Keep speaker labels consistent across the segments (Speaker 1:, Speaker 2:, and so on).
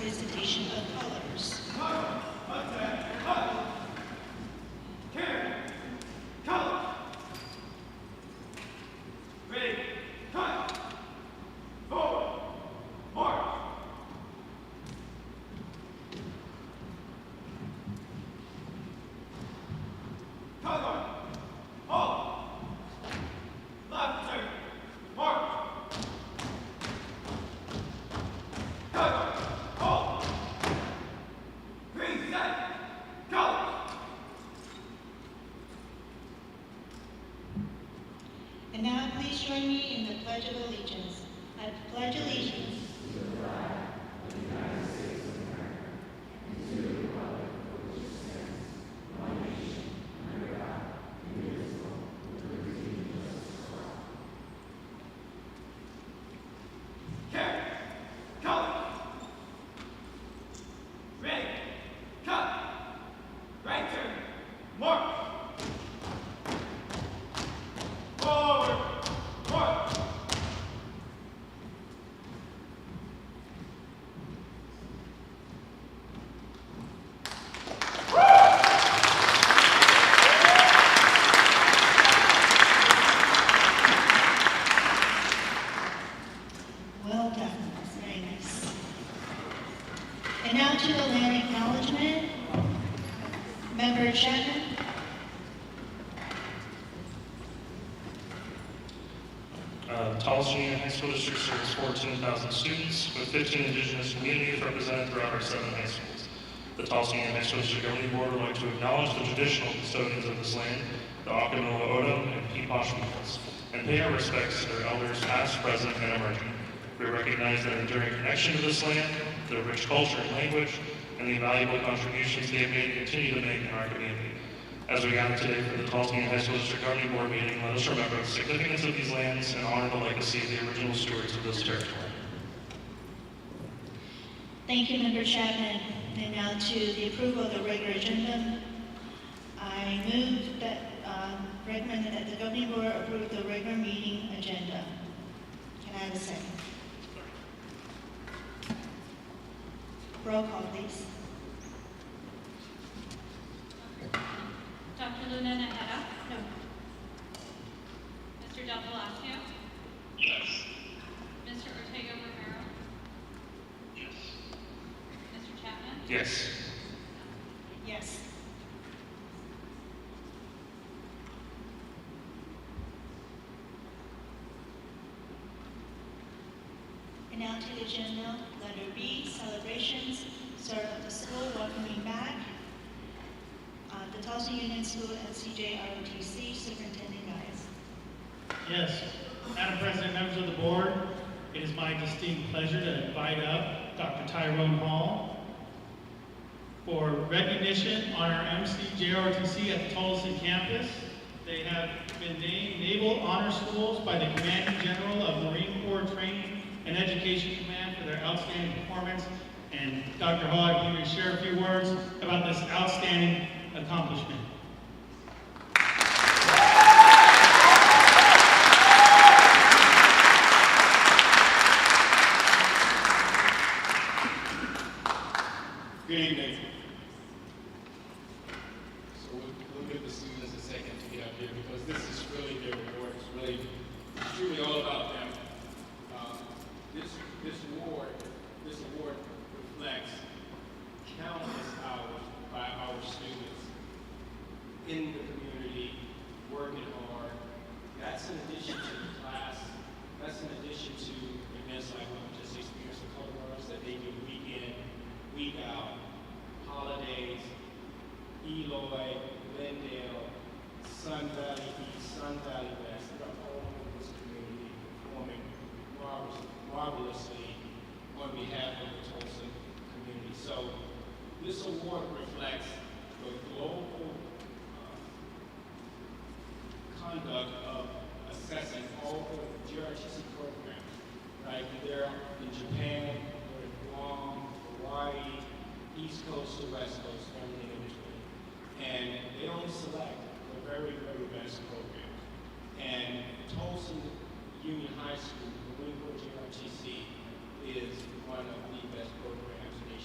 Speaker 1: presentation of colors. And now please join me in the Pledge of Allegiance. I pledge allegiance to the flag of the United States of America and to the republic for which it stands, one nation, under God, indivisible, with liberty and justice for all.
Speaker 2: Ready, cut, right turn, mark. Forward, march.
Speaker 1: Well done. That's very nice. And now to the land acknowledgement. Member Chapman.
Speaker 3: Tolleson Union High School District serves 14,000 students with 15 indigenous communities represented throughout our 7 high schools. The Tolleson Union High School District Governing Board would like to acknowledge the traditional custodians of this land, the Okanola Odo and Peeposh peoples, and pay our respects to their elders past, present, and emerging. We recognize their enduring connection to this land, their rich culture and language, and the valuable contributions they have made and continue to make in our community. As we gather today for the Tolleson Union High School District Governing Board meeting, let us remember the significance of these lands and honor the legacy of the original stewards of this territory.
Speaker 1: Thank you, Member Chapman. And now to the approval of the regular agenda. I move that, recommend that the Governing Board approve the regular meeting agenda. Can I have a second? Roll call, please.
Speaker 4: Dr. Luna Najera?
Speaker 1: No.
Speaker 4: Mr. Del Palacio?
Speaker 3: Yes.
Speaker 4: Mr. Ortega Romero?
Speaker 3: Yes.
Speaker 4: Mr. Chapman?
Speaker 3: Yes.
Speaker 1: Yes. And now to the agenda, letter B, celebrations, start of the school, welcoming back. The Tolleson Union School at CJROTC, Superintendent Guys.
Speaker 5: Yes, Madam President, members of the board, it is my distinct pleasure to invite up Dr. Tyrone Hall for recognition on our MCJROTC at the Tolleson campus. They have been named Naval Honor Schools by the Commanding General of Marine Corps Training and Education Command for their outstanding performance. And Dr. Hall, I'd like to share a few words about this outstanding accomplishment.
Speaker 6: Good evening. So we'll give the students a second to get up here because this is really their award. It's really all about them. This award reflects countless hours by our students in the community, working hard. That's in addition to the class. That's in addition to events like what we just experienced, the color runs that they do week in, week out, holidays, Eloy, Glendale, Sun Valley East, Sun Valley West. They're all over this community performing marvelously on behalf of the Tolleson community. So this award reflects the global conduct of assessing all the GRTC programs, right? They're in Japan, they're in Guam, Hawaii, East Coast to West Coast, everything in between. And they only select the very, very best programs. And Tolleson Union High School, the Marine Corps GRTC, is one of the best programs nationwide.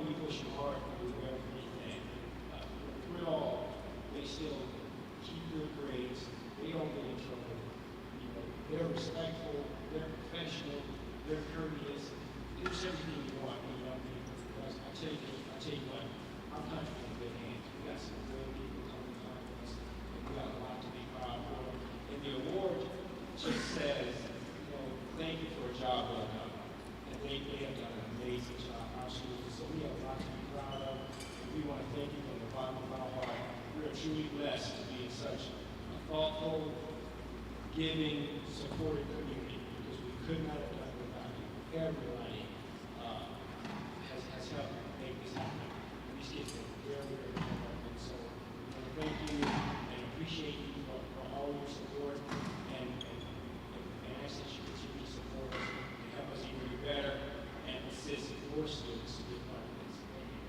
Speaker 6: you push them hard and do everything, and through it all, they still keep good grades. They don't get in trouble. You know, they're respectful. They're professional. They're courteous. There's everything you want in young people. Because I tell you what, I'm comfortable in good hands. We got some good people coming behind us, and we got a lot to be proud for. And the award just says, you know, thank you for a job well done. And they have done an amazing job, our students. So we have a lot to be proud of. And we want to thank you from the bottom of our heart. We are truly blessed to be in such a thoughtful, giving, supportive community, because we could not have done it without you. Everybody has helped make this happen. These kids are very, very important. And so we want to thank you and appreciate you for all your support and ask that you continue to support us and help us even do better and assist more students to be a part of this. Thank you.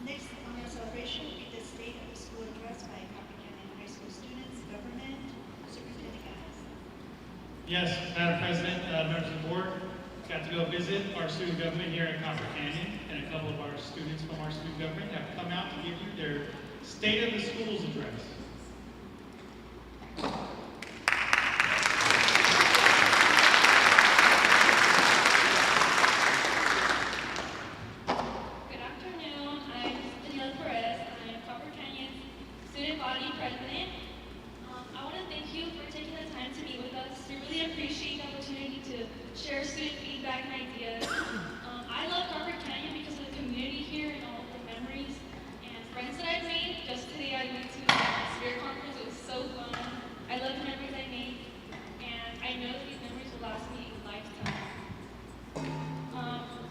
Speaker 1: Next on our celebration will be the State of the School address by Copper Canyon High School students, government, Superintendent guys.
Speaker 5: Yes, Madam President, members of the board, got to go visit our student government here at Copper Canyon, and a couple of our students from our student government have come out to give you their State of the Schools address.
Speaker 7: Good afternoon. I'm Daniela Perez. I'm Copper Canyon's student body president. I want to thank you for taking the time to meet with us. We really appreciate the opportunity to share student feedback and ideas. I love Copper Canyon because of the community here and all of the memories and friends that I've made. Just today I went to a spirit conference. It was so fun. I love the memories I made, and I know that these memories will last me a lifetime.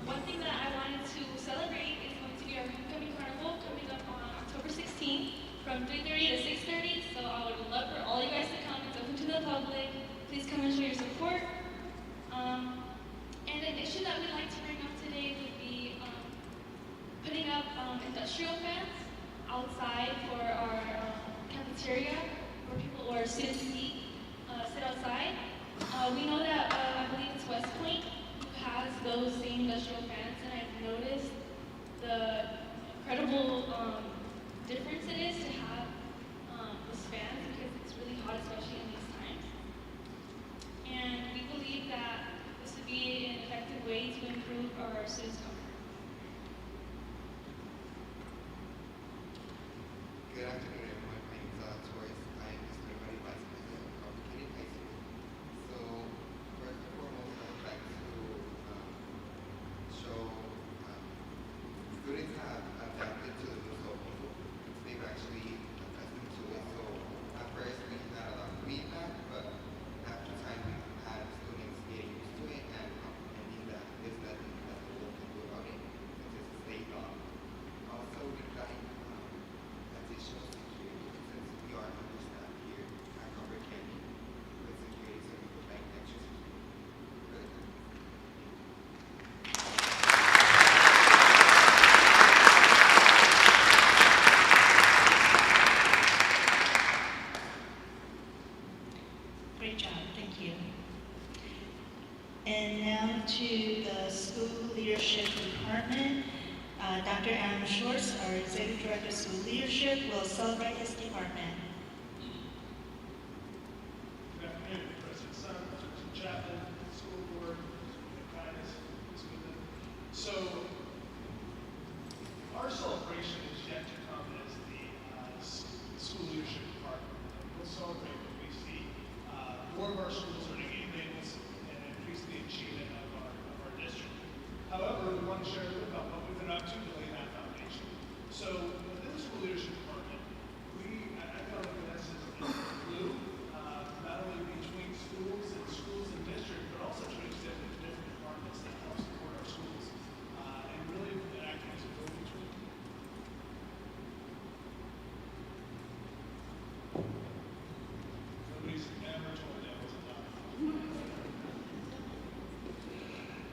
Speaker 7: One thing that I wanted to celebrate is going to be our homecoming carnival coming up on October 16th from 3:30 to 6:30. So I would love for all you guys to come. It's open to the public. Please come and show your support. And an issue that we'd like to bring up today would be putting up industrial fans outside for our cafeteria where people or students sit outside. We know that I believe it's West Point who has those same industrial fans, and I've noticed the incredible difference it is to have those fans because it's really hot, especially in these times. And we believe that this would be an effective way to improve our students' comfort.
Speaker 8: Good afternoon, everyone. My name is Torres. I am the student body vice president of Copper Canyon High School. So, first and foremost, I would like to show students have adapted to the new school. They've actually accustomed to it. So, at first, we had a lot of feedback, but after time, we've had students getting used to it and comprehending that there's nothing that the world can do about it since it's a state law. Also, we've got additional security since we are understaffed here at Copper Canyon with security, so we would like extra security. Really good.
Speaker 1: Great job, thank you. And now to the school leadership department. Dr. Aaron Schwartz, our executive director of school leadership, will celebrate his department.
Speaker 9: Good afternoon, President Sun, President Chapman, School Board, Superintendent, So, our celebration is yet to come as the school leadership department. We'll celebrate when we see more of our schools earning A labels and increase the achievement of our district. However,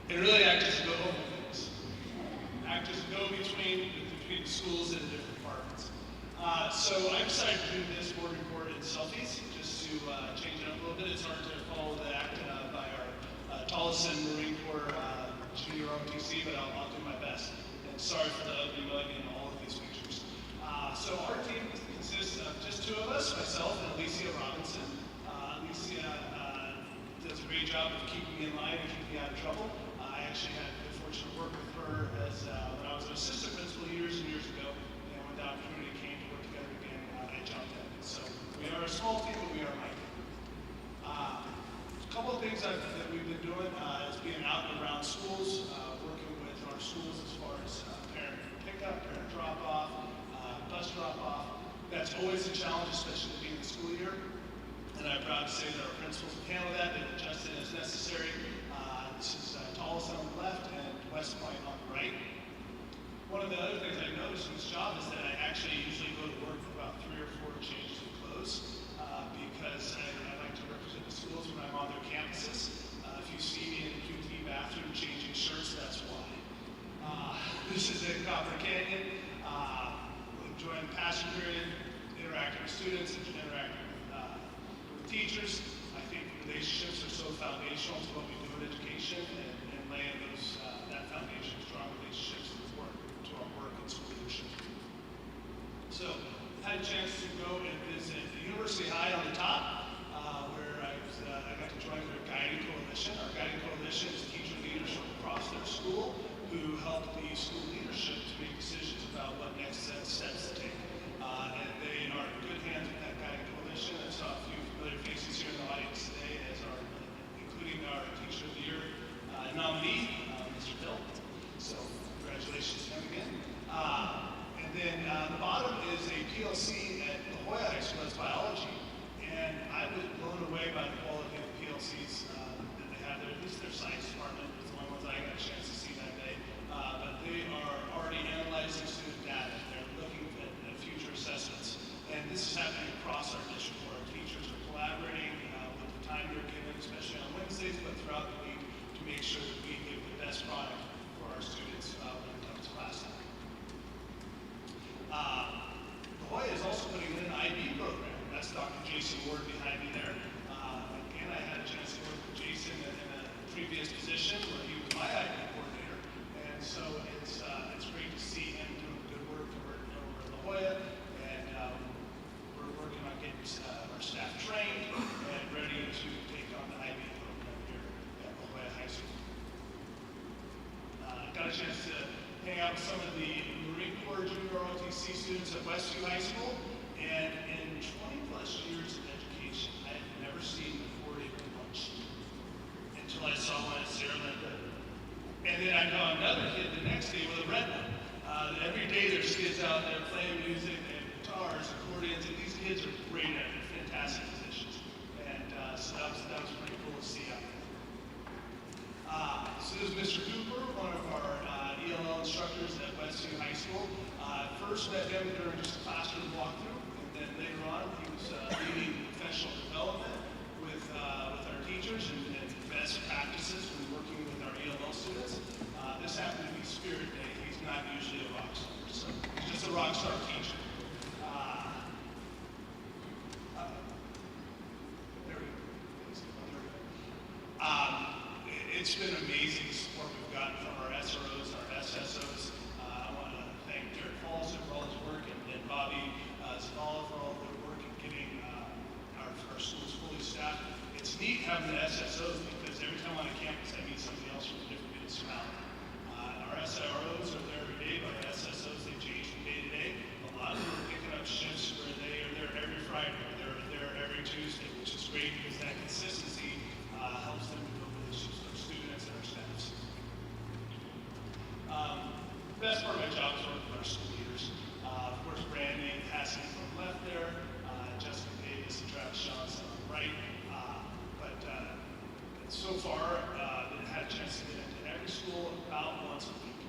Speaker 9: and really act as a go-home things. Act as a go-between between the schools and the different departments. So I decided to do this board report in selfies, just to change it up a little bit. It's hard to follow the act by our Tolleson Marine Corps junior ROTC, but I'll do my best. And sorry for the ugly mug in all of these pictures. So our team consists of just two of us, myself and Alicia Robinson. Alicia does a great job of keeping me in line and keeping me out of trouble. I actually had the good fortune to work with her as when I was an assistant principal years and years ago, and when the opportunity came to work together again, I jumped at it. So we are a small team, but we are mighty. A couple of things that we've been doing is being out and around schools, working with our schools as far as parent pickup, parent drop-off, bus drop-off. That's always a challenge, especially at the beginning of the school year. And I'm proud to say that our principals have handled that. They've adjusted as necessary. This is Tolleson on the left and West Point on the right. One of the other things I noticed in this job is that I actually usually go to work for about 3 or 4 changes of clothes because I like to represent the schools when I'm on their campuses. If you see me in the QT bathroom changing shirts, that's why. This is at Copper Canyon. Enjoying the passion period, interacting with students, and interacting with teachers. I think relationships are so foundational to what we do in education, and laying that foundation, strong relationships to our work in school leadership. So I had a chance to go and visit University High on the top, where I got to join their guiding coalition. Our guiding coalition is teacher leaders from across their school who help the school leadership to make decisions about what next steps to take. And they are in good hands with that guiding coalition. I saw a few familiar faces here in the audience today, including our Teacher of the Year nominee, Mr. Bill. So congratulations to him again. And then the bottom is a PLC at La Jolla High School, that's biology. And I was blown away by the quality of the PLCs that they have there, at least their science department. It's the only ones I got a chance to see that day. But they are already analyzing student data. They're looking at future assessments. And this is happening across our district where our teachers are collaborating with the time they're given, especially on Wednesdays, but throughout the week to make sure that we give the best product for our students when it comes to class time. La Jolla is also putting in an IB program. That's Dr. Jason Ward behind me there. Again, I had a chance to work with Jason in a previous position where he was my IB coordinator. And so it's great to see him doing good work over at La Jolla. And we're working on getting our staff trained and ready to take on the IB program here at La Jolla High School. Got a chance to hang out with some of the Marine Corps Junior ROTC students at Westview High School. And in 20 plus years of education, I have never seen the 4-acre lunch until I saw one at Sierra Linda. And then I saw another kid the next day with a red one. Every day there's kids out there playing music and guitars, accordions, and these kids are great at it, fantastic musicians. And so that was pretty cool to see out there. So this is Mr. Cooper, one of our ELL instructors at Westview High School. First met him during just a classroom walkthrough, and then later on he was leading professional development with our teachers and best practices when working with our ELL students. This happened to be Spirit Day. He's not usually a rock star, so he's just a rock star teacher. There we go. It's been amazing support we've gotten from our SROs, our SSOs. I want to thank Derek Tolleson for all his work and Bobby Zavala for all their work in getting our schools fully staffed. It's neat having the SSOs because every time on a campus I meet somebody else from a different municipality. Our SROs are there every day, but our SSOs, they change from day to day. A lot of them are picking up shifts where they are there every Friday, or they're there every Tuesday, which is great because that consistency helps them build relationships with their students and our staffs. The best part of my job is working with our school leaders. Of course, Brandy Hassan on the left there, Jessica Davis and Travis Johnson on the right. So far, I've had a chance to get into every school about once a week.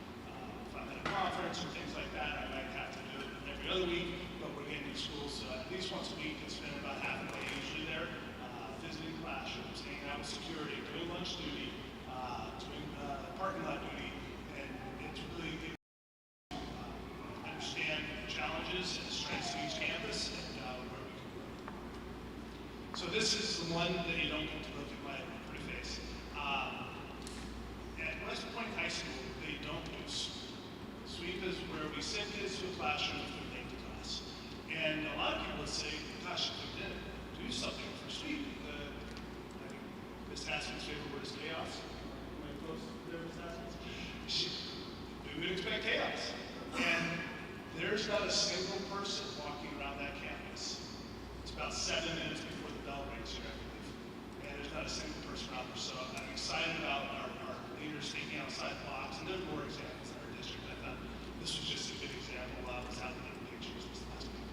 Speaker 9: If I'm at a conference or things like that, I might have to do it every other week, but we're getting to schools at least once a week and spending about half a day usually there, visiting classrooms, hanging out with security, doing lunch duty, doing parking lot duty, and it's really understand the challenges and strengths of each campus and where we can grow. So this is the one that you don't get to look at my pretty face. At West Point High School, they don't do sweep. Sweep is where we send kids to a classroom if they're late to class. And a lot of people would say, gosh, if we didn't do something for sweep, I think Ms. Haskins' favorite word is chaos. Am I close there, Ms. Haskins? We would expect chaos. And there's not a single person walking around that campus. It's about 7 minutes before the bell rings here, I believe. And there's not a single person out there. So I'm excited about our leaders thinking outside the box. And there's more examples in our district. I thought this was just a good example of what's happening in pictures this last week.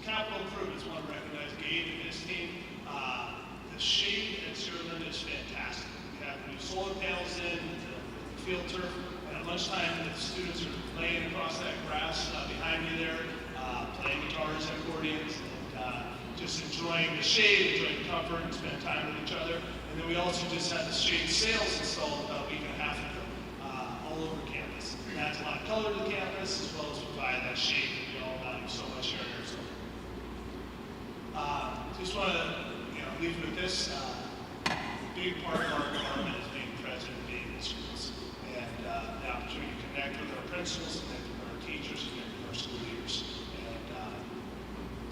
Speaker 9: Capital improvements, I want to recognize Gabe and his team. The shade at Sierra Linda is fantastic. We have new solar panels in, the field turf. At lunchtime, the students are playing across that grass behind me there, playing guitars and accordions, and just enjoying the shade, enjoying the comfort, and spending time with each other. And then we also just had the shade sails installed about a week and a half ago, all over campus. And adds a lot of color to the campus, as well as provide that shade that we all value so much here in Arizona. Just want to leave with this. A big part of our department is being present and being in schools. And the opportunity to connect with our principals, connect with our teachers, connect with our school leaders. And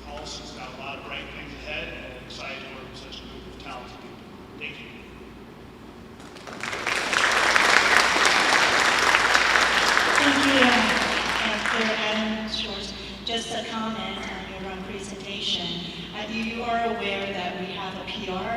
Speaker 9: Tolleson's got a lot of bright things ahead, and excited to work with such a group of talented people. Thank you.
Speaker 1: Thank you, Dr. Adam Shores. Just a comment on your presentation. You are aware that we have a PR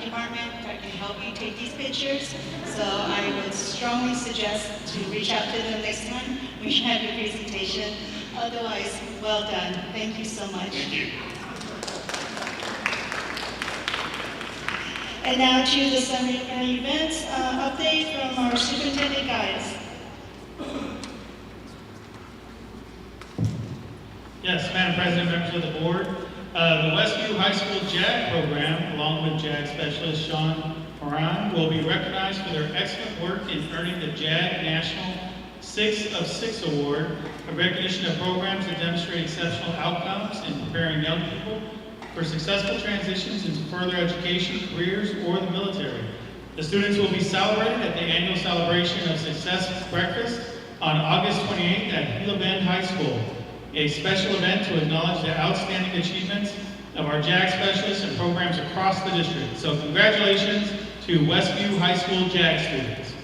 Speaker 1: department that can help you take these pictures. So I would strongly suggest to reach out to them next time when you have your presentation. Otherwise, well done. Thank you so much.
Speaker 3: Thank you.
Speaker 1: And now to the summary events update from our superintendent guys.
Speaker 5: Yes, Madam President, members of the board. The Westview High School JAG program, along with JAG specialist Sean Moran, will be recognized for their excellent work in earning the JAG National 6 of 6 Award, a recognition of programs that demonstrate exceptional outcomes in preparing young people for successful transitions into further education, careers, or the military. The students will be celebrated at the annual Celebration of Success Breakfast on August 28th at Gila Bend High School, a special event to acknowledge the outstanding achievements of our JAG specialists and programs across the district. So congratulations to Westview High School JAG students.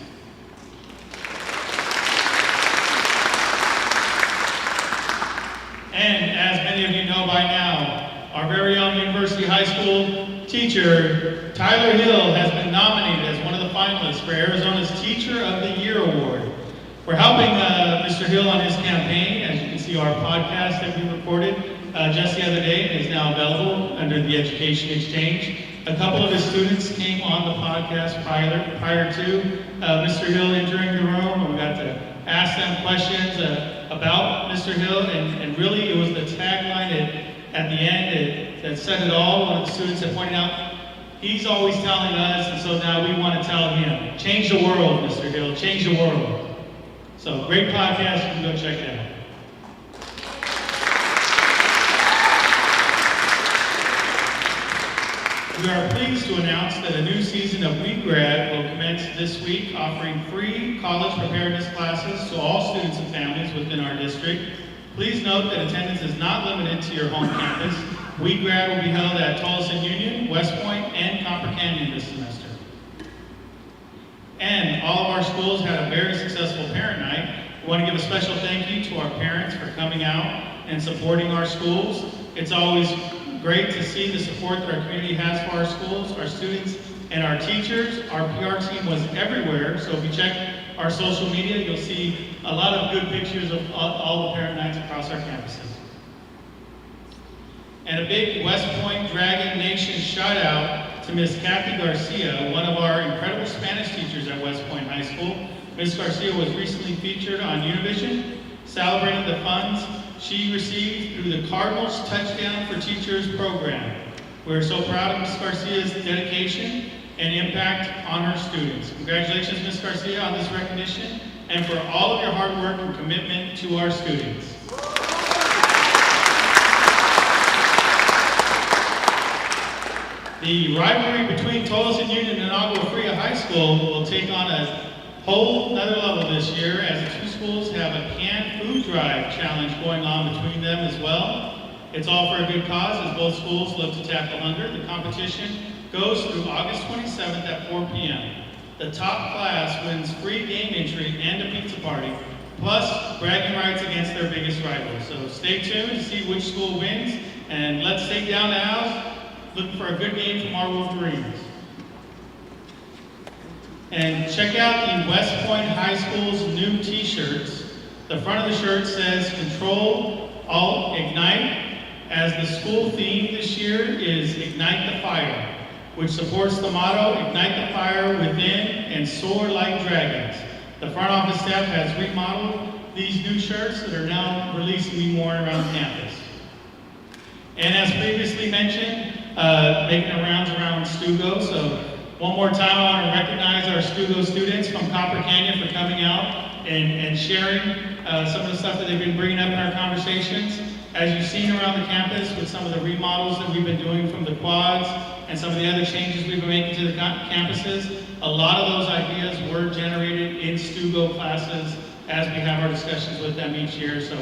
Speaker 5: And as many of you know by now, our very own University High School teacher, Tyler Hill, has been nominated as one of the finalists for Arizona's Teacher of the Year Award. We're helping Mr. Hill on his campaign. As you can see, our podcast that we recorded just the other day is now available under the Education Exchange. A couple of his students came on the podcast prior to Mr. Hill entering the room, and we got to ask them questions about Mr. Hill, and really it was the tagline at the end that said it all. One of the students had pointed out, he's always telling us, and so now we want to tell him, change the world, Mr. Hill, change the world. So great podcast, you can go check it out. We are pleased to announce that a new season of WeGrad will commence this week, offering free college preparedness classes to all students and families within our district. Please note that attendance is not limited to your home campus. WeGrad will be held at Tolleson Union, West Point, and Copper Canyon this semester. And all of our schools had a very successful parent night. We want to give a special thank you to our parents for coming out and supporting our schools. It's always great to see the support that our community has for our schools, our students, and our teachers. Our PR team was everywhere, so if you check our social media, you'll see a lot of good pictures of all the parent nights across our campuses. And a big West Point Dragon Nation shout out to Miss Kathy Garcia, one of our incredible Spanish teachers at West Point High School. Ms. Garcia was recently featured on Univision, celebrating the funds she received through the Cardinals Touchdown for Teachers program. We're so proud of Ms. Garcia's dedication and impact on her students. Congratulations, Ms. Garcia, on this recognition and for all of your hard work and commitment to our students. The rivalry between Tolleson Union and Agua Fria High School will take on a whole nother level this year as the two schools have a canned food drive challenge going on between them as well. It's all for a good cause as both schools look to tackle hunger. The competition goes through August 27th at 4 p.m. The top class wins free game entry and a pizza party, plus bragging rights against their biggest rivals. So stay tuned to see which school wins, and let's take down the house looking for a good game from our Wolverines. And check out the West Point High School's new t-shirts. The front of the shirt says Control, Alt, Ignite, as the school theme this year is Ignite the Fire, which supports the motto, Ignite the Fire Within and Soar Like Dragons. The front office staff has remodeled these new shirts that are now released to be worn around campus. And as previously mentioned, making the rounds around Stugo. So one more time, I want to recognize our Stugo students from Copper Canyon for coming out and sharing some of the stuff that they've been bringing up in our conversations. As you've seen around the campus with some of the remodels that we've been doing from the quads and some of the other changes we've been making to the campuses, a lot of those ideas were generated in Stugo classes as we have our discussions with them each year. So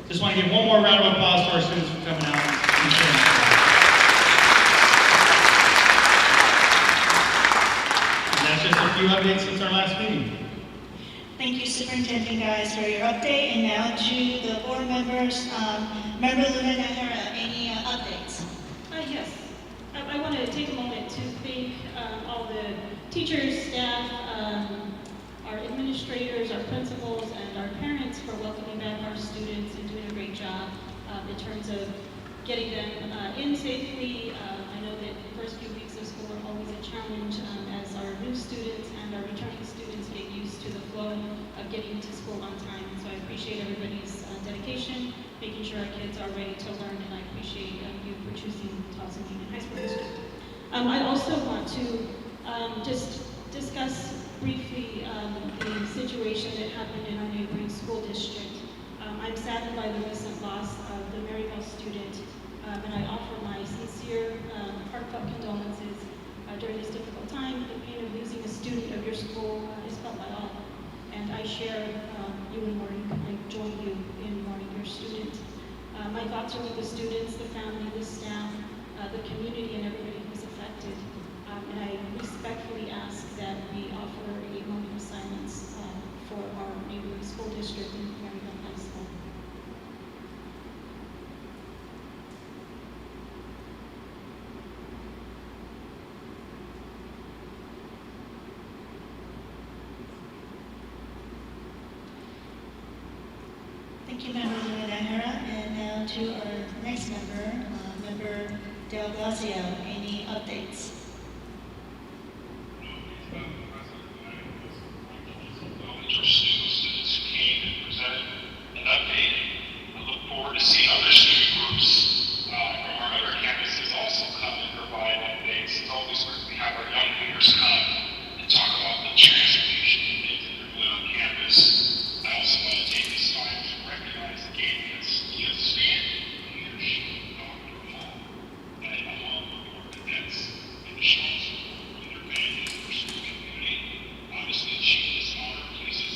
Speaker 5: just want to give one more round of applause for our students for coming out and sharing. That's just a few updates since our last meeting.
Speaker 1: Thank you, Superintendent, guys, for your update. And now to the board members. Member Luna Nahara, any updates?
Speaker 10: Yes. I want to take a moment to thank all the teachers, staff, our administrators, our principals, and our parents for welcoming back our students and doing a great job in terms of getting them in safely. I know that the first few weeks of school are always a challenge as our new students and our returning students get used to the flow of getting to school on time. And so I appreciate everybody's dedication, making sure our kids are ready to learn, and I appreciate you for choosing Tolleson Union High School District. I also want to just discuss briefly the situation that happened in our neighboring school district. I'm saddened by the recent loss of the Maryville student, and I offer my sincere, heartfelt condolences during this difficult time. The pain of losing a student of your school is felt by all, and I share you in mourning. I join you in mourning your student. My thoughts are with the students, the family, the staff, the community, and everybody who's affected. And I respectfully ask that we offer a moment of silence for our neighboring school district in Maryville High School.
Speaker 1: Thank you, Member Luna Nahara. And now to our next member, Member Del Blasio. Any updates?
Speaker 11: Students came and presented an update. I look forward to seeing other student groups from our other campuses also come and provide updates. It's always great to have our young leaders come and talk about the transformation and things that they're doing on campus. I also want to take this time to recognize again the outstanding leadership of Dr. Hall and all of our cadets and the Charles and their families, their school community. Honestly, achieving this honor places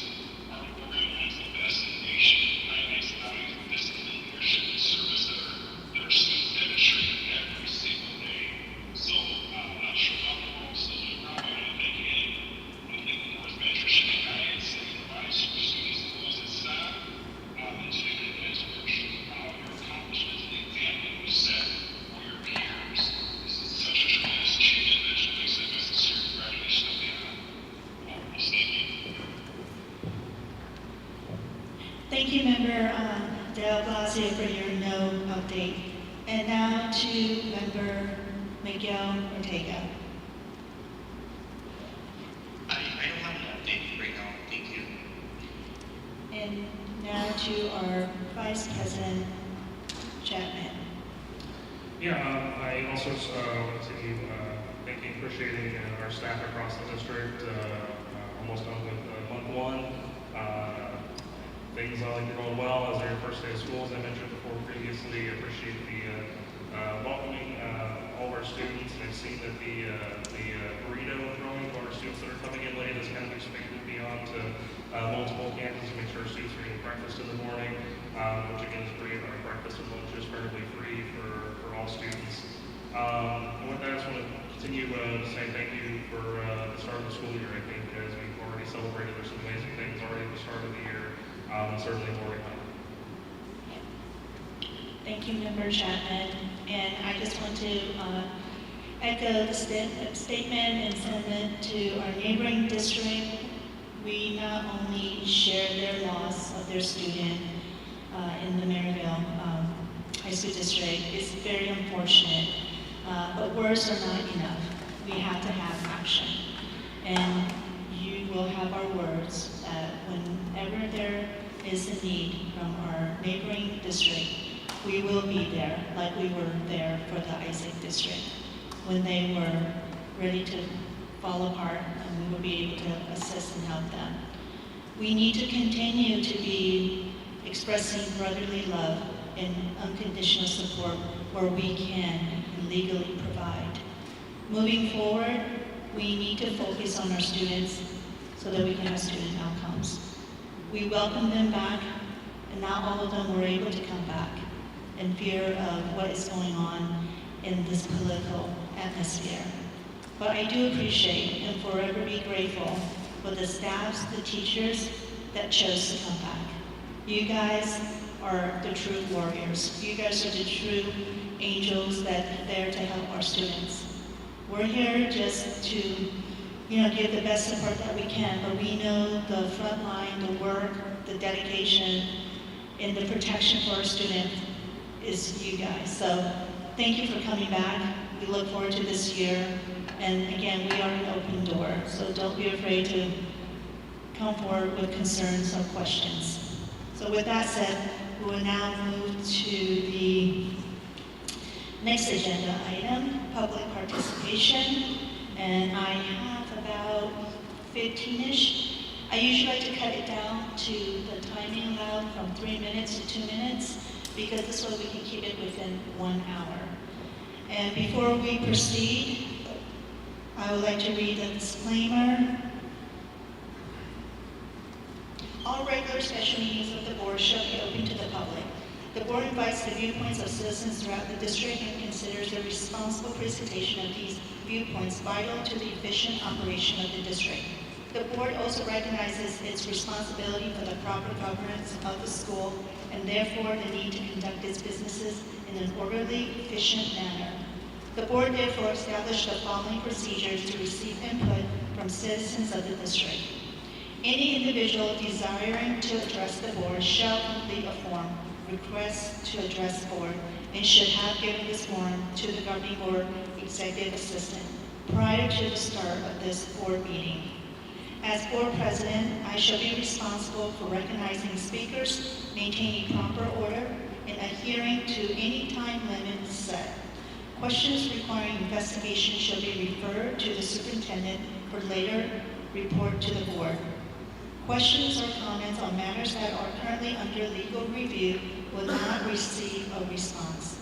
Speaker 11: our program amongst the best in the nation, highlights the values of discipline, leadership, and service that our students demonstrate every single day. So, I'm not sure Dr. Hall is still doing well, but I thank him. I thank the board's mentorship and guidance that he provides to our students as well as his staff. And to the cadets, we're sure proud of your accomplishments and the example you set for your peers. This is such a tremendous achievement that should make some sincere congratulations on behalf.
Speaker 1: Thank you, Member Del Blasio, for your no update. And now to Member Miguel Ortega.
Speaker 8: I don't have an update right now, thank you.
Speaker 1: And now to our Vice President Chapman.
Speaker 3: I also want to thanking, appreciating our staff across the district. Almost done with month one. Things are going well as our first day of school, as I mentioned before previously. I appreciate the welcoming all of our students. And I've seen that the burrito throwing for our students that are coming in late is kind of expanded beyond to multiple campuses to make sure our students are getting breakfast in the morning, which again is free. Our breakfast and lunch is fairly free for all students. And with that, I just want to continue to say thank you for the start of the school year. I think as we've already celebrated, there's some amazing things already at the start of the year, and certainly more to come.
Speaker 1: Thank you, Member Chapman. And I just want to echo the statement and sentiment to our neighboring district. We not only share their loss of their student in the Maryville High School District, it's very unfortunate, but words are not enough. We have to have action. And you will have our words that whenever there is a need from our neighboring district, we will be there like we were there for the Isaac District when they were ready to fall apart, and we will be able to assist and help them. We need to continue to be expressing brotherly love and unconditional support where we can and legally provide. Moving forward, we need to focus on our students so that we can have student outcomes. We welcome them back, and not all of them were able to come back in fear of what is going on in this political atmosphere. But I do appreciate and forever be grateful for the staffs, the teachers that chose to come back. You guys are the true warriors. You guys are the true angels that are there to help our students. We're here just to, give the best support that we can, but we know the front line, the work, the dedication, and the protection for our students is you guys. So thank you for coming back. We look forward to this year. And again, we are an open door, so don't be afraid to come forward with concerns or questions. So with that said, we will now move to the next agenda item, public participation. And I have about 15-ish. I usually like to cut it down to the timing allowed from 3 minutes to 2 minutes, because this way we can keep it within 1 hour. And before we proceed, I would like to read a disclaimer. All regular special meetings of the board shall be open to the public. The board invites the viewpoints of citizens throughout the district and considers the responsible presentation of these viewpoints vital to the efficient operation of the district. The board also recognizes its responsibility for the proper governance of the school and therefore the need to conduct its businesses in an orderly, efficient manner. The board therefore established the following procedures to receive input from citizens of the district. Any individual desiring to address the board shall complete a form, request to address the board, and should have given this form to the governing board executive assistant prior to the start of this board meeting. As board president, I shall be responsible for recognizing speakers, maintaining proper order, and adhering to any time limit set. Questions requiring investigation shall be referred to the superintendent for later report to the board. Questions or comments on matters that are currently under legal review will not receive a response.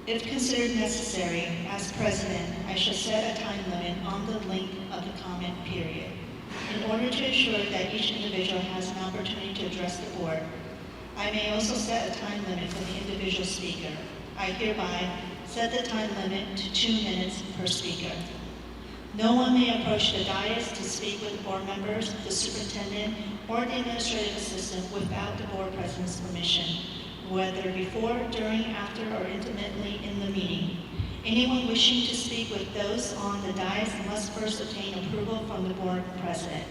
Speaker 1: If considered necessary, as president, I shall set a time limit on the length of the comment period in order to ensure that each individual has an opportunity to address the board. I may also set a time limit for the individual speaker. I hereby set the time limit to 2 minutes per speaker. No one may approach the dais to speak with board members, the superintendent, or the administrative assistant without the board president's permission, whether before, during, after, or intermittently in the meeting. Anyone wishing to speak with those on the dais must first obtain approval from the board president.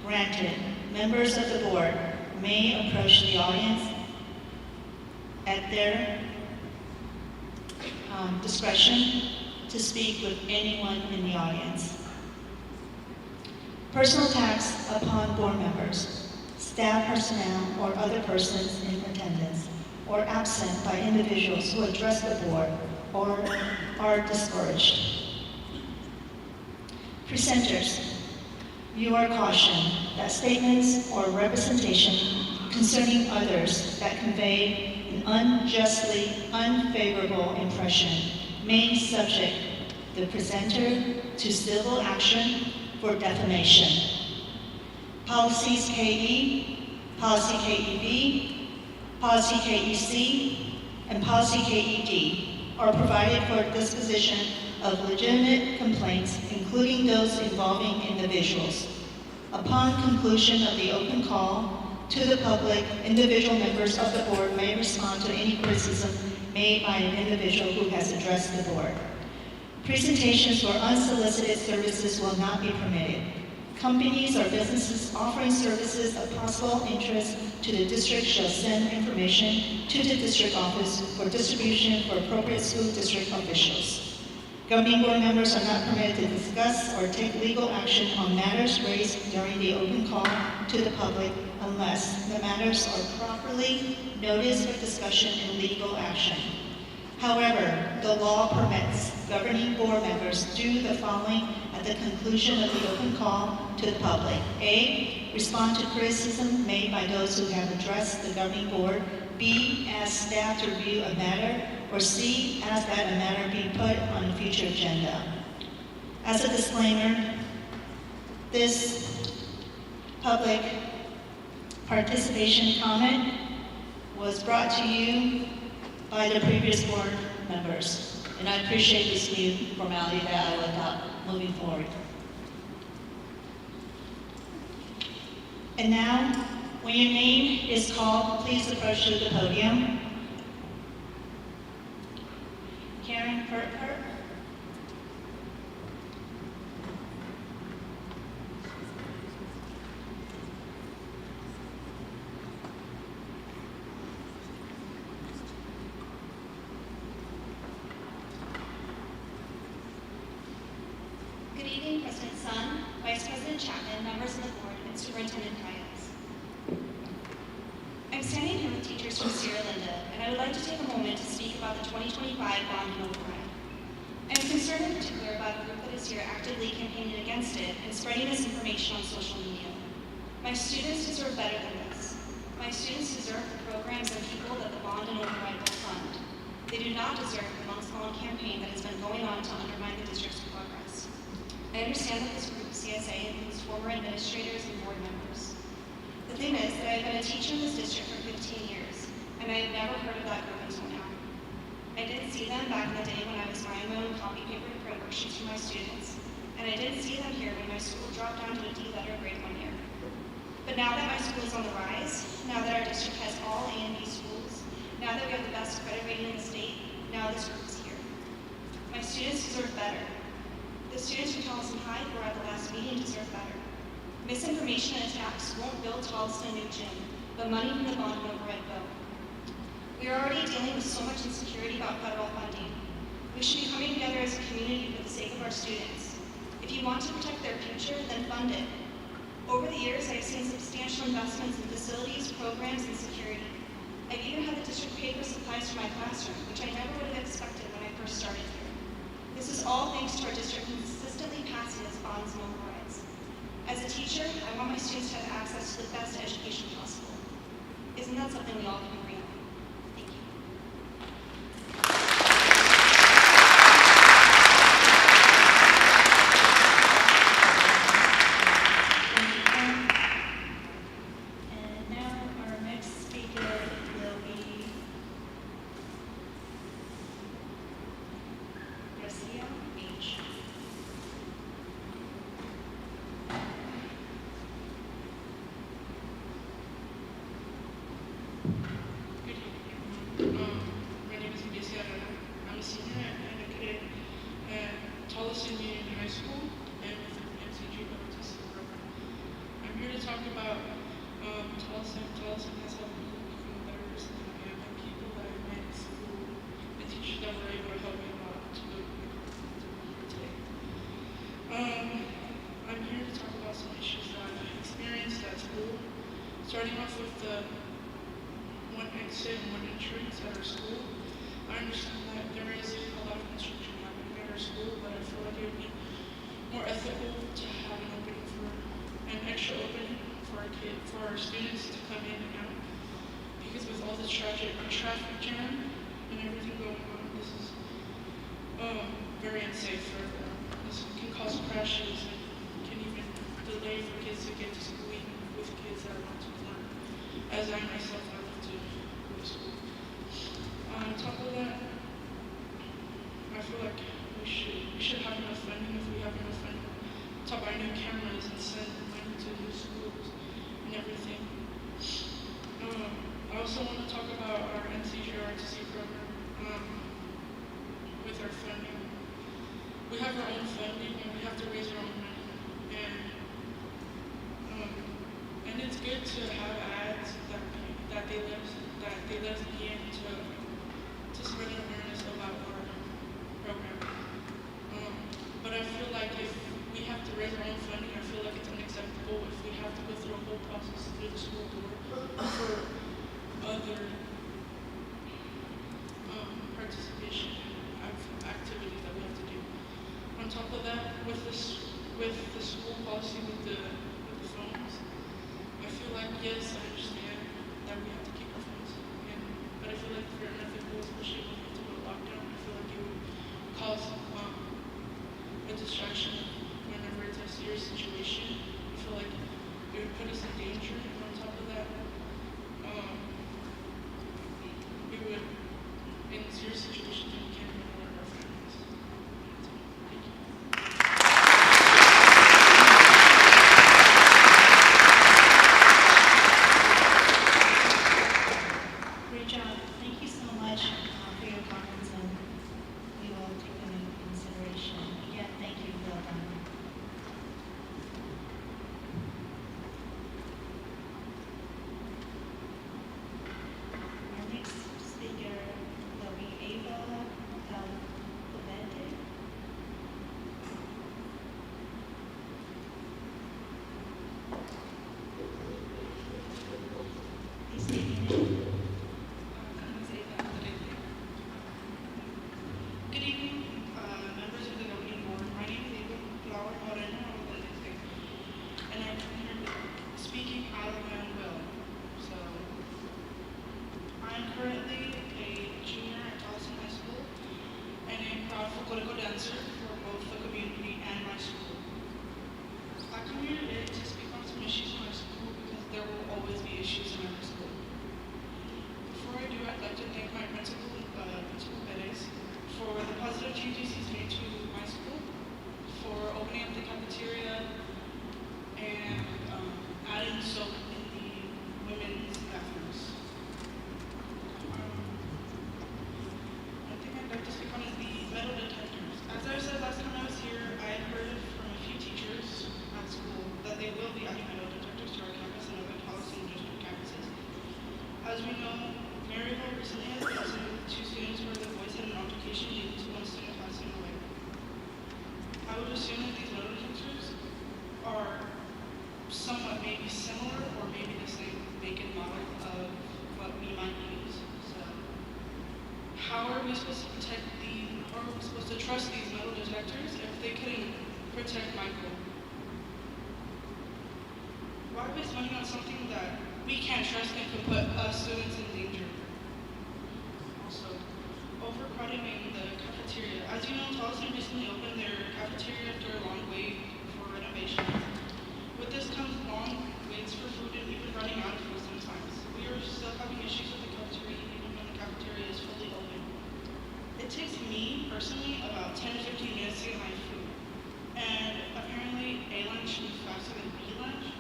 Speaker 1: Granted, members of the board may approach the audience at their discretion to speak with anyone in the audience. Personal attacks upon board members, staff personnel, or other persons in attendance, or absent by individuals who address the board or are discouraged. Presenters, you are cautioned that statements or representation concerning others that convey an unjustly unfavorable impression may subject the presenter to civil action for defamation. Policies KE, Policy KEB, Policy KEC, and Policy KED are provided for disposition of legitimate complaints, including those involving individuals. Upon conclusion of the open call to the public, individual members of the board may respond to any criticism made by an individual who has addressed the board. Presentations for unsolicited services will not be permitted. Companies or businesses offering services of possible interest to the district shall send information to the district office for distribution for appropriate school district officials. Governing board members are not permitted to discuss or take legal action on matters raised during the open call to the public unless the matters are properly noticed for discussion and legal action. However, the law permits governing board members do the following at the conclusion of the open call to the public. A, respond to criticism made by those who have addressed the governing board. B, ask staff to review a matter. Or C, ask that a matter be put on a future agenda. As a disclaimer, this public participation comment was brought to you by the previous board members. And I appreciate this new formality that I will adopt moving forward. And now, when your name is called, please approach to the podium. Karen Perker.
Speaker 12: Good evening, President Sun, Vice President Chapman, members of the board, and Superintendent Kayas. I'm standing here with teachers from Sierra Linda, and I would like to take a moment to speak about the 2025 bond and override. I'm concerned in particular about a group that is here actively campaigning against it and spreading this information on social media. My students deserve better than this. My students deserve the programs and people that the bond and override will fund. They do not deserve the months-long campaign that has been going on to undermine the district's progress. I understand that this group, CSA, includes former administrators and board members. The thing is that I've been a teacher in this district for 15 years, and I have never heard of that group until now. I did see them back in the day when I was buying my own copy paper to print worksheets for my students, and I did see them here when my school dropped down to a D letter grade one year. But now that my school is on the rise, now that our district has all A and B schools, now that we have the best credit rating in the state, now this group is here. My students deserve better. The students from Tolleson High who were at the last meeting deserve better. Misinformation and attacks won't build Tolleson a new gym, but money from the bond and override will. We are already dealing with so much insecurity about federal funding. We should be coming together as a community for the sake of our students. If you want to protect their future, then fund it. Over the years, I have seen substantial investments in facilities, programs, and security. I've even had the district pay for supplies for my classroom, which I never would have expected when I first started here. This is all thanks to our district consistently passing its bonds and overrides. As a teacher, I want my students to have access to the best education possible. Isn't that something we all can agree on? Thank you.
Speaker 1: And now our next speaker will be Garcia Beach.
Speaker 13: Good evening. My name is Garcia. I'm a senior and a cadet at Tolleson Union High School and with the MCG Autistic Program. I'm here to talk about Tolleson. Tolleson has helped me become a better person than I am, and people that I met in school, the teachers that were able to help me a lot to be here today. I'm here to talk about some issues that I've experienced at school, starting off with one exit and one entrance at our school. I understand that there is a lot of construction happening at our school, but I feel like it would be more ethical to have an opening for an extra opening for our students to come in and out. Because with all the traffic jam and everything going on, this is very unsafe for everyone. This can cause crashes and can even delay for kids to get to school, even with kids that want to learn. As I myself, I love to go to school. On top of that, I feel like we should have enough funding. If we have enough funding to buy new cameras and send money to new schools and everything. I also want to talk about our NCGRTC program with our funding. We have our own funding and we have to raise our own money. And it's good to have ads that they let us be in to spread awareness about our program. But I feel like if we have to raise our own funding, I feel like it's unacceptable if we have to go through a whole process through the school board for other participation activities that we have to do. On top of that, with the school policy with the phones, I feel like yes, I understand that we have to keep our phones in, but I feel like for unethical, especially when we have to go to lockdown, I feel like it would cause a distraction whenever it's a serious situation. I feel like it would put us in danger, and on top of that, we would, in serious situations, we can't even alert our families. Thank you.
Speaker 1: Great job. Thank you so much for your comments, and we will take them into consideration. Again, thank you. Well done. Our next speaker will be Ava Valverde. Please state your name.
Speaker 14: Good evening, members of the governing board. My name is Eva Flower Moreno, and I'm here speaking out of my own will. So, I'm currently a junior at Tolleson High School and a proud folklorico dancer for both the community and my school. I come here today to speak on some issues in my school because there will always be issues in every school. Before I do, I'd like to thank my principal, Principal Perez, for the positive changes he's made to my school, for opening up the cafeteria and adding soap in the women's bathrooms. One thing I'd like to speak on is the metal detectors. As I said last time I was here, I had heard from a few teachers at school that they will be adding metal detectors to our campus and other Tolleson district campuses. As we know, Maryville recently has an incident with two students where the boys had an altercation leading to one student passing away. I would assume that these metal detectors are somewhat maybe similar or maybe the same make and model of what we might use. So, how are we supposed to trust these metal detectors if they couldn't protect Michael? Why are we spending on something that we can't trust and could put us students in danger? Also, overcrowding in the cafeteria. As you know, Tolleson recently opened their cafeteria after a long wait for renovation. With this comes long waits for food and even running out of food sometimes. We are still having issues with the cafeteria even when the cafeteria is fully open. It takes me, personally, about 10 to 15 minutes to get my food. And apparently, A lunch is faster than B lunch.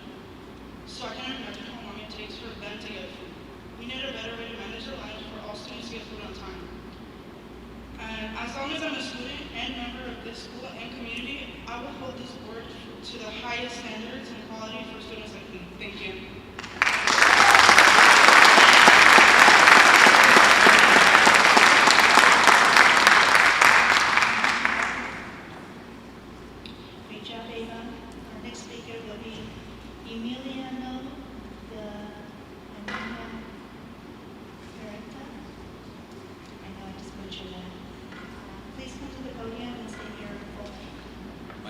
Speaker 14: So I can't imagine how long it takes for them to get food. We need a better way to manage the lunch for all students to get food on time. And as long as I'm a student and member of this school and community, I will hold this board to the highest standards and quality for students like me. Thank you.
Speaker 1: Great job, Ava. Our next speaker will be Emiliano de Anima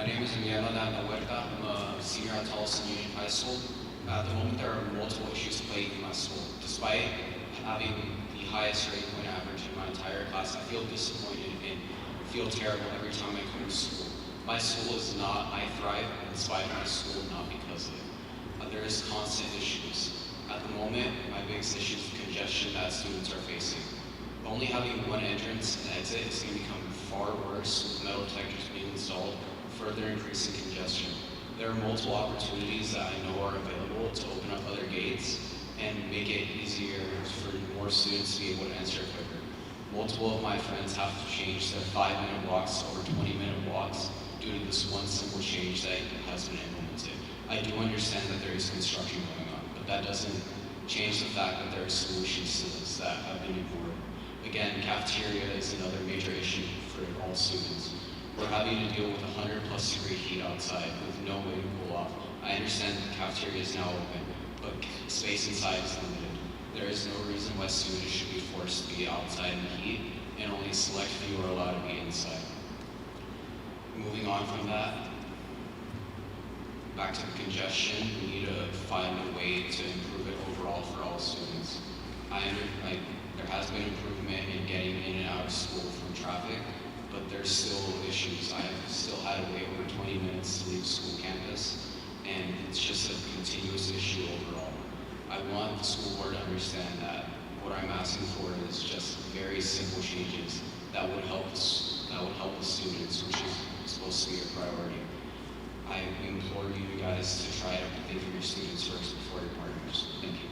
Speaker 15: name is Emiliano Huerta. I'm a senior at Tolleson Union High School. At the moment, there are multiple issues plaguing my school. Despite having the highest grade point average in my entire class, I feel disappointed and feel terrible every time I come to school. My school is not, I thrive in spite of my school, not because of it. There is constant issues. At the moment, my biggest issue is the congestion that students are facing. Only having one entrance and exit is going to become far worse with metal detectors being installed, further increasing congestion. There are multiple opportunities that I know are available to open up other gates and make it easier for more students to be able to enter quicker. Multiple of my friends have to change their 5-minute walks over 20-minute walks due to this one simple change that has been implemented. I do understand that there is construction going on, but that doesn't change the fact that there are solutions to this that have been ignored. Again, cafeteria is another major issue for all students. We're having to deal with 100+ degree heat outside with no way to cool off. I understand the cafeteria is now open, but space inside is limited. There is no reason why students should be forced to be outside in the heat, and only select few are allowed to be inside. Moving on from that, back to the congestion, we need to find a way to improve it overall for all students. There has been improvement in getting in and out of school from traffic, but there's still issues. I have still had to wait over 20 minutes to leave school campus, and it's just a continuous issue overall. I want the school board to understand that what I'm asking for is just very simple changes that would help the students, which is supposed to be a priority. I implore you guys to try to think of your students first before your partners. Thank you.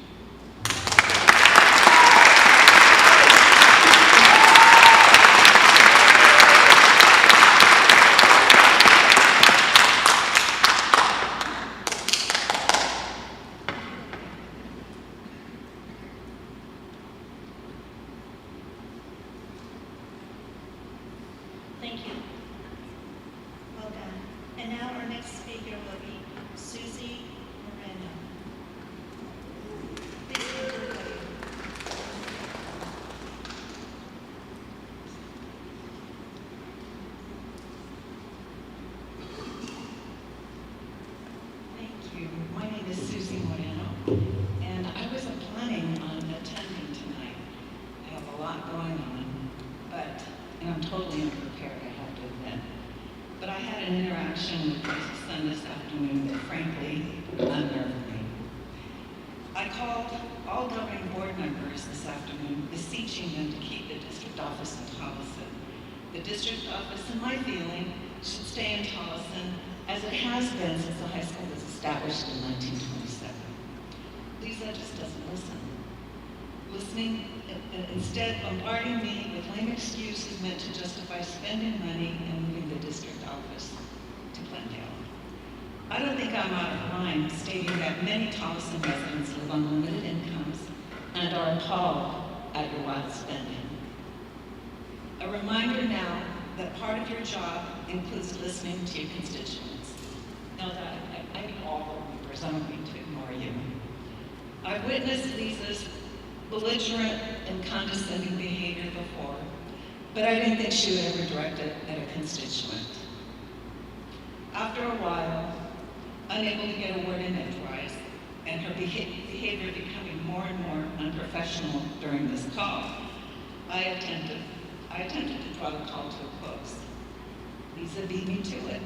Speaker 1: Thank you. Well done. And now our next speaker will be Susie Moreno. Please come to the podium.
Speaker 16: Thank you. My name is Susie Moreno, and I wasn't planning on attending tonight. I have a lot going on, and I'm totally unprepared, I have to admit. But I had an interaction with my son this afternoon that frankly unnerved me. I called all governing board members this afternoon, beseeching them to keep the district office in Tolleson. The district office, in my feeling, should stay in Tolleson as it has been since the high school was established in 1927. Lisa just doesn't listen. Instead bombarding me with lame excuses meant to justify spending money and moving the district office to Glendale. I don't think I'm out of line stating that many Tolleson residents live on limited incomes and are appalled at your wild spending. A reminder now that part of your job includes listening to your constituents. Know that I mean all board members, I don't mean to ignore you. I've witnessed Lisa's belligerent and condescending behavior before, but I didn't think she would ever direct it at a constituent. After a while, unable to get a word in edgewise, and her behavior becoming more and more unprofessional during this call, I attempted to draw the call to a close. Lisa beat me to it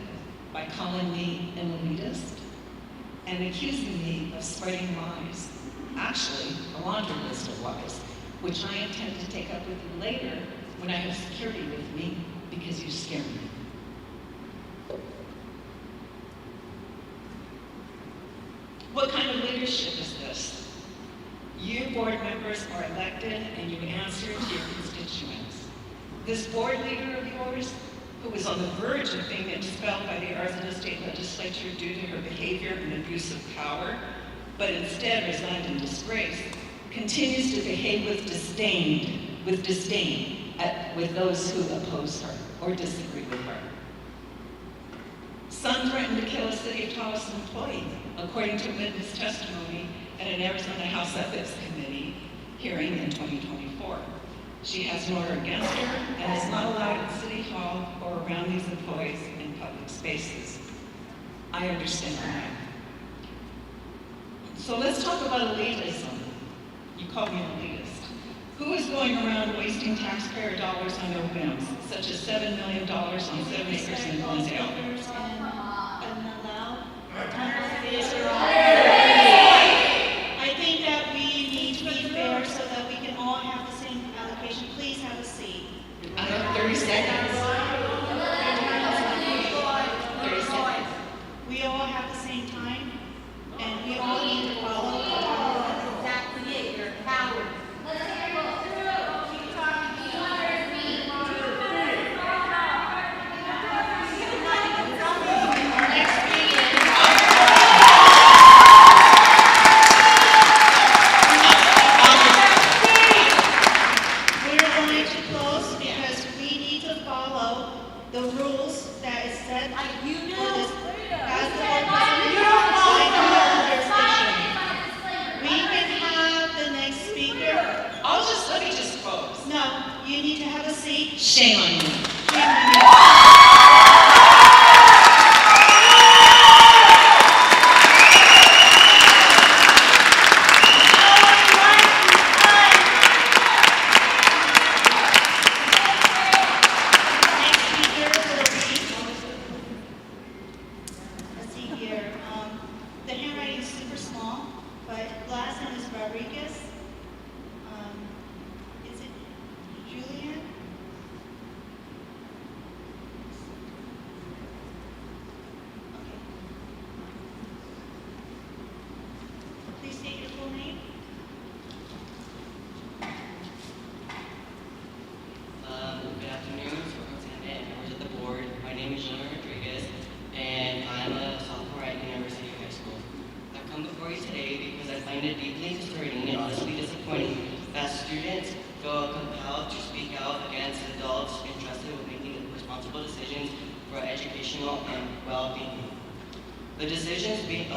Speaker 16: by calling me an elitist and accusing me of spreading lies. Actually, a laundry list of lies, which I intend to take up with you later when I have security with me because you scare me. What kind of leadership is this? You board members are elected and you answer to your constituents. This board leader of yours, who was on the verge of being expelled by the Arizona State Legislature due to her behavior and abuse of power, but instead resigned in disgrace, continues to behave with disdain with those who oppose her or disagree with her. Son threatened to kill a City of Tolleson employee, according to witness testimony at an Arizona House Ethics Committee hearing in 2024. She has an order against her and is not allowed at City Hall or around these employees in public space. cases. I understand that. So let's talk about elitism. You call me an elitist. Who is going around wasting taxpayer dollars on their whims, such as $7 million on 7 acres in Glendale?
Speaker 1: I think that we need to be fair so that we can all have the same allocation. Please have a seat.
Speaker 16: I have 30 seconds. 30 seconds.
Speaker 1: We all have the same time, and we all need to follow.
Speaker 17: Exactly it, you're a coward.
Speaker 1: The rules that is set
Speaker 17: Like you do.
Speaker 1: for this basketball jurisdiction. We can have the next speaker.
Speaker 16: Let me just close.
Speaker 1: No, you need to have a seat.
Speaker 16: Shame on you.
Speaker 1: Shame on you. The handwriting is super small, but last name is Rodriguez. Is it Julian? Okay. Please state your full name.
Speaker 18: Good afternoon, Superintendent, members of the board. My name is Julian Rodriguez, and I'm a sophomore at University High School. I've come before you today because I find it deeply concerning and honestly disappointing that students feel compelled to speak out against adults entrusted with making responsible decisions for educational and well-being. The decisions being,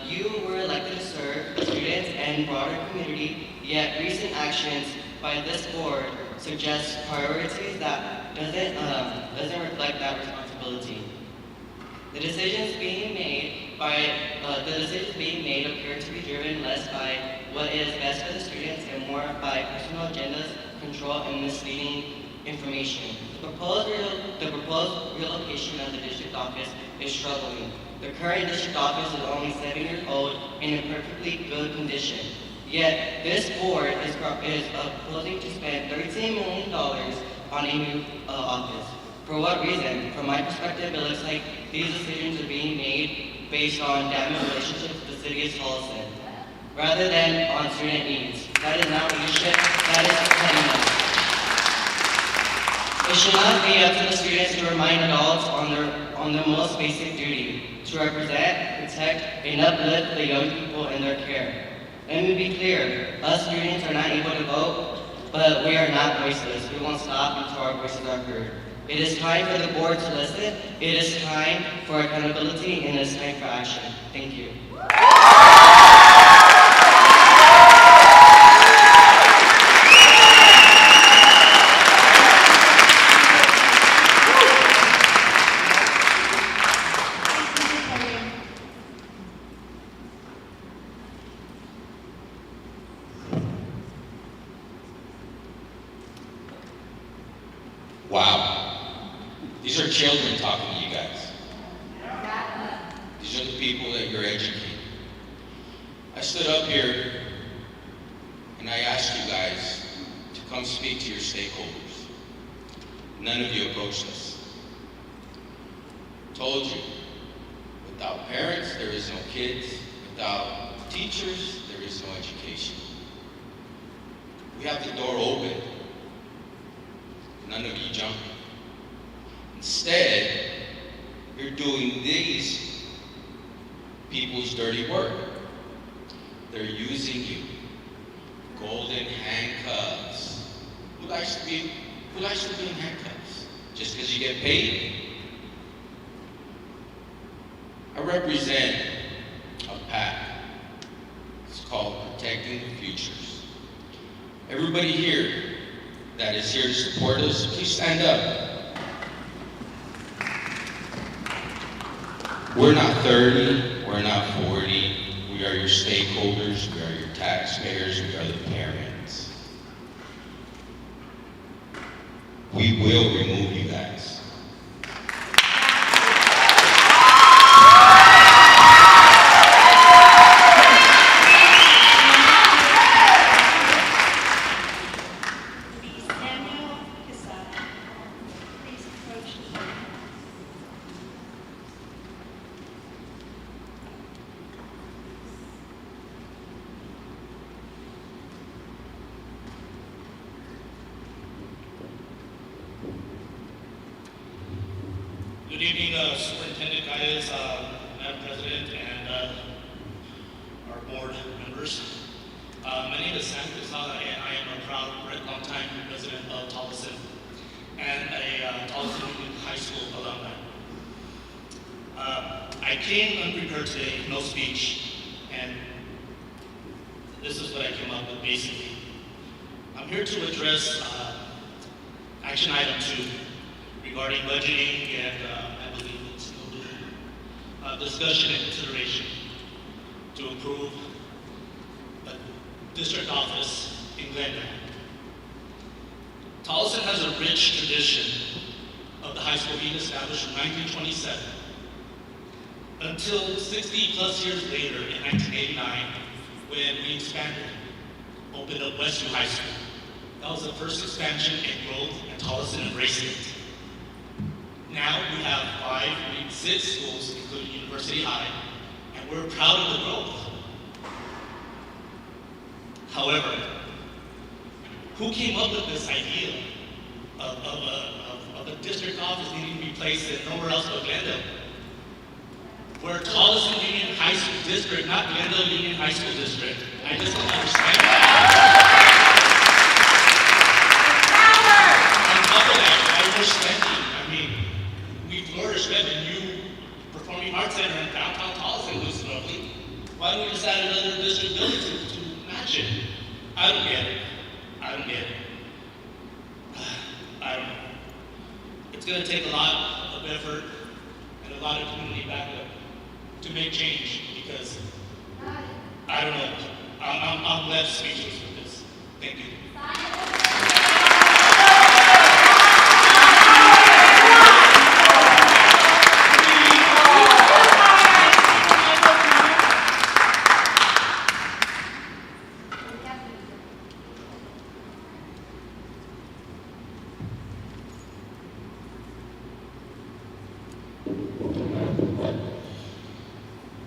Speaker 18: you were elected to serve the students and broader community, yet recent actions by this board suggest priorities that doesn't reflect that responsibility. The decisions being made appear to be driven less by what is best for the students and more by personal agendas, control, and misleading information. The proposed relocation of the district office is struggling. The current district office is only 7 years old and in perfectly good condition. Yet, this board is proposing to spend $13 million on a new office. For what reason? From my perspective, it looks like these decisions are being made based on damaged relationships with the city of Tolleson, rather than on student needs. That is not leadership, that is pettiness. It should not be up to the students to remind adults on their most basic duty, to represent, protect, and uplift the young people in their care. Let me be clear, us students are not able to vote, but we are not voiceless. We won't stop until our voices are heard. It is time for the board to listen. It is time for accountability, and it is time for action. Thank you.
Speaker 19: Wow. These are children talking to you guys. These are the people that you're educating. I stood up here and I asked you guys to come speak to your stakeholders. None of you approached us. Told you, without parents, there is no kids. Without teachers, there is no education. We have the door open. None of you jumping. Instead, you're doing these people's dirty work. They're using you. Golden handcuffs. Who likes to be in handcuffs? Just because you get paid? I represent a PAC. It's called Protecting Futures. Everybody here that is here to support us, please stand up. We're not 30, we're not 40. We are your stakeholders, we are your taxpayers, we are the parents. We will remove you guys.
Speaker 5: Good evening, Superintendent Calles, Madam President, and our board members. My name is Sam Quesada, and I am a proud, longtime resident of Tolleson and a Tolleson Union High School alumni. I came unprepared today, no speech, and this is what I came up with basically. I'm here to address action item 2. Regarding budgeting and I believe it's discussion and consideration to improve a district office in Glendale. Tolleson has a rich tradition of the high school being established in 1927 until 60 plus years later in 1989 when we expanded, opened up Westview High School. That was the first expansion and growth, and Tolleson embraced it. Now we have 6 schools, including University High, and we're proud of the growth. However, who came up with this idea of a district office needing to be placed in nowhere else but Glendale? We're Tolleson Union High School District, not Glendale Union High School District. I just don't understand that. On top of that, I wish spending. We flourished better than you Performing Arts Center in downtown Tolleson was lovely. Why don't we just add another district building to match it? I don't get it. I don't get it. I don't know. It's going to take a lot of effort and a lot of community backup to make change because I don't know. I'm left speechless with this. Thank you.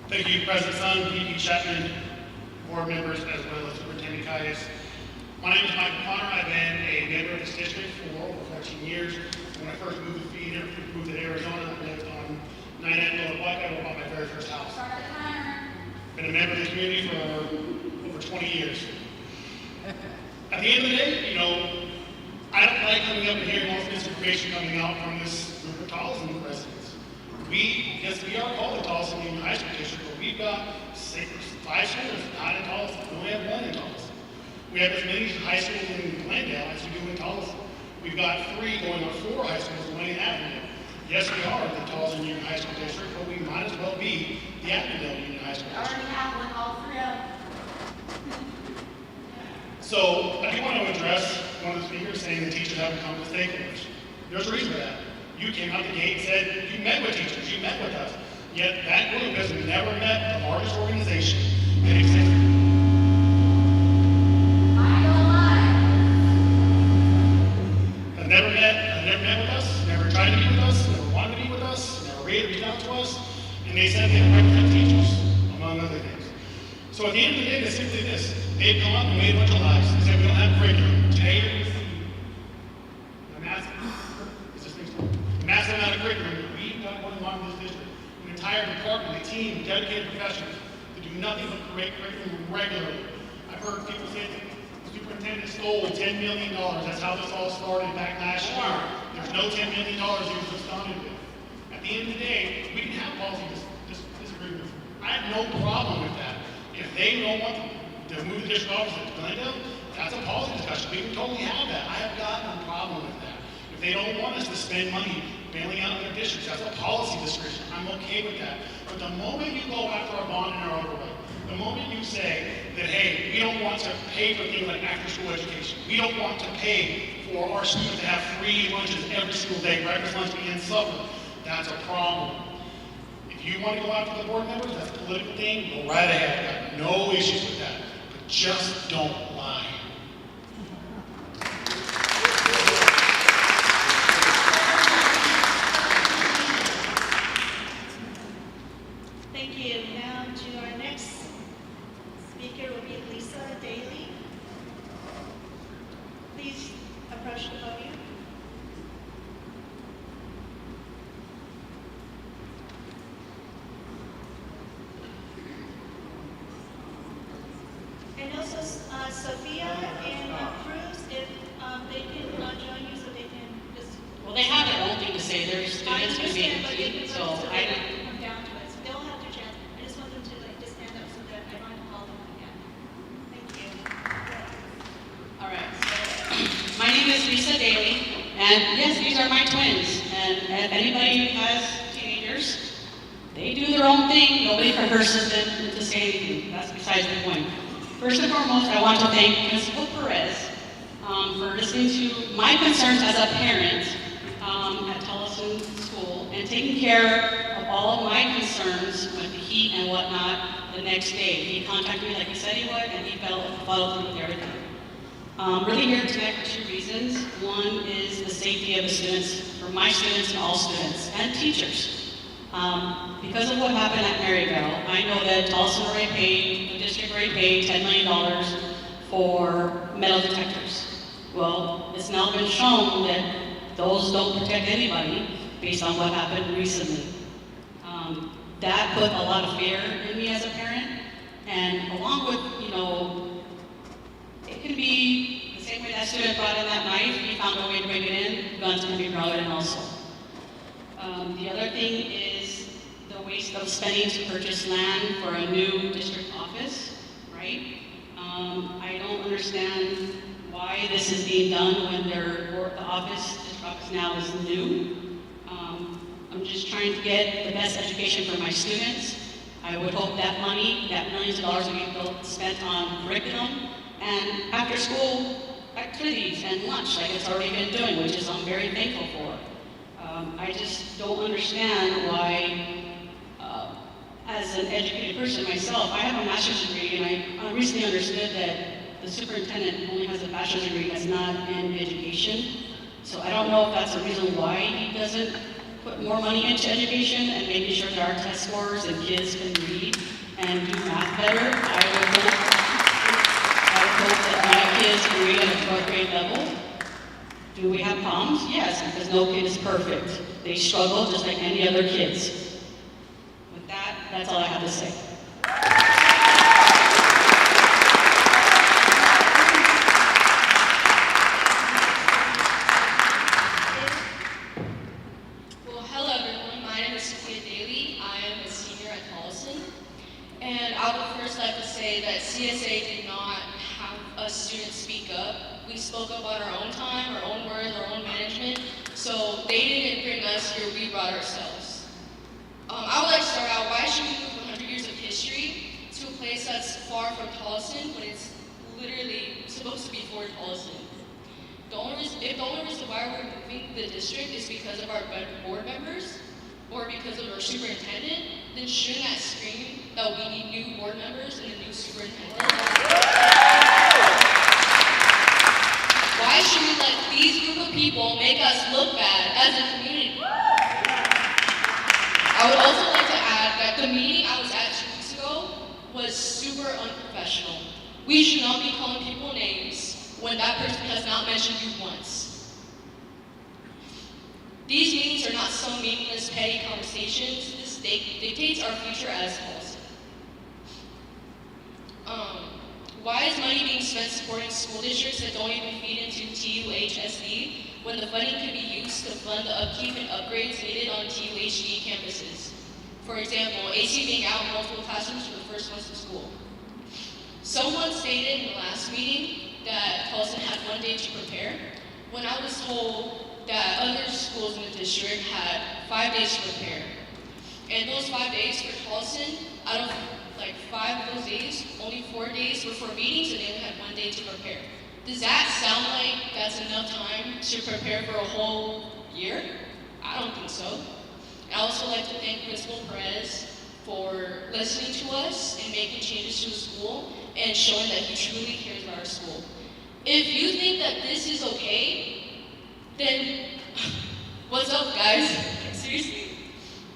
Speaker 5: Thank you, President Sun, P.D. Chapman, board members, as well as Superintendent Calles. My name is Michael Connor. I've been a member of this district for over 14 years. When I first moved to Arizona, I lived on 9 Block. I bought my very first house. Been a member of the community for over 20 years. At the end of the day, I don't like coming up and hearing all this information coming out from this group of Tolleson residents. We are called the Tolleson Union High School District, but we've got 5 schools, not in Tolleson. We only have 1 in Tolleson. We have as many high schools in Glendale as we do in Tolleson. We've got 3 going on 4 high schools in Wayne Avenue. Yes, we are the Tolleson Union High School District, but we might as well be the Avondale Union High School District.
Speaker 17: I already have one, all 3 of them.
Speaker 5: So I do want to address one of the speakers saying the teachers haven't come to stakeholders. There's a reason for that. You came out the gate and said you met with teachers, you met with us. Yet that group has never met the largest organization that exists. Have never met with us, never tried to meet with us, never wanted to meet with us, never reached out to us, and they said they represent teachers, among other things. So at the end of the day, it's simply this. They've come up and made a bunch of lies. They said we don't have curriculum. Today you're going to see the massive amount of curriculum that we've got going on in this district. An entire department, a team of dedicated professionals to do nothing but create curriculum regularly. I've heard people say that the superintendent stole $10 million. That's how this all started back last year. There's no $10 million he was responding with. At the end of the day, we can have policy disagreements. I have no problem with that. If they don't want to move the district office to Glendale, that's a policy discussion. We can totally have that. I have got no problem with that. If
Speaker 9: they don't want us to spend money bailing out their districts. That's a policy discussion. I'm okay with that. But the moment you go after a bond and an overlay, the moment you say that, hey, we don't want to pay for things like after-school education, we don't want to pay for our students to have free lunches every single day, breakfast, lunch, and supper, that's a problem. If you want to go after the board members, that's a political thing, go right ahead. I've got no issues with that. But just don't lie.
Speaker 1: Thank you. Now to our next speaker will be Lisa Daly. Please approach the podium. And also Sophia and Cruz, if they can join you so they can just.
Speaker 20: Well, they have their own thing to say. Their students can be
Speaker 1: but they can
Speaker 20: so
Speaker 1: so
Speaker 20: I
Speaker 1: they
Speaker 20: don't.
Speaker 1: can come down to it. So they'll have their chance. I just want them to just stand up so that I don't have to call them again. Thank you.
Speaker 20: All right. So, my name is Lisa Daly, and yes, these are my twins. And if anybody who has teenagers, they do their own thing. Nobody coerces them into saying anything. That's besides the point. First and foremost, I want to thank Principal Perez for listening to my concerns as a parent at Tolleson School and taking care of all of my concerns with the heat and whatnot the next day. He contacted me like he said he would, and he followed through with everything. Really here tonight for two reasons. One is the safety of the students, for my students and all students, and teachers. Because of what happened at Maryville, I know that Tolleson already paid, the district already paid $10 million for metal detectors. Well, it's now been shown that those don't protect anybody based on what happened recently. That put a lot of fear in me as a parent, and along with, it can be the same way that student brought in that knife, he found a way to bring it in, guns can be brought in also. The other thing is the waste of spending to purchase land for a new district office, right? I don't understand why this is being done when the office, district office now is new. I'm just trying to get the best education for my students. I would hope that money, that millions of dollars will be spent on curriculum and after school activities and lunch like it's already been doing, which is I'm very thankful for. I just don't understand why, as an educated person myself, I have a master's degree, and I recently understood that the superintendent only has a bachelor's degree that's not in education. So I don't know if that's a reason why he doesn't put more money into education and making sure that our test scores and kids can read and do math better. I would hope that my kids can read at a 4th grade level. Do we have problems? Yes, because no kid is perfect. They struggle just like any other kids. With that, that's all I have to say.
Speaker 7: Well, hello everyone. My name is Sophia Daly. I am a senior at Tolleson. And I would first like to say that CSA did not have a student speak up. We spoke up on our own time, our own words, our own management. So they didn't bring us here, we brought ourselves. I would like to start out, why should we move 100 years of history to a place that's far from Tolleson when it's literally supposed to be for Tolleson? If the only reason why we're moving the district is because of our board members or because of our superintendent, then shouldn't that scream that we need new board members and a new superintendent? Why should we let these group of people make us look bad as a community? I would also like to add that the meeting I was at 2 weeks ago was super unprofessional. We should not be calling people names when that person has not mentioned you once. These meetings are not some meaningless, petty conversations. This dictates our future as Tolleson. Why is money being spent supporting school districts that don't even feed into TUHSD when the funding can be used to fund the upkeep and upgrades needed on TUHD campuses? For example, AC being out in multiple classrooms for the first months of school. Someone stated in the last meeting that Tolleson had 1 day to prepare, when I was told that other schools in the district had 5 days to prepare. And those 5 days for Tolleson, out of like 5 of those days, only 4 days were for meetings and they only had 1 day to prepare. Does that sound like that's enough time to prepare for a whole year? I don't think so. I'd also like to thank Principal Perez for listening to us and making changes to the school and showing that he truly cares about our school. If you think that this is okay, then what's up, guys? Seriously.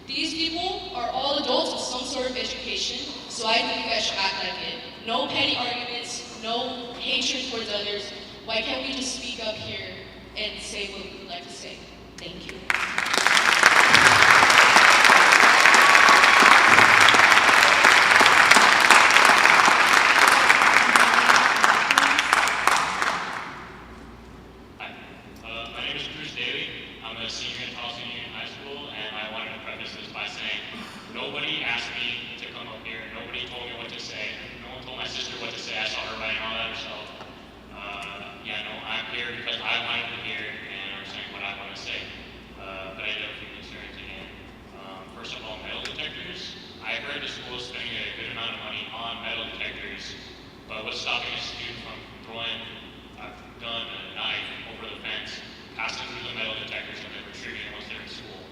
Speaker 7: These people are all adults with some sort of education, so I think you guys should act like it. No petty arguments, no hatred towards others. Why can't we just speak up here and say what we would like to say? Thank you.
Speaker 11: Nobody asked me to come up here. Nobody told me what to say. No one told my sister what to say. I saw her writing all that herself. I'm here because I wanted to hear and I'm saying what I want to say. But I do have a few concerns again. First of all, metal detectors. I heard the school is spending a good amount of money on metal detectors, but what's stopping a student from throwing a gun and a knife over the fence, passing through the metal detectors, and then retrieving it once they're in school?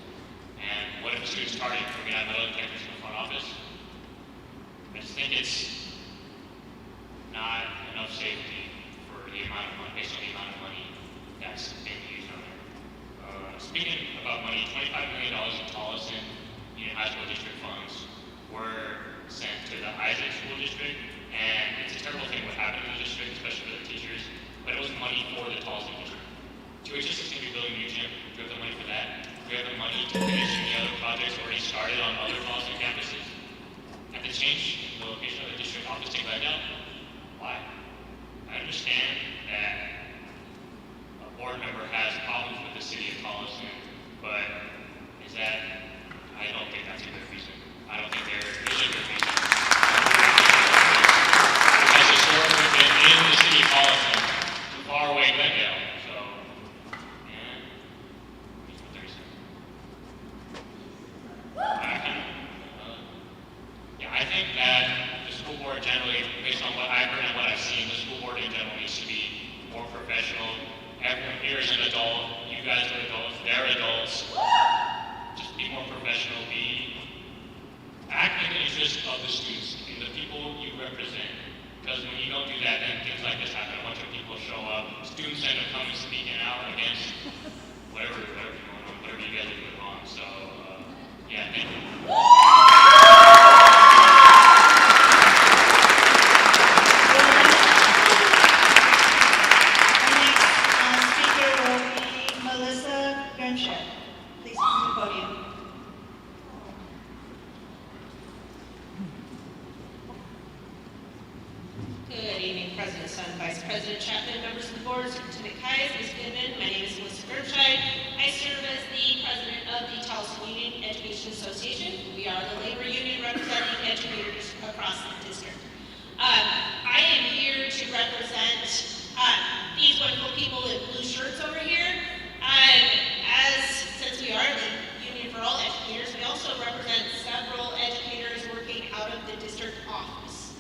Speaker 11: And what if a student's targeted for being metal detectors in the front office? I just think it's not enough safety for the amount of money, based on the amount of money that's being used on there. Speaking about money, $25 million in Tolleson Union High School District funds were sent to the Isaac School District, and it's a terrible thing what happened in the district, especially for the teachers, but it was money for the Tolleson District. TUHSD is going to be building a new gym. Do we have the money for that? Do we have the money to finish any other projects already started on other Tolleson campuses? And to change the location of the district office take that down? Why? I understand that a board member has problems with the city of Tolleson, but is that, I don't think that's a good reason. I don't think there is a good reason. Because historically been in the city of Tolleson, too far away Glendale. I think that the school board generally, based on what I've heard and what I've seen, the school board in general needs to be more professional. Everyone here is an adult. You guys are adults. They're adults. Just be more professional. Act in the interest of the students and the people you represent. Because when you don't do that, then things like this happen. A bunch of people show up. Students end up coming speaking out against whatever you guys are doing wrong. So, yeah, thank you.
Speaker 21: Good evening, President Sun, Vice President Chapman, members of the board, Superintendent Kais, Ms. Goodman. My name is Melissa Grimscheid. I serve as the president of the Tolleson Union Education Association. We are the labor union representing educators across the district. I am here to represent these wonderful people in blue shirts over here. Since we are the union for all educators, we also represent several educators working out of the district office.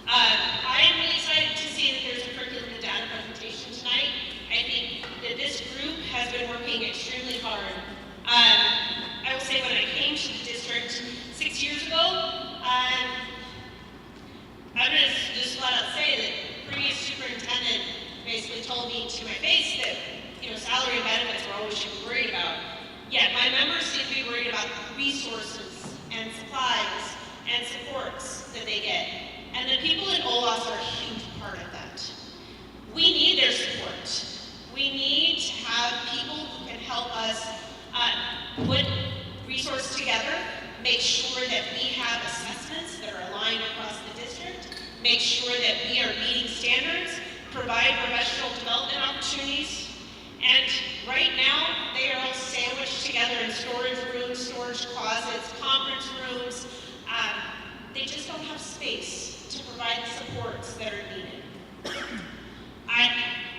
Speaker 21: I am really excited to see that there's a curriculum and data presentation tonight. I think that this group has been working extremely hard. I will say when I came to the district 6 years ago, I'm going to just flat out say that the previous superintendent basically told me to my face that, salary and benefits were always should be worried about. Yet my members seem to be worried about resources and supplies and supports that they get. And the people in OLAS are a huge part of that. We need their support. We need to have people who can help us put resources together, make sure that we have assessments that are aligned across the district, make sure that we are meeting standards, provide professional development opportunities. And right now, they are all sandwiched together in storage rooms, storage closets, conference rooms. They just don't have space to provide the supports that are needed.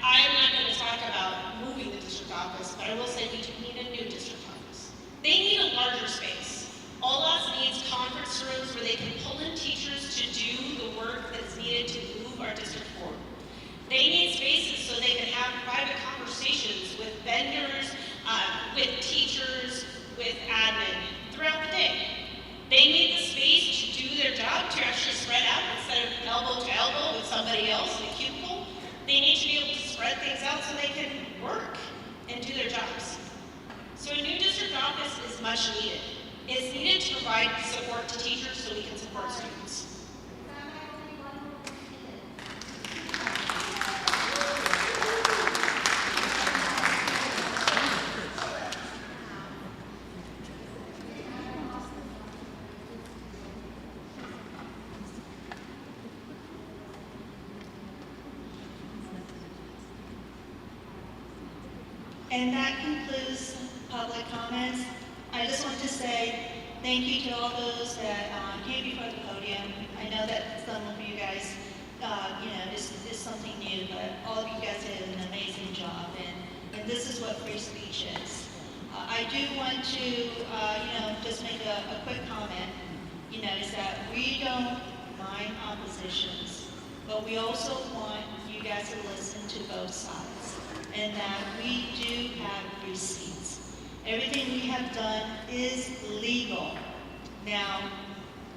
Speaker 21: I'm not going to talk about moving the district office, but I will say we do need a new district office. They need a larger space. OLAS needs conference rooms where they can pull in teachers to do the work that is needed to move our district forward. They need spaces so they can have private conversations with vendors, with teachers, with admin throughout the day. They need the space to do their job, to actually spread out instead of elbow to elbow with somebody else in a cubicle. They need to be able to spread things out so they can work and do their jobs. So a new district office is much needed. It's needed to provide support to teachers so we can support students. And that concludes public comments. I just want to say thank you to all those that came before the podium. I know that some of you guys, is something new, but all of you guys did an amazing job, and this is what free speech is. I do want to, just make a quick comment, is that we don't mind oppositions, but we also want you guys to listen to both sides, and that we do have receipts. Everything we have done is legal. Now,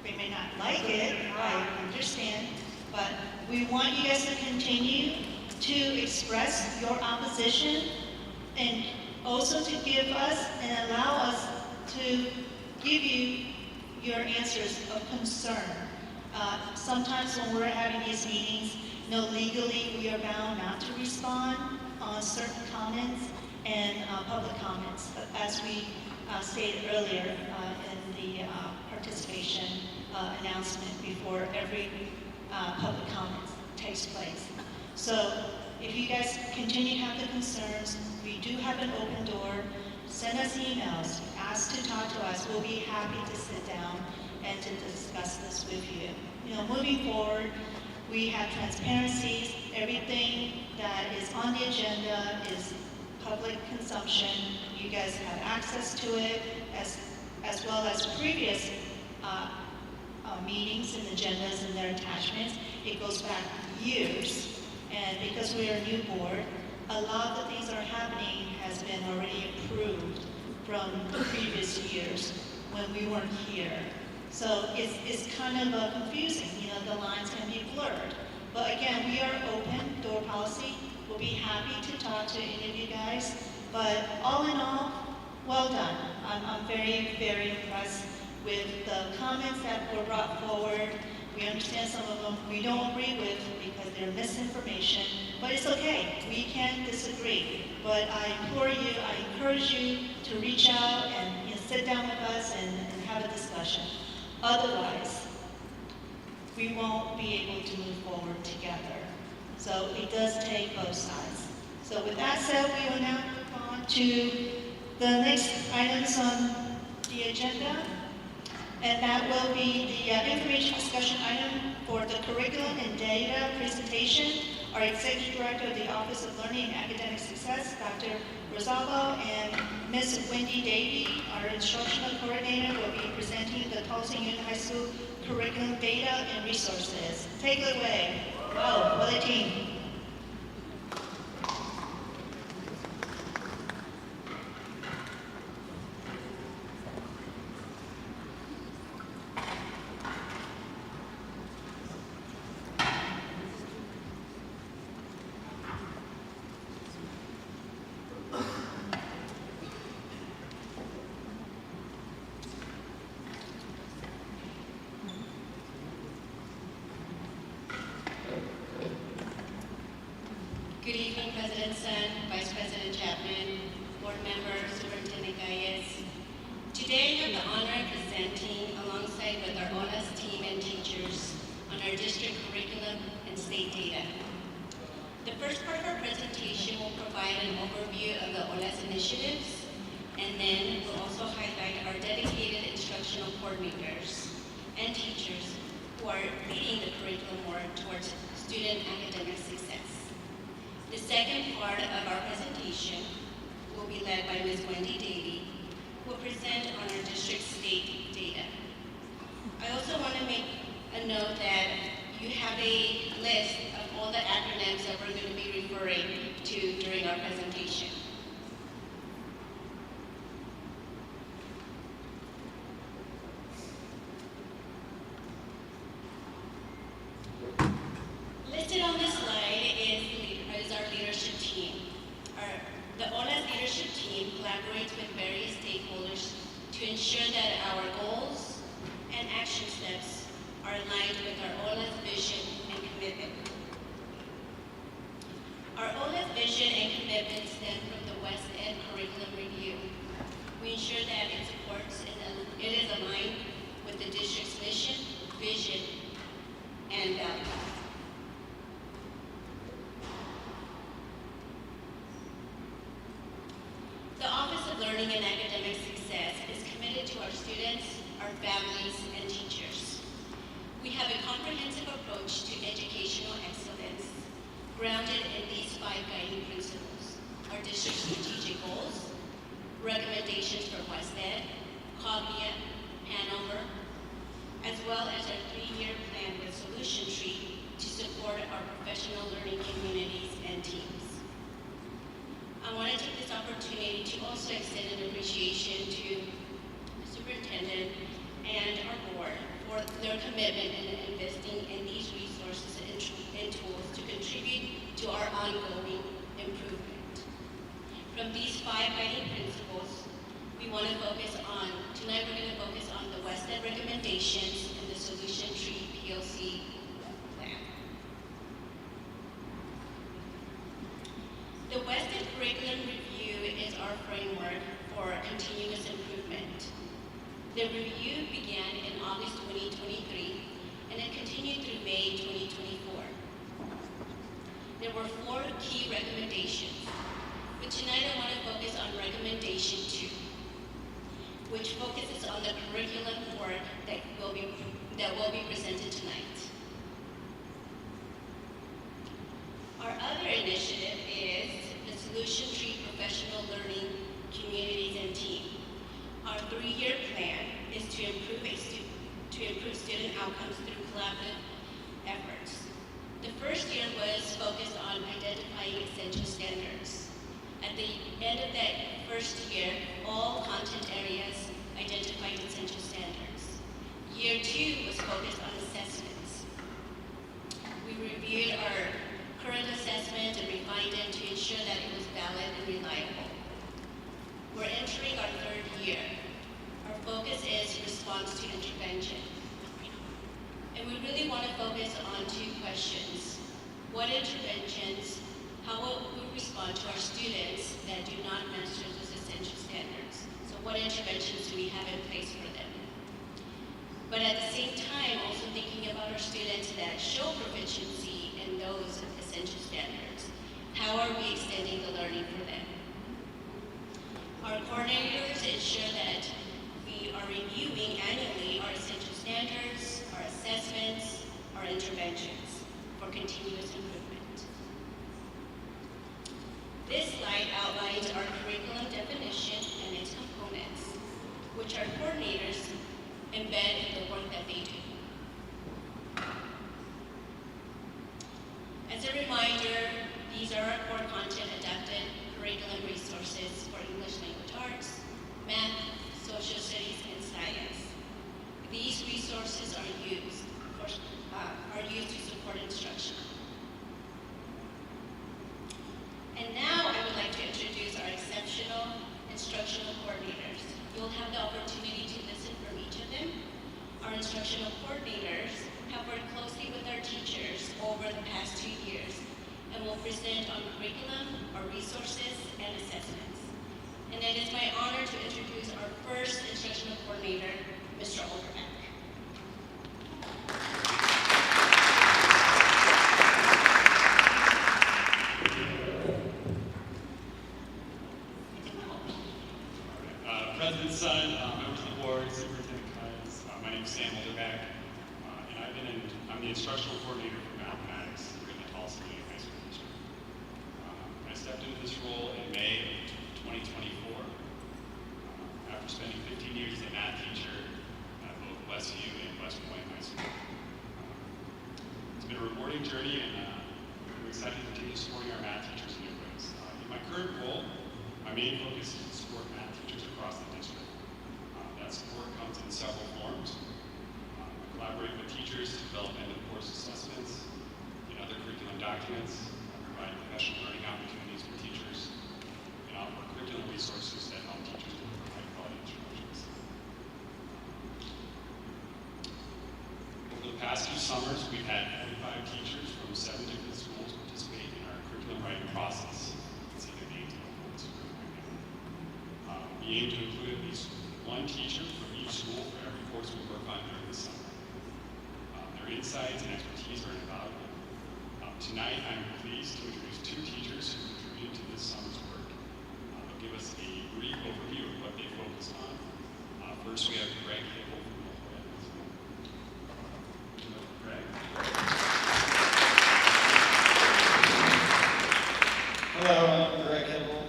Speaker 21: they may not like it, I understand, but we want you guys to continue to express your opposition and also to give us and allow us to give you your answers of concern. Sometimes when we're having these meetings, legally we are bound not to respond on certain comments and public comments, as we stated earlier in the participation announcement before every public comment takes place. So if you guys continue to have the concerns, we do have an open door. Send us emails, ask to talk to us. We'll be happy to sit down and to discuss this with you. Moving forward, we have transparencies. Everything that is on the agenda is public consumption. You guys have access to it, as well as previous meetings and agendas and their attachments. It goes back years, and because we're a new board, a lot of the things that are happening has been already approved from the previous years when we weren't here. So it's kind of confusing, the lines can be blurred. But again, we are open, door policy. We'll be happy to talk to any of you guys. But all in all, well done. I'm very, very impressed with the comments that were brought forward. We understand some of them we don't agree with because they're misinformation, but it's okay. We can disagree. But I implore you, I encourage you to reach out and sit down with us and have a discussion. Otherwise, we won't be able to move forward together. So it does take both sides. So with that said, we will now move on to the next items on the agenda. And that will be the information discussion item for the curriculum and data presentation. Our Executive Director of the Office of Learning and Academic Success, Dr. Rosalvo, and Ms. Wendy Davey, our Instructional Coordinator, will be presenting the Tolleson Union High School curriculum data and resources. Take it away. Wow, what a team.
Speaker 2: Good evening, President Sun, Vice President Chapman, Board Member, Superintendent Galles. Today, I have the honor of presenting alongside with our ONAS team and teachers on our district curriculum and state data. The first part of our presentation will provide an overview of the ONAS initiatives, and then we'll also highlight our dedicated instructional coordinators and teachers who are leading the curriculum work towards student academic success. The second part of our presentation will be led by Ms. Wendy Davey, who will present on our district state data. I also want to make a note that you have a list of all the acronyms that we're going to be referring to during our presentation. Listed on this slide is our leadership team. The ONA's leadership team collaborates with various stakeholders to ensure that our goals and action steps are aligned with our ONA's vision and commitment. Our ONA's vision and commitment stem from the West End Curriculum Review. We ensure that it supports and it is aligned with the district's mission, vision, and values. The Office of Learning and Academic Success is committed to our students, our families, and teachers. We have a comprehensive approach to educational excellence grounded in these 5 guiding principles: our district strategic goals, recommendations for West Ed, Cognia, Hanover, as well as our 3-year plan with Solution Tree to support our professional learning communities and teams. I want to take this opportunity to also extend an appreciation to the Superintendent and our board for their commitment in investing in these resources and tools to contribute to our ongoing improvement. From these 5 guiding principles, we want to focus on, tonight we're going to focus on the West Ed recommendations and the Solution Tree PLC plan. The West Ed Curriculum Review is our framework for continuous improvement. The review began in August 2023 and it continued through May 2024. There were 4 key recommendations, but tonight I want to focus on recommendation 2, which focuses on the curriculum work that will be presented tonight. Our other initiative is the Solution Tree Professional Learning Communities and Team. Our 3-year plan is to improve student outcomes through collaborative efforts. The first year was focused on identifying essential standards. At the end of that first year, all content areas identified essential standards. Year 2 was focused on assessments. We reviewed our current assessment and refined it to ensure that it was valid and reliable. We're entering our 3rd year. Our focus is response to intervention. And we really want to focus on 2 questions. What interventions, how will we respond to our students that do not master those essential standards? So what interventions do we have in place for them? But at the same time, also thinking about our students that show proficiency in those essential standards. How are we extending the learning for them? Our coordinators ensure that we are reviewing annually our essential standards, our assessments, our interventions for continuous improvement. This slide outlines our curriculum definition and its components, which our coordinators embed in the work that they do. As a reminder, these are our core content adapted curriculum resources for English language arts, math, social studies, and science. These resources are used to support instruction. And now I would like to introduce our exceptional instructional coordinators. You'll have the opportunity to listen from each of them. Our instructional coordinators have worked closely with our teachers over the past 2 years and will present on curriculum, our resources, and assessments. And it is my honor to introduce our first instructional coordinator, Mr. Olderbeck.
Speaker 4: President's son, members of the board, Superintendent Ends, my name is Sam Olderbeck, and I'm the instructional coordinator for mathematics here at the Tolleson High School District. stepped into this role in May of 2024 after spending 15 years as a math teacher at both Westview and West Point High School. It's been a rewarding journey, and I'm excited to continue supporting our math teachers in new ways. In my current role, my main focus is to support math teachers across the district. That support comes in several forms. I collaborate with teachers to develop end-of-course assessments and other curriculum documents. I provide professional learning opportunities for teachers and offer curriculum resources that help teachers deliver high-quality instructions. Over the past few summers, we've had 45 teachers from 7 different schools participate in our curriculum writing process. You can see their names on the screen right now. We aim to include at least one teacher from each school for every course we work on during the summer. Their insights and expertise are invaluable. Tonight, I'm pleased to introduce 2 teachers who contributed to this summer's work. They'll give us a brief overview of what they focus on. First, we have Greg Hibble from La Jolla High School. Greg.
Speaker 6: Hello, I'm Greg Hibble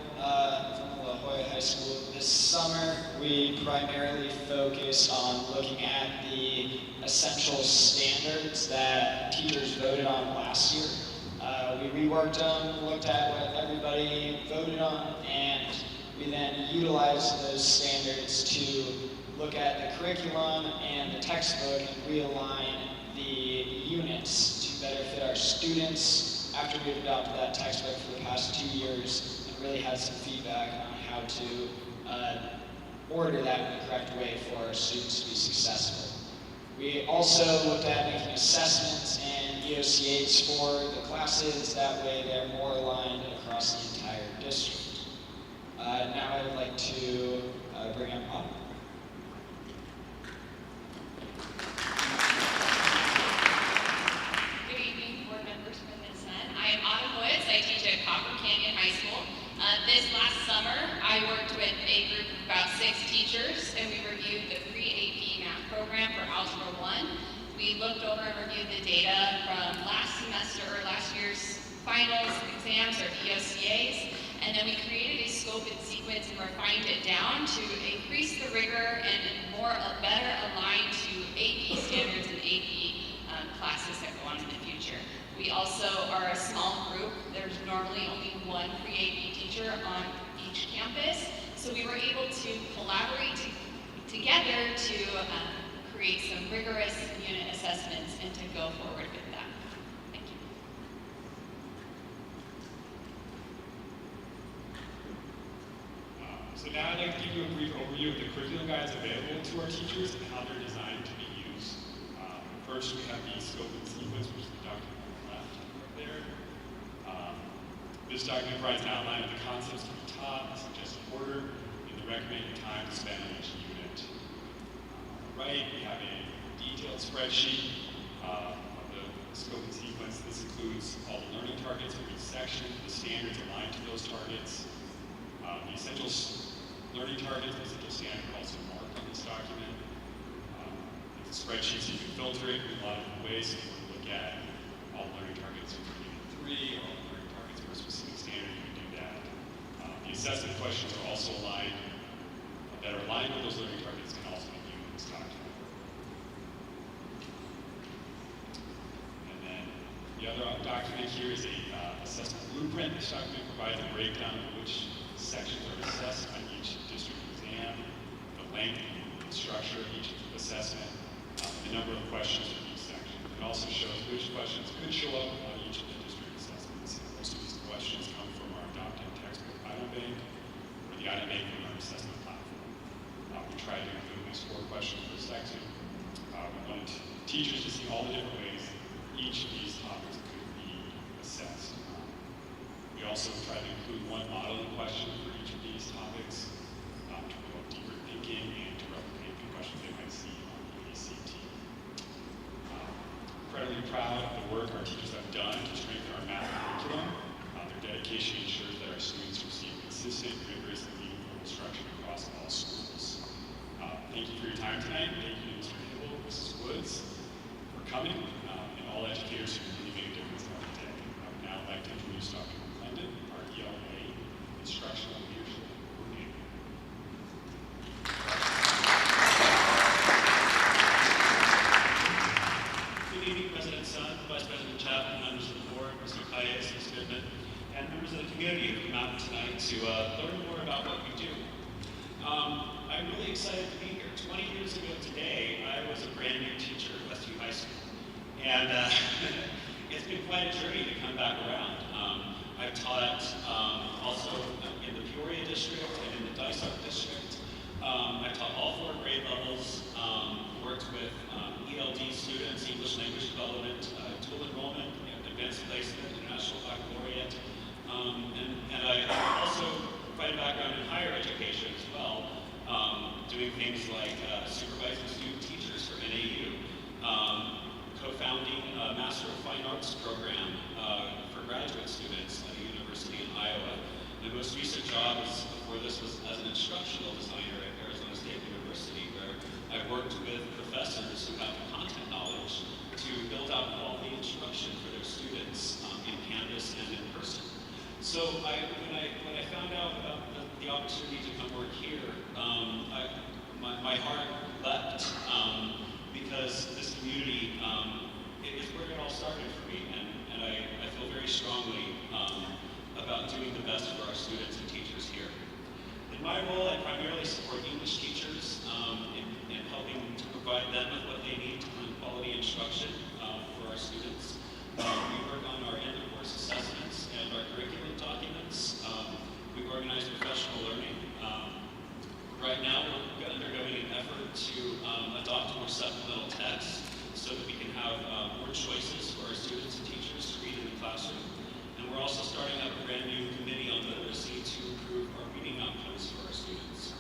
Speaker 6: from La Jolla High School. This summer, we primarily focused on looking at the essential standards that teachers voted on last year. We reworked them, looked at what everybody voted on, and we then utilized those standards to look at the curriculum and the textbook and realign the units to better fit our students after we've adopted that textbook for the past 2 years and really had some feedback on how to order that in the correct way for our students to be successful. We also looked at making assessments and EOCAs for the classes. That way they're more aligned across the entire district. Now I would like to bring up Autumn.
Speaker 22: Good evening, board members, President Sun. I am Autumn Woods. I teach at Copper Canyon High School. This last summer, I worked with a group of about 6 teachers, and we reviewed the pre-AP math program for Algebra 1. We looked over and reviewed the data from last semester, or last year's finals, exams, or EOCAs, and then we created a scope and sequence and refined it down to increase the rigor and better align to AP standards and AP classes that go on in the future. We also are a small group. There's normally only one pre-AP teacher on each campus, so we were able to collaborate together to create some rigorous unit assessments and to go forward with that. Thank you.
Speaker 4: So now I'd like to give you a brief overview of the curriculum guides available to our teachers and how they're designed to be used. First, we have the scope and sequence, which is the document on the left there. This document provides an outline of the concepts to be taught, the suggested order, and the recommended time to spend on each unit. On the right, we have a detailed spreadsheet of the scope and sequence. This includes all the learning targets for each section, the standards aligned to those targets, the essential learning targets, the essential standard are also marked on this document. It's a spreadsheet, so you can filter it in a lot of different ways. So if you want to look at all learning targets for Unit 3 or all learning targets for a specific standard, you can do that. The assessment questions are also aligned, that are aligned with those learning targets can also be viewed in this document. And then the other document here is a assessment blueprint. This document provides a breakdown of which sections are assessed on each district exam, the length and structure of each assessment, the number of questions for each section. It also shows which questions could show up on each of the district assessments. Most of these questions come from our adopted textbook item bank or the item bank from our assessment platform. We try to include at least 4 questions per section. We wanted teachers to see all the different ways each of these topics could be assessed. We also try to include one modeling question for each of these topics to promote deeper thinking and to replicate the questions they might see on the ACT. Incredibly proud of the work our teachers have done to strengthen our math curriculum. Their dedication ensures that our students receive consistent, rigorous, and meaningful instruction across all schools. Thank you for your time tonight. Thank you, Mr. Hibble, Mrs. Woods, for coming, and all educators who really made a difference in our day. I would now like to introduce Dr. McClendon, our ELA Instructional Leadership Coordinator.
Speaker 8: Good evening, President Sun, Vice President Chapman, members of the board, Mr. Calles, Ms. Goodman, and members of the community who come out tonight to learn more about what we do. I'm really excited to be here. 20 years ago today, I was a brand new teacher at Westview High School. And it's been quite a journey to come back around. I've taught also in the Peoria district and in the Dysart district. I've taught all 4 grade levels, worked with ELD students, English language development, dual enrollment, advanced placement, international baccalaureate. And I also quite a background in higher education as well, doing things like supervising student teachers for NAU, co-founding a Master of Fine Arts program for graduate students at a university in Iowa. My most recent job before this was as an instructional designer at Arizona State University, where I've worked with professors who have content knowledge to build out quality instruction for their students in Canvas and in person. So when I found out about the opportunity to come work here, my heart leapt because this community is where it all started for me, and I feel very strongly about doing the best for our students and teachers here. In my role, I primarily support English teachers in helping to provide them with what they need to do quality instruction for our students. We work on our end-of-course assessments and our curriculum documents. We organize professional learning. Right now, we're undergoing an effort to adopt more supplemental texts so that we can have more choices for our students and teachers to read in the classroom. And we're also starting up a brand new committee on literacy to improve our reading outcomes for our students.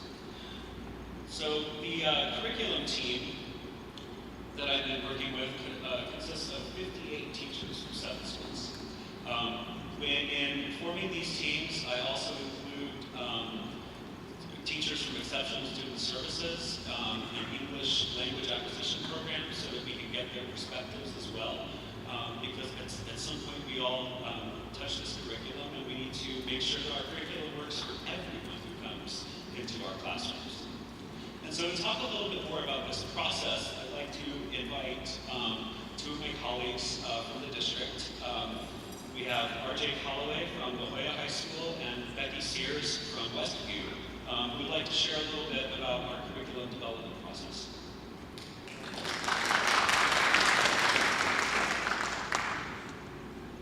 Speaker 8: So the curriculum team that I've been working with consists of 58 teachers from 7 schools. In forming these teams, I also include teachers from exceptional student services and English language acquisition programs so that we can get their perspectives as well. Because at some point we all touch this curriculum, and we need to make sure that our curriculum works for everyone who comes into our classrooms. And so to talk a little bit more about this process, I'd like to invite 2 of my colleagues from the district. We have R.J. Calloway from La Jolla High School and Becky Sears from Westview, who would like to share a little bit about our curriculum development process.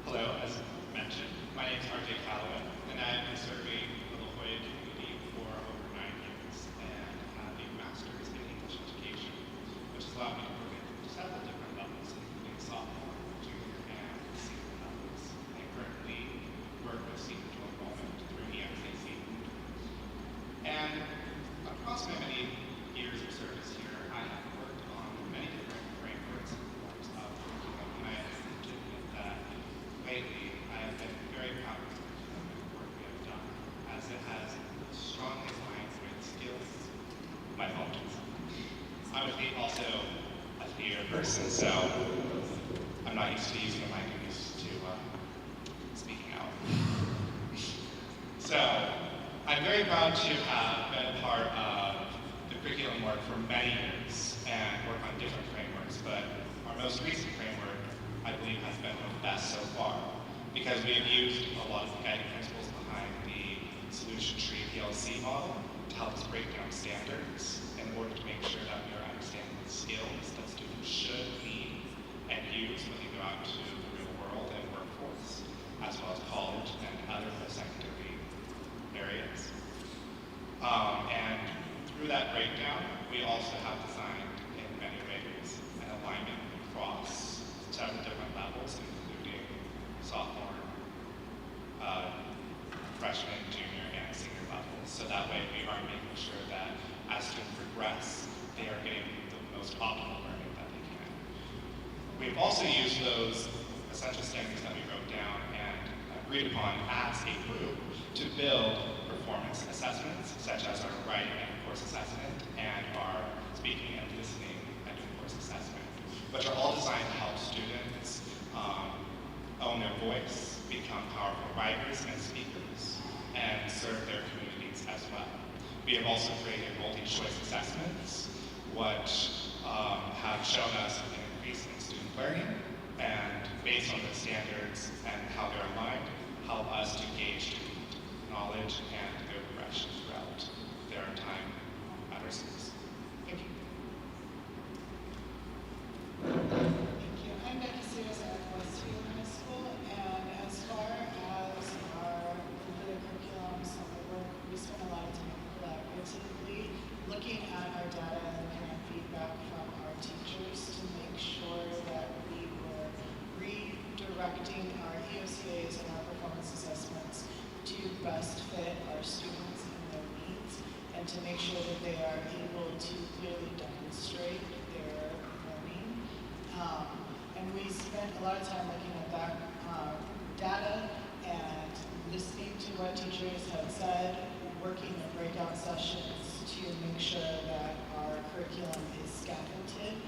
Speaker 10: Hello, as mentioned, my name is R.J. Calloway, and I've been serving the La Jolla community for over 9 years and have a master's in English education, which has allowed me to work at several different levels, including sophomore, junior, and senior levels. I currently work with senior dual enrollment through EMCC. And across my many years of service here, I have worked on many different frameworks and forms of curriculum, and I have concluded that lately I have been very proud of the work we have done, as it has strongly aligned with skills. My apologies. I'm also a theater person, so I'm not used to using a mic, I'm used to speaking out. So, I'm very proud to have been a part of the curriculum work for many years and work on different frameworks, but our most recent framework, I believe, has been the best so far, because we have used a lot of the guiding principles behind the solution tree PLC model to help us break down standards in order to make sure that we are understanding the skills that students should need and use when they go out to the real world and workforce, as well as college and other post-secondary areas. And through that breakdown, we also have designed in many ways an alignment across several different levels, including sophomore, freshman, junior, and senior levels. So that way we are making sure that as students progress, they are getting the most optimal learning that they can. We've also used those essential standards that we wrote down and agreed upon as a group to build performance assessments, such as our writing and course assessment and our speaking and listening and course assessment, which are all designed to help students own their voice, become powerful writers and speakers, and serve their and how they're aligned help us to gauge knowledge and their progression throughout their time at our schools. Thank you.
Speaker 3: Thank you. I'm Becky Sears at Westfield High School, and as far as our completed curriculum summer work, we spend a lot of time collaboratively looking at our data and looking at feedback from our teachers to make sure that we were redirecting our EOCAs and our performance assessments to best fit our students and their needs, and to make sure that they are able to clearly demonstrate their learning. And we spent a lot of time looking at that data and listening to what teachers have said, working in breakout sessions to make sure that our curriculum is scaffolded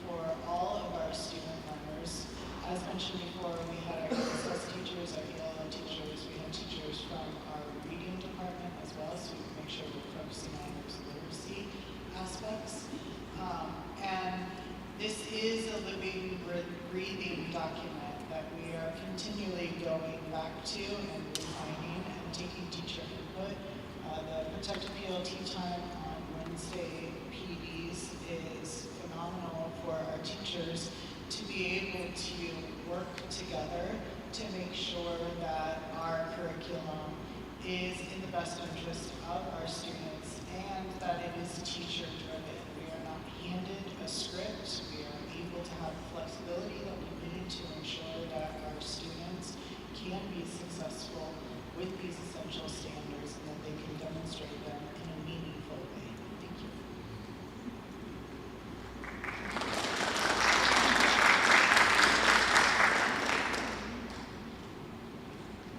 Speaker 3: for all of our student learners. As mentioned before, we had our ESS teachers, our ELL teachers, we had teachers from our reading department as well, so we can make sure we're focusing on those literacy aspects. And this is a living, breathing document that we are continually going back to and refining and taking teacher input. The protected PLT time on Wednesday PDs is phenomenal for our teachers to be able to work together to make sure that our curriculum is in the best interest of our students and that it is teacher driven. We are not handed a script. We are able to have flexibility that we need to ensure that our students can be successful with these essential standards and that they can demonstrate them in a meaningful way. Thank you.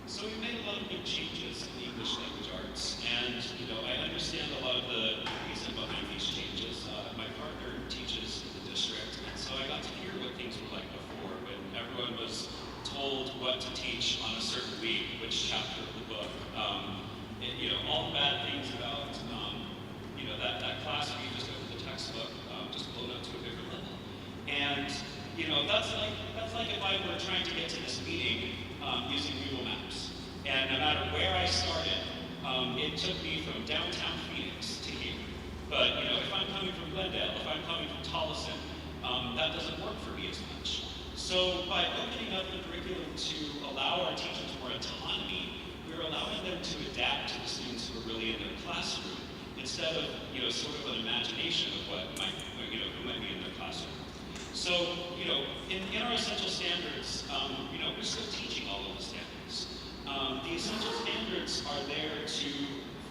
Speaker 8: So we made a lot of big changes in the English language arts, and I understand a lot of the reason behind these changes. My partner teaches in the district, and so I got to hear what things were like before when everyone was told what to teach on a certain week, which chapter of the book. All the bad things about that class where you just opened the textbook, just blown up to a bigger level. And that's like if I were trying to get to this meeting using Google Maps. And no matter where I started, it took me from downtown Phoenix to here. But if I'm coming from Glendale, if I'm coming from Tolleson, that doesn't work for me as much. So by opening up the curriculum to allow our teachers more autonomy, we're allowing them to adapt to the students who are really in their classroom, instead of sort of an imagination of what who might be in their classroom. So in our essential standards, we're still teaching all of the standards. The essential standards are there to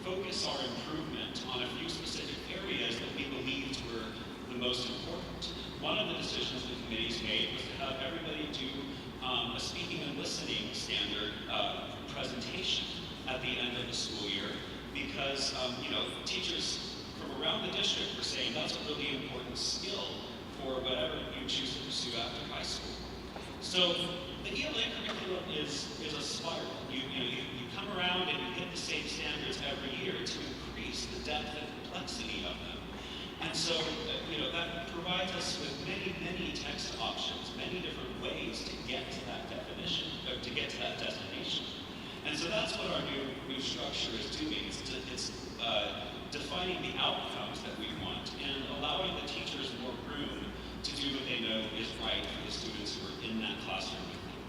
Speaker 8: focus our improvement on a few specific areas that we believed were the most important. One of the decisions the committees made was to have everybody do a speaking and listening standard presentation at the end of the school year, because teachers from around the district were saying that's a really important skill for whatever you choose to pursue after high school. So the ELA curriculum is a spiral. You come around and you hit the same standards every year to increase the depth and complexity of them. And so that provides us with many, many text options, many different ways to get to that definition, or to get to that destination. And so that's what our new structure is doing. It's defining the outcomes that we want and allowing the teachers more room to do what they know is right for the students who are in that classroom with them.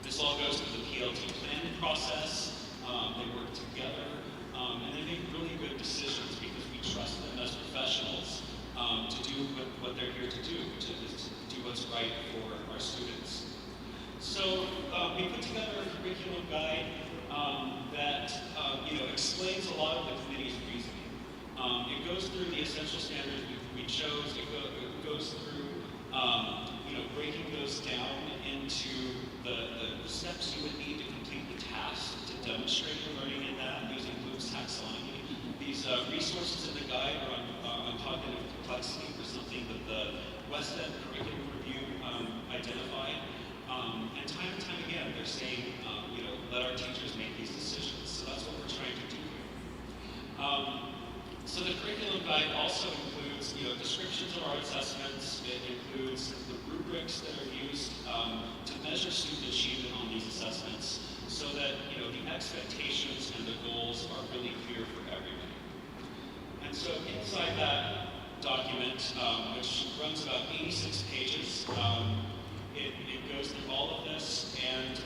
Speaker 8: This all goes through the PLT planning process. They work together, and they make really good decisions because we trust them as professionals to do what they're here to do, which is to do what's right for our students. So we put together a curriculum guide that explains a lot of the committee's reasoning. It goes through the essential standards we chose. It goes through breaking those down into the steps you would need to complete the task to demonstrate your learning in that using Bloom's taxonomy. These resources in the guide are on cognitive complexity for something that the West End Curriculum Review identified. And time again, they're saying, let our teachers make these decisions. So that's what we're trying to do here. So the curriculum guide also includes, descriptions of our assessments, it includes the rubrics that are used to measure student achievement on these assessments so that, you know, the expectations and the goals are really clear for everybody. And so inside that document, which runs about 86 pages, it goes through all of this, and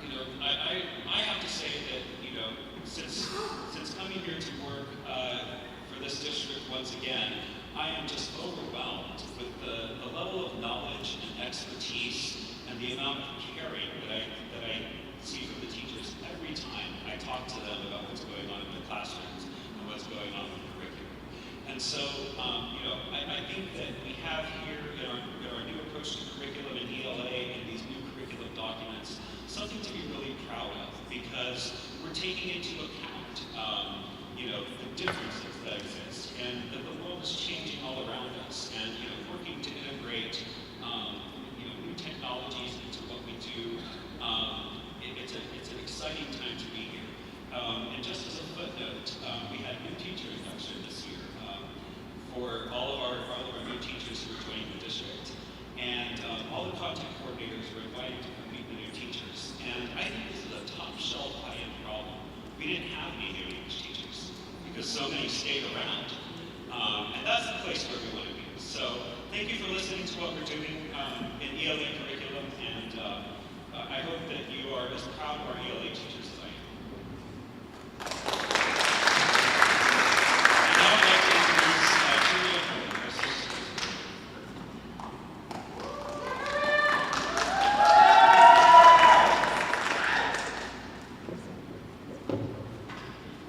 Speaker 8: you know, I have to say that, you know, since coming here to work for this district once again, I am just overwhelmed with the level of knowledge and expertise and the amount of caring that I see from the teachers every time I talk to them about what's going on in the classrooms and what's going on with the curriculum. And so, you know, I think that we have here in our new approach to curriculum and ELA and these new curriculum documents something to be really proud of, because we're taking into account, you know, the differences that exist, and that the world is changing all around us, and, you know, working to integrate, you know, new technologies into what we do. It's an exciting time to be here. And just as a footnote, we had new teacher induction this year for all of our new teachers who are joining the district, and all the content coordinators were invited to come meet the new teachers. And I think this is a top shelf high-end problem. We didn't have any new English teachers because so many stayed around, and that's the place where we want to be. So thank you for listening to what we're doing in ELA curriculum, and I hope that you are as proud of our ELA teachers as I am. And now I'd like to introduce Julia Cohen, our associate principal.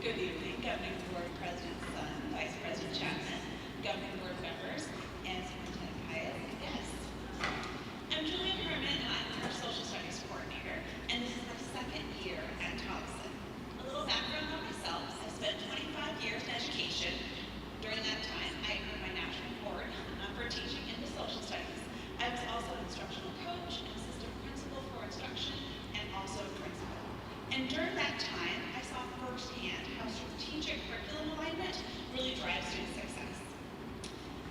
Speaker 12: Good evening, Governing Board President Sun, Vice President Chapman, Governing Board members, and Superintendent Kayas and guests. I'm Julia Herman, and I'm our Social Studies Coordinator, and this is my second year at Tolleson. A little background on myself: I spent 25 years in education. During that time, I earned my national award for teaching in the social studies. I was also an instructional coach, an assistant principal for instruction, and also a principal. And during that time, I saw firsthand how strategic curriculum alignment really drives student success.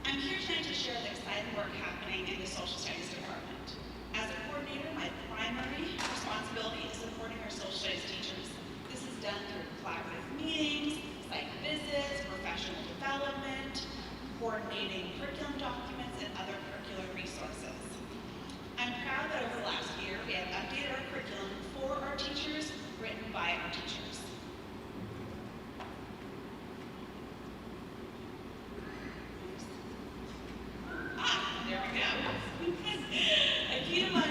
Speaker 12: I'm here tonight to share the exciting work happening in the social studies department. As a coordinator, my primary responsibility is supporting our social studies teachers. This is done through collaborative meetings, site visits, professional development, coordinating curriculum documents, and other curricular resources. I'm proud that over the last year, we have updated our curriculum for our teachers, written by our teachers. There we go. A key to my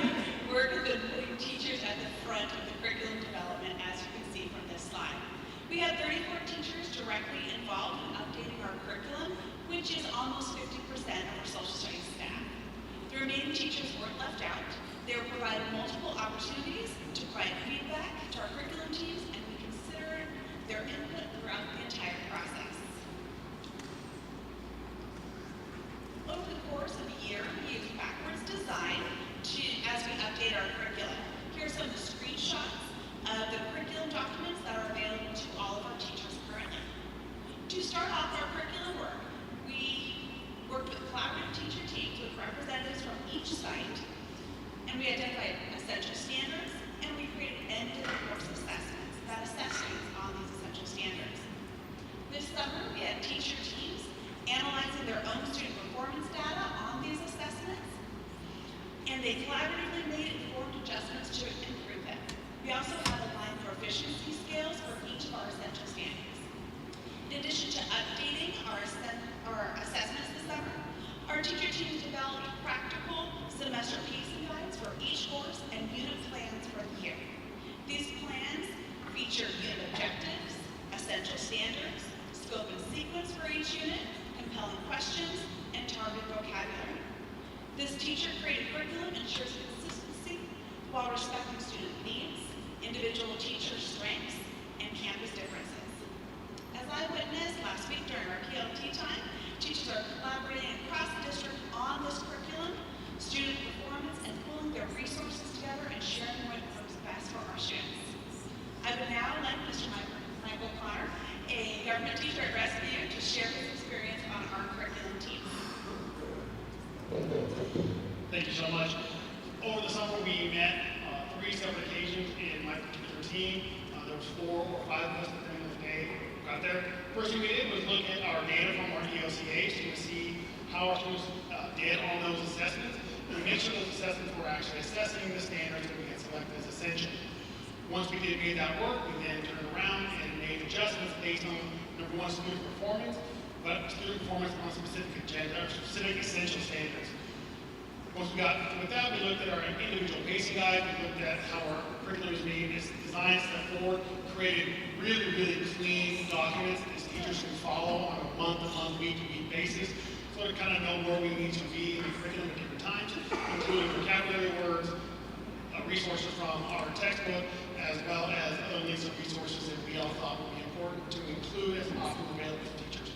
Speaker 12: work has been putting teachers at the front of the curriculum development, as you can see from this slide. We had 34 teachers directly involved in updating our curriculum, which is almost 50% of our social studies staff. The remaining teachers weren't left out. They were provided multiple opportunities to provide feedback to our curriculum teams, and we consider their input throughout the entire process. Over the course of the year, we used backwards design as we update our curriculum. Here are some of the screenshots of the curriculum documents that are available to all of our teachers currently. To start off our curriculum work, we worked with collaborative teacher teams with representatives from each site, and we identified essential standards, and we created end-of-course assessments that assess students on these essential standards. This summer, we had teacher teams analyzing their own student performance data on these assessments, and they collaboratively made informed adjustments to improve them. We also have aligned proficiency scales for each of our essential standards. In addition to updating our assessments this summer, our teacher teams developed practical semester pacing guides for each course and unit plans for the year. These plans feature unit objectives, essential standards, scope and sequence for each unit, compelling questions, and target vocabulary. This teacher-created curriculum ensures consistency while respecting student needs, individual teacher strengths, and campus differences. As I witnessed last week during our PLT time, teachers are collaborating across the district on this curriculum, student performance, and pulling their resources together and sharing what works best for our students. I would now like Mr. Michael Connor, a government teacher at Rescue, to share his experience on our curriculum team.
Speaker 5: summer we met 3 separate occasions in my particular team. There was 4 or 5 of us depending on the day we got there. First thing we did was look at our data from our ELCAs to see how our students did on those assessments. And we made sure those assessments were actually assessing the standards that we had selected as essential. Once we made that work, we then turned around and made adjustments based on, number 1, student performance, but student performance on specific agenda, or specific essential standards. Once we got with that, we looked at our individual pacing guide, we looked at how our curriculum is being designed, step forward, created really, really clean documents that teachers can follow on a month-to-month, week-to-week basis, so to kind of know where we need to be in the curriculum at different times, including vocabulary words, resources from our textbook, as well as other links of resources that we all thought would be important to include as often available to teachers.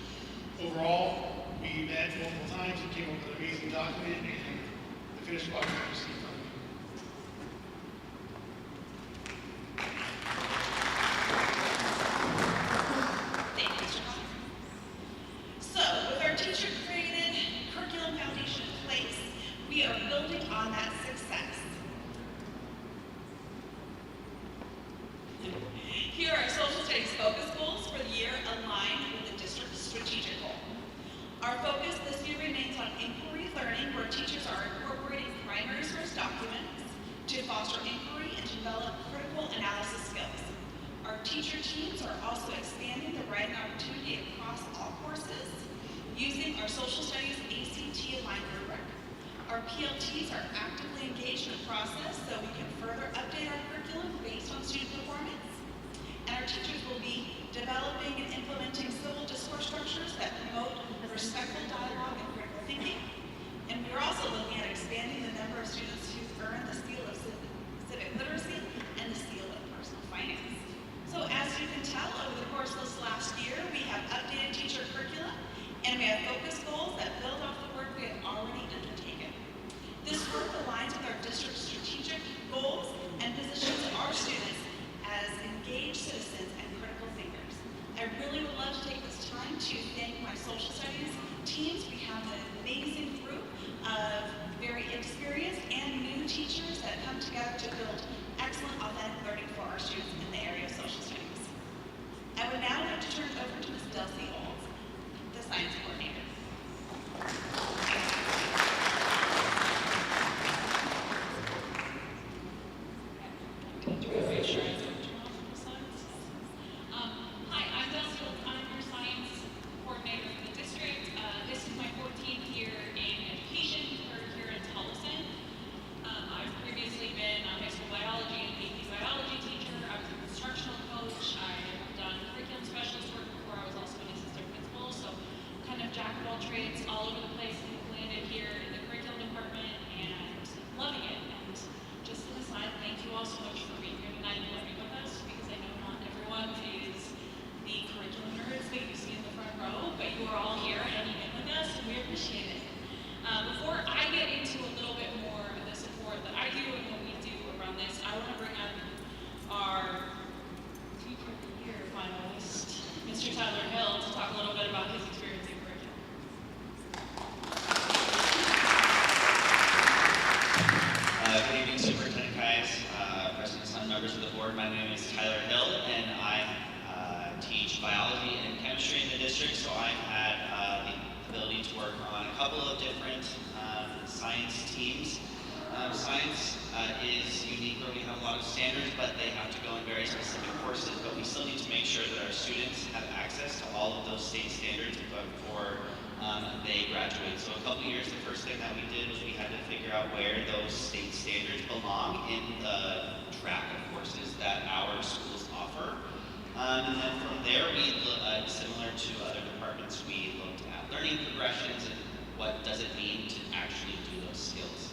Speaker 5: Overall, we met multiple times and came up with an amazing document, and the finished product is in front of you.
Speaker 12: Thank you, Mr. Hall. So, with our teacher-created curriculum foundation in place, we are building on that success. Here are social studies focus goals for the year aligned with the district's strategic goal. Our focus this year remains on inquiry learning, where teachers are incorporating primary source documents to foster inquiry and to develop critical analysis skills. Our teacher teams are also expanding the writing opportunity across all courses using our social studies ACT aligned rubric. Our PLTs are actively engaged in the process so we can further update our curriculum based on student performance. And our teachers will be developing and implementing civil discourse structures that promote respectful dialogue and critical thinking. And we're also looking at expanding the number of students who've earned the seal of civic literacy and the seal of personal finance. So as you can tell, over the course of this last year, we have updated teacher curriculum, and we have focus goals that build off the work we have already undertaken. This work aligns with our district's strategic goals and positions our students as engaged citizens and critical thinkers. I really would love to take this time to thank my social studies teams. We have an amazing group of very experienced and new teachers that come together to build excellent authentic learning for our students in the area of social studies. I would now like to turn it over to Ms. Delcy Olds, the science coordinator.
Speaker 13: Hi, I'm Delcy Olds. I'm your science coordinator for the district. This is my 14th year in education here at Tolleson. I've previously been a high school biology and AP biology teacher. I was a instructional coach. I have done curriculum specialist work before. I was also an assistant principal, so kind of jack of all trades all over the place, and landed here in the curriculum department and loving it. And just an aside, thank you all so much for being here tonight and learning with us, because I know not everyone is the curriculum nerds that you see in the front row, but you are all here hanging in with us, and we appreciate it. Before I get into a little bit more of the support that I do and what we do around this, I want to bring up our Teacher of the Year finalist, Mr. Tyler Hill, to talk a little bit about his experience in curriculum.
Speaker 14: Good evening, Superintendent Kayes, President Sun, members of the board. My name is Tyler Hill, and I teach biology and chemistry in the district, so I've had the ability to work on a couple of different science teams. Science is unique where we have a lot of standards, but they have to go in very specific courses, but we still need to make sure that our students have access to all of those state standards before they graduate. So a couple years, the first thing that we did was we had to figure out where those state standards belong in the track of courses that our schools offer. And then from there, similar to other departments, we looked at learning progressions and what does it mean to actually do those skills.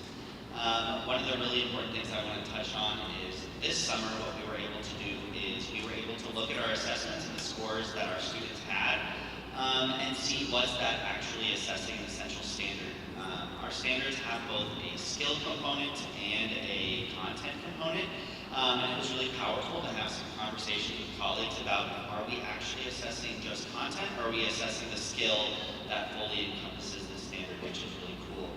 Speaker 14: One of the really important things I want to touch on is this summer what we were able to do is we were able to look at our assessments and the scores that our students had and see was that actually assessing an essential standard. Our standards have both a skill component and a content component. And it was really powerful to have some conversation with colleagues about, are we actually assessing just content, or are we assessing the skill that fully encompasses the standard, which is really cool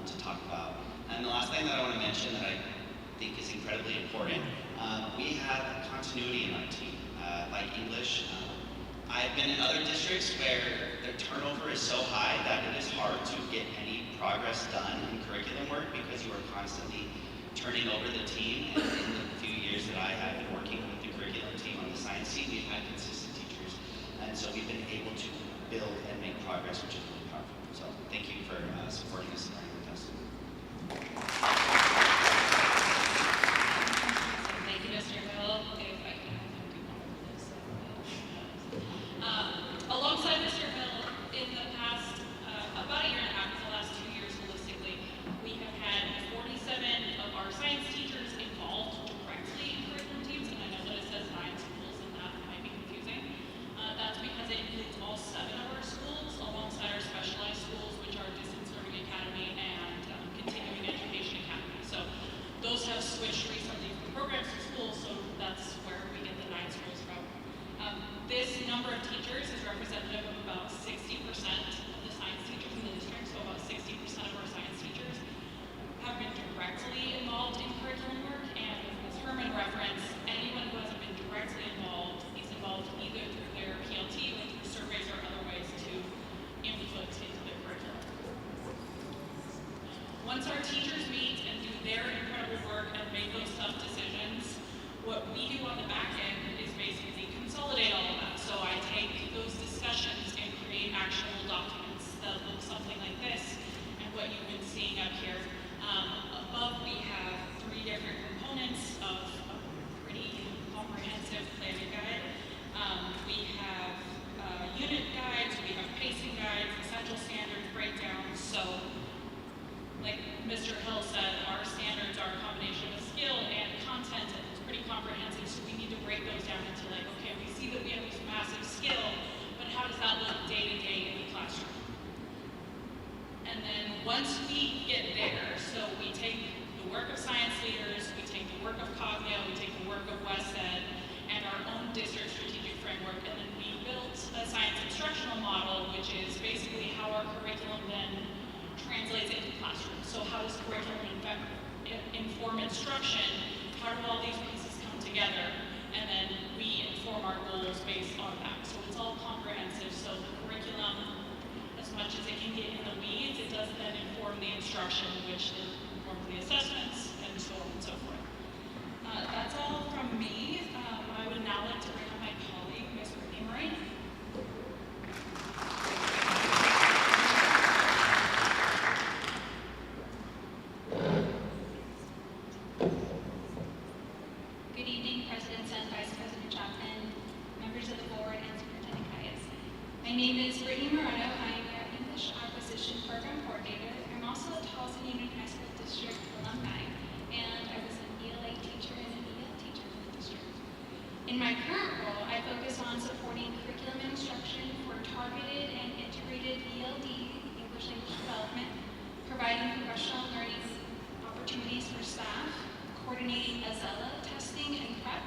Speaker 14: to talk about. And the last thing that I want to mention that I incredibly important. We have continuity in our team, like English. I've been in other districts where the turnover is so high that it is hard to get any progress done in curriculum work because you are constantly turning over the team. And in the few years that I have been working with the curriculum team on the science team, we've had consistent teachers. And so we've been able to build and make progress, which is really powerful. So thank you for supporting us and learning with us.
Speaker 13: Thank you, Mr. Hill. If I can have him do one of this. Alongside Mr. Hill, in the past, about a year and a half, the last 2 years holistically, we have had 47 of our science teachers involved directly in curriculum teams, and I know that it says 9 schools, and that might be confusing. That's because it includes all 7 of our schools, alongside our specialized schools, which are Distance Learning Academy and Continuing Education Academy. So those have switched recently from programs to schools, so that's where we get the 9 schools from. This number of teachers is representative of about 60% of the science teachers in the district, so about 60% of our science teachers have been directly involved in curriculum work, and as Herman referenced, anyone who hasn't been directly involved is involved either through their PLT or through surveys or other ways to input into their curriculum. Once our teachers meet and do their incredible work and make those tough decisions, what we do on the back end is basically consolidate all of that. So I take those discussions and create actionable documents that look something like this, and what you've been seeing up here. Above we have 3 different components of a pretty comprehensive planning guide. We have unit guides, we have pacing guides, essential standards, breakdowns. So like Mr. Hill said, our standards are a combination of skill and content, and it's pretty comprehensive, so we need to break those down into like, okay, we see that we have this massive skill, but how does that look day to day in the classroom? And then once we get there, so we take the work of science leaders, we take the work of Cognia, we take the work of WestEd, and our own district strategic framework, and then we built a science instructional model, which is basically how our curriculum then translates into classrooms. So how does curriculum inform instruction? How do all these pieces come together? And then we inform our goals based on that. So it's all comprehensive. So the curriculum, as much as it can get in the weeds, it does then inform the instruction, which then informs the assessments, and so on and so forth. That's all from me. I would now like to bring up my colleague, Ms. Brittany Moran.
Speaker 15: Good evening, President Sun, Vice President Chapman, members of the board, and Superintendent Cayes. My name is Brittany Moreno. I am your English Acquisition Program Coordinator. I'm also a Tolleson Union High School District alumni, and I was an ELA teacher and an EL teacher in the district. In my current role, I focus on supporting curriculum and instruction for targeted and integrated ELD, English language development, providing professional learning opportunities for staff, coordinating AZELA testing and prep,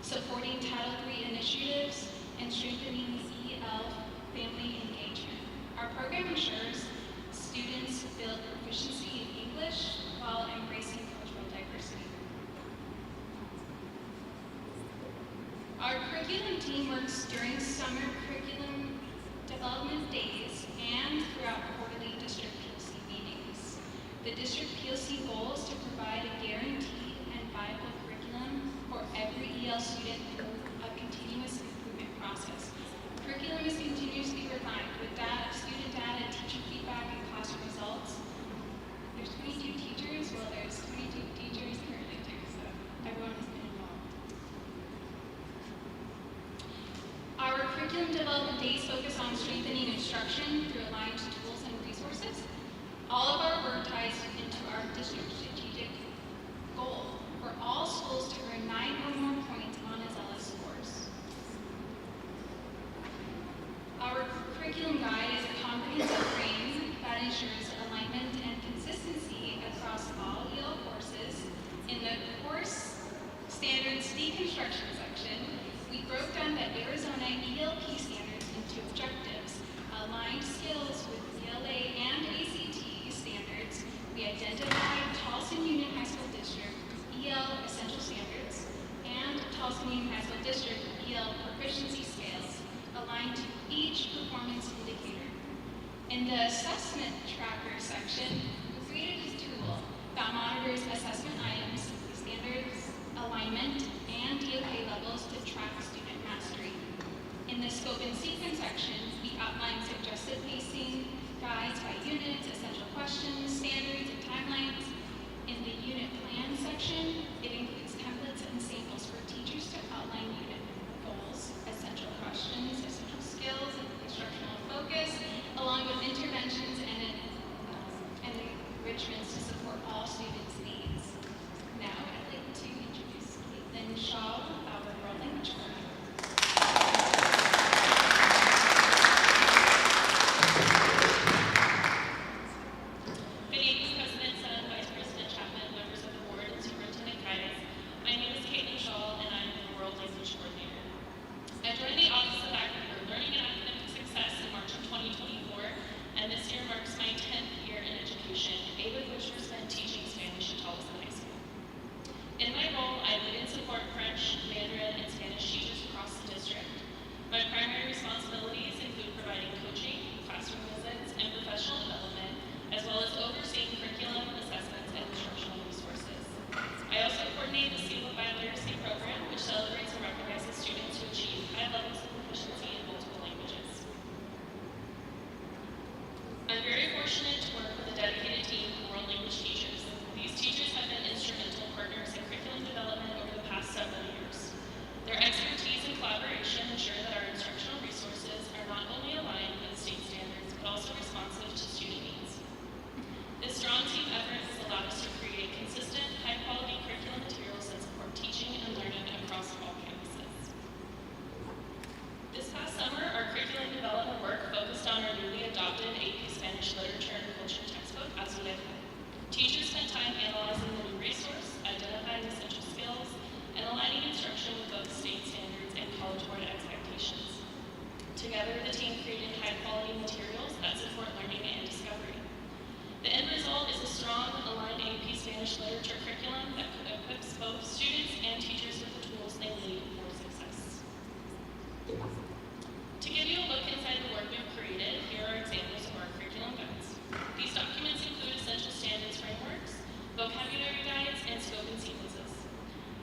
Speaker 15: supporting Title III initiatives, and strengthening EL family engagement. Our program ensures students build proficiency in English while embracing cultural diversity. Our curriculum team works during summer curriculum development days and throughout quarterly district PLC meetings. The district PLC goal is to provide a guaranteed and viable curriculum for every EL student through a continuous improvement process. Curriculum is continuously refined with data, student data, teacher feedback, and classroom results. There's 22 teachers, well, there's 22 teachers currently too, so everyone has been involved. Our curriculum development days focus on strengthening instruction through aligned tools and resources. All of our work ties into our district strategic goal for all schools to earn 9 or more points on AZELA scores. Our curriculum guide is a comprehensive frame that ensures alignment and consistency across all EL courses. In the course standards deconstruction section, we broke down the Arizona ELP standards into objectives, aligned skill assessment tracker section, we created this tool that monitors assessment items, standards, alignment, and DOK levels to track student mastery. In the scope and sequence section, we outline suggested pacing, guides by units, essential questions, standards, and timelines. In the unit plan section, it includes templates and samples for teachers to outline unit goals, essential questions, essential skills, and instructional focus, along with interventions and enrichments to support all students' needs. Now, I'd like to introduce Caitlin Shaw, our world language coordinator.
Speaker 16: Good evening, President Sun, Vice President Chapman, members of the board, and Superintendent Guidance. My name is Caitlin Shaw, and I'm the World Language Coordinator. I joined the Office of Learning and Academic Success in March of 2024, and this year marks my 10th year in education, 8 of which were spent teaching Spanish at Tolleson High School. In my role, I lead and support French, Mandarin, and Spanish teachers across the district. My primary responsibilities include providing coaching, classroom visits, and professional development, as well as overseeing curriculum, assessments, and instructional resources. I also coordinate the Seal of Biliteracy program, which celebrates and recognizes students who achieve high levels of proficiency in multiple languages. I'm very fortunate to work with a dedicated team of world language teachers. These teachers have been instrumental partners in curriculum development over the past several years. Their expertise and collaboration ensure that our instructional resources are not only aligned with state standards, but also responsive to student needs. This strong team effort has allowed us to create consistent, high-quality curriculum materials that support teaching and learning across all campuses. This past summer, our curriculum development work focused on our newly adopted AP Spanish Literature and Culture textbook, Azul. Teachers spent time analyzing the new resource, identifying essential skills, and aligning instruction with both state standards and College Board expectations. Together, the team created high-quality materials that support learning and discovery. The end result is a strong, aligned AP Spanish literature curriculum that equips both students and teachers with the tools they need for success. To give you a look inside the work we've created, here are examples of our curriculum guides. These documents include essential standards frameworks, vocabulary guides, and scope and sequences.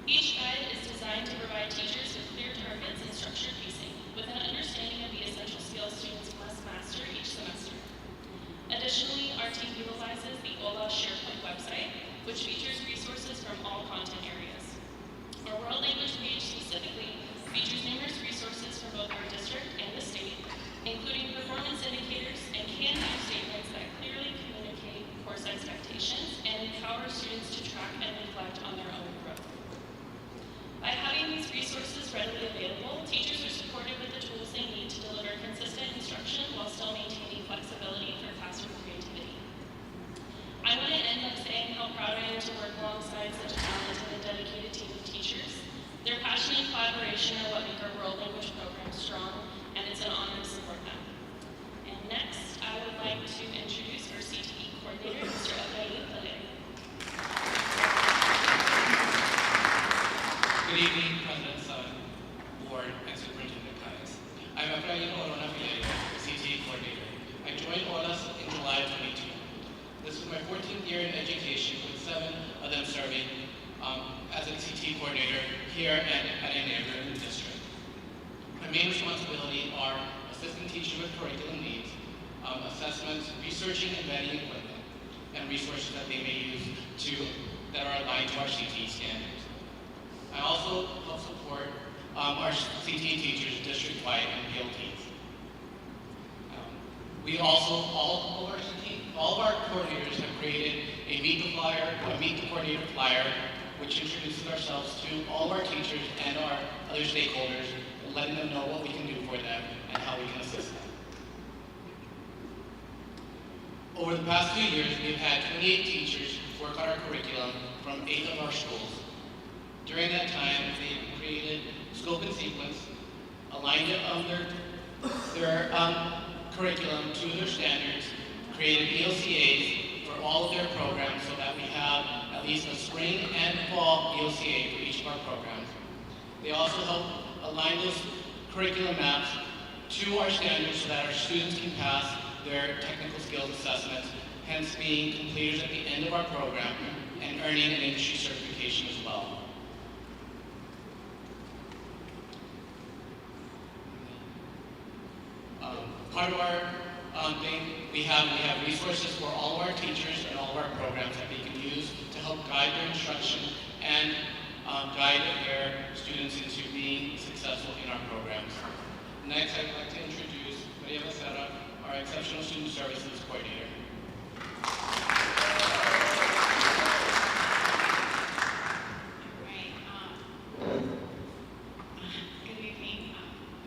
Speaker 16: Each guide is designed to provide teachers with clear targets and structured pacing, with an understanding of the essential skills students must master each semester. Additionally, our team utilizes the OLA SharePoint website, which features resources from all content areas. Our world language page specifically features numerous resources from both our district and the state, including performance indicators and can-do statements that clearly communicate course expectations and empower students to track and reflect on their own growth. By having these resources readily available, teachers are supported with the tools they need to deliver consistent instruction while still maintaining flexibility for classroom creativity. I want to end by saying how proud I am to work alongside such a talented and dedicated team of teachers. Their passion and collaboration are what make our world language program strong, and it's an honor to support them. And next, I would like to introduce our CTE coordinator, Mr. Efrain Valeri.
Speaker 18: Good evening, President Sun, Board, and Superintendent Guidance. I'm Efrain Valeri, CTE coordinator. I joined OLAS in July 22. This was my 14th year in education, with 7 of them serving as a CTE coordinator here and at a neighboring district. My main responsibilities are assisting teachers with curriculum needs, assessments, researching and vetting equipment, and resources that they may use that are aligned to our CTE standards. I also help support our CTE teachers district-wide and PLTs. We also, all of our coordinators have created a Meet the Coordinator flyer, which introduces ourselves to all of our teachers and our other stakeholders, letting them know what we can do for them and how we can assist them. Over the past few years, we've had 28 teachers work on our curriculum from 8 of our schools. During that time, they've created scope and sequence, aligned their curriculum to their standards, created EOCAs for all of their programs so that we have at least a spring and fall EOCA for each of our programs. They also help align those curriculum maps to our standards so that our students can pass their technical skills assessments, hence being completers at the end of our program and earning an industry certification as well. Part of our thing, we have resources for all of our teachers and all of our programs that they can use to help guide their instruction and guide their students into being successful in our programs. Next, I'd like to introduce Maria Becerra, our Exceptional Student Services Coordinator.
Speaker 17: Good evening,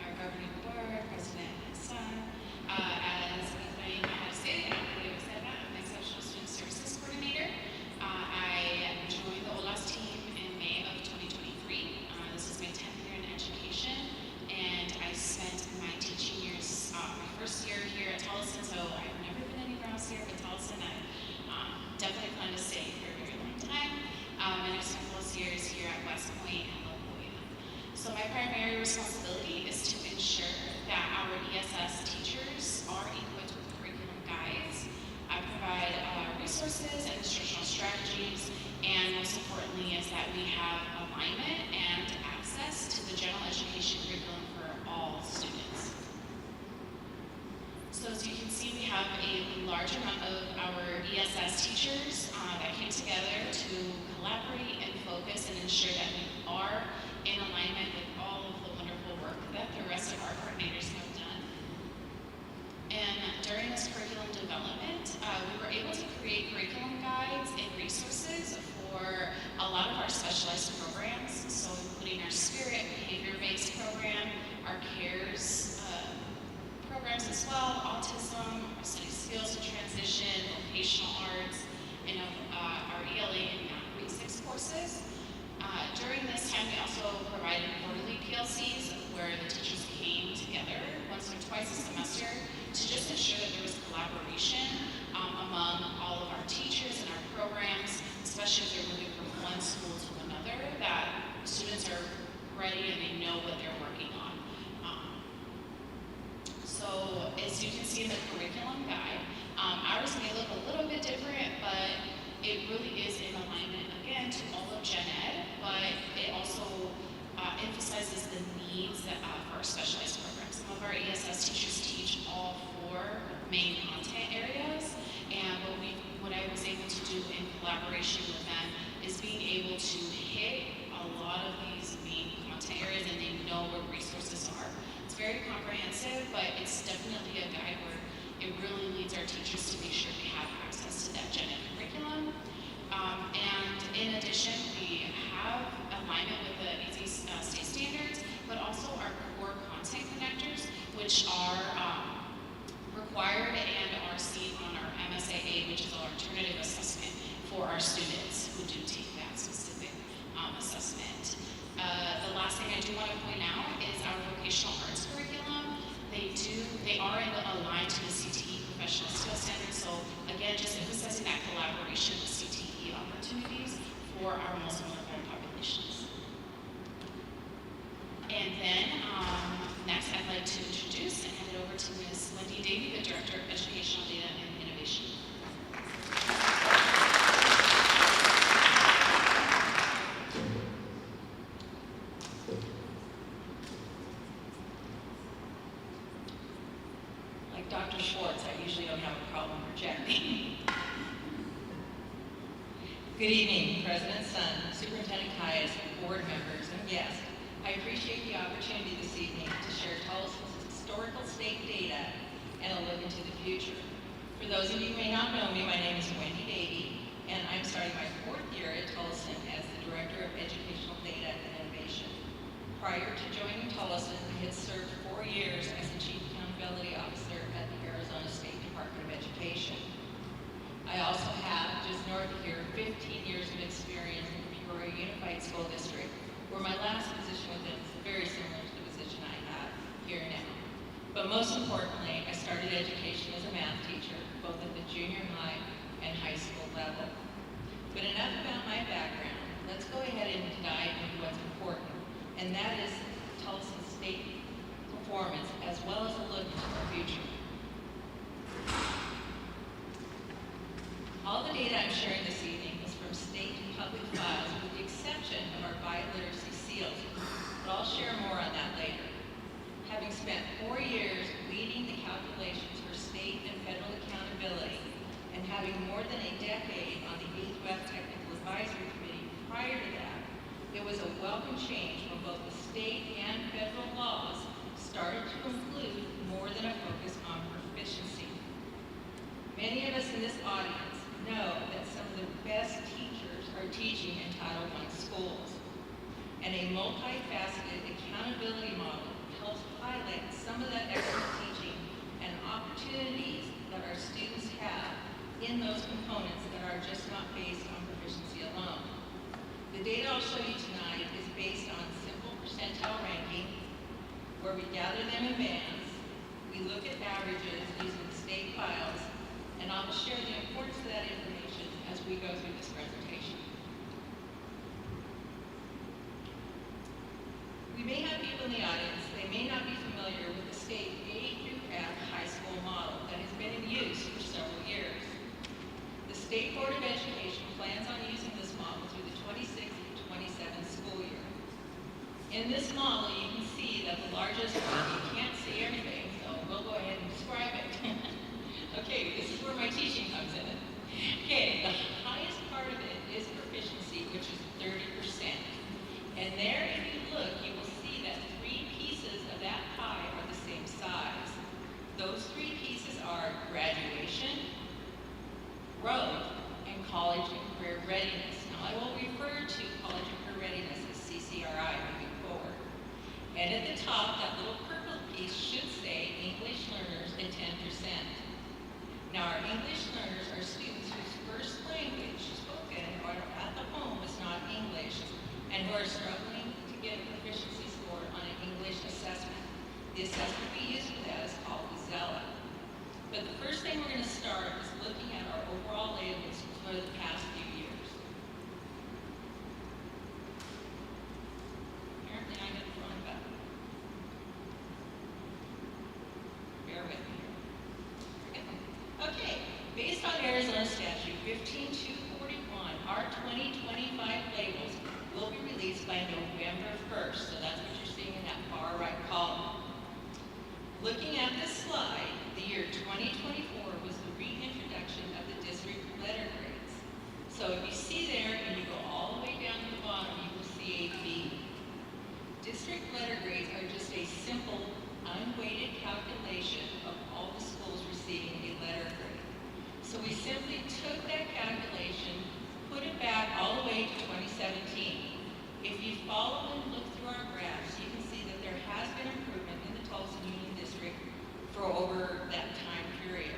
Speaker 17: our governing board, President and Son. As Naima has stated, I'm Maria Becerra. I'm the Exceptional Student Services Coordinator. I joined the OLAS team in May of 2023. This is my 10th year in education, and I spent my teaching years, my first year here at Tolleson, so I've never been anywhere else here but Tolleson. I definitely plan to stay for a very long time, and I spent those years here at West Point and La Jolla. So my primary responsibility is to ensure that our ESS teachers are equipped with curriculum guides. I provide resources and instructional strategies, and most importantly is that we have alignment and access to the general education curriculum for all students. So as you can see, we have a large amount of our ESS teachers that came together to collaborate and focus and ensure that we are in alignment with all of the wonderful work that the rest of our coordinators have done. And during this curriculum development, we were able to create curriculum guides and resources for a lot of our specialized programs, so including our spirit, behavior-based program, our CARES programs as well, autism, our study skills and transition, vocational arts, and our ELA and Math Week 6 courses. During this time, we also provided quarterly PLCs where the teachers came together once or twice a semester to just ensure that there was collaboration among all of our teachers and our programs, especially if they're moving from one school to another, that students are ready and they know what they're working on. So as you can see in the curriculum guide, ours may look a little bit different, but it really is in alignment, again, to all of Gen Ed, but it also emphasizes the needs for our specialized programs. Some of our ESS teachers teach all 4 main content areas, and what I was able to do in collaboration with them is being able to hit a lot of these main content areas, and they know where resources are. It's very comprehensive, but it's definitely a guide where it really leads our teachers to make sure they have access to that Gen Ed curriculum. And in addition, we have alignment with the AZ state standards, but also our core content connectors, which are required and are seen on our MSAA, which is our alternative assessment for our students who do take that specific assessment. The last thing I do want to point out is our vocational arts curriculum. They are aligned to the CTE professional skill standards. So again, just emphasizing that collaboration with CTE opportunities for our most vulnerable populations. And then next, I'd like to introduce and hand it over to Ms. Wendy Davey, the Director of Educational Data and Innovation.
Speaker 19: Like Dr. Schwartz, I usually don't have a problem projecting. Good evening, President Sun, Superintendent Caius, board members, and guests. I appreciate the opportunity this evening to share Tolleson's historical state data and a look into the future. For those of you who may not know me, my name is Wendy Davey, and I'm starting my 4th year at Tolleson as the Director of Educational Data and Innovation. Prior to joining Tolleson, I had served 4 years as the Chief Accountability Officer at the Arizona State Department of Education. I also have, just north of here, 15 years of experience in the Peoria Unified School District, where my last position with them is very similar to the position I have here now. But most importantly, I started education as a math teacher, both at the junior high and high school level. But enough about my background. Let's go ahead and dive into what's important, and that is Tolleson state performance, as well as a look into our future. All the data I'm sharing this evening is from state public files with the exception of our bioliteracy seals, but I'll share more on that later. Having spent 4 years leading the calculations for state and federal accountability, and having more than a decade on the 8th Web Technical Advisory Committee prior to that, it was a welcome change when both the state and federal laws started to include more than a focus on proficiency. Many of us in this audience know that some of the best teachers are teaching in Title I schools, and a multifaceted accountability model helps highlight some of that excellent teaching and opportunities that our students have in those components that are just not based on proficiency alone. The data I'll show you tonight is based on simple percentile ranking, where we gather them in bands, we look at averages using state files, and I will share the importance of that information as we go through this presentation. We may have people in the audience, they may not be familiar with the state A through F high school model that has been in use for several years. The State Board of Education plans on using this model through the 26-27 school year. In this model, you can see that the largest, you can't see everything, so we'll go ahead and describe it. Okay, this is where my teaching comes in. Okay, the highest part of it is proficiency, which is 30%. And there, if you look, you will see that 3 pieces of that pie are the same size. Those 3 pieces are graduation, growth, and college and career readiness. Now, I will refer to college and career readiness as CCRI moving forward. And at the top, that little purple piece should say English learners at 10%. Now, our English learners are students whose first language spoken or at the home is not English, and who are struggling to get a proficiency score on an English assessment. The assessment we use for that is called Zella. But the first thing we're going to start is looking at our overall labels for the past few years. Apparently I hit the wrong button. Bear with me here. Okay, based on Arizona Statute 15241, our 2025 labels will be released by November 1st, so that's what you're seeing in that far right column. Looking at this slide, the year 2024 was the reintroduction of the district letter grades. So if you see there and you go all the way down to the bottom, you will see a B. District letter grades are just a simple, unweighted calculation of all the schools receiving a letter grade. So we simply took that calculation, put it back all the way to 2017. If you follow and look through our graphs, you can see that there has been improvement in the Tolleson Union District for over that time period.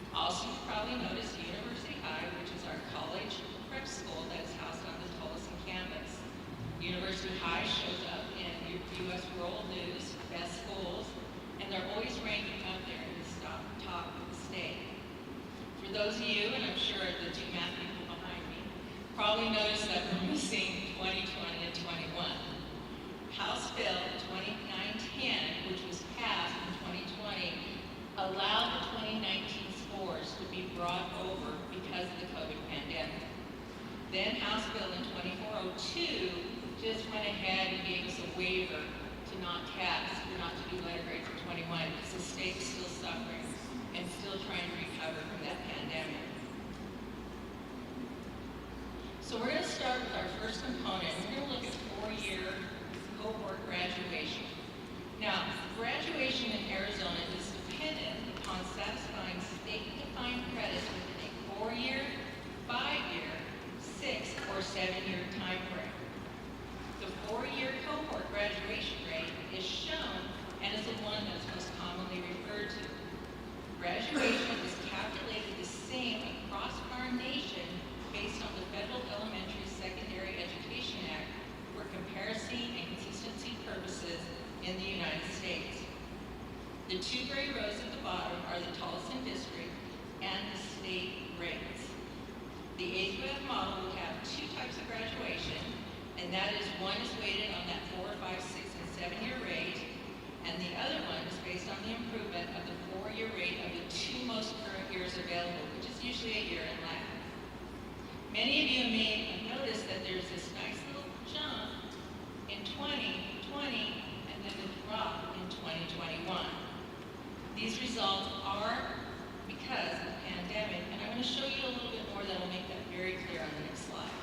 Speaker 19: Also, you probably noticed University High, which is our college prep school that is housed on the Tolleson campus. University High shows up in U.S. World News, best schools, and they're always ranking up there in the top of the state. For those of you, and I'm sure the 2 math people behind me, probably noticed that we're missing 2020 and 21. House Bill 2910, which was passed in 2020, allowed the 2019 scores to be brought over because of the COVID pandemic. Then House Bill in 2402 just went ahead and gave us a waiver to not tax, or not to do letter grades for 21, because the state is still suffering and still trying to recover from that pandemic. So we're going to start with our first component. We're going to look at 4-year cohort graduation. Now, graduation in Arizona is dependent upon satisfying state-defined credits within a 4-year, 5-year, 6, or 7-year time frame. The 4-year cohort graduation rate is shown and is the one that's most commonly referred to. Graduation is calculated the same across our nation based on the Federal Elementary Secondary Education Act for comparison and consistency purposes in the United States. Many of you may have noticed that there's this nice little jump in 2020 and then a drop in 2021. These results are because of the pandemic, and I'm going to show you a little bit more that will make that very clear on the next slide.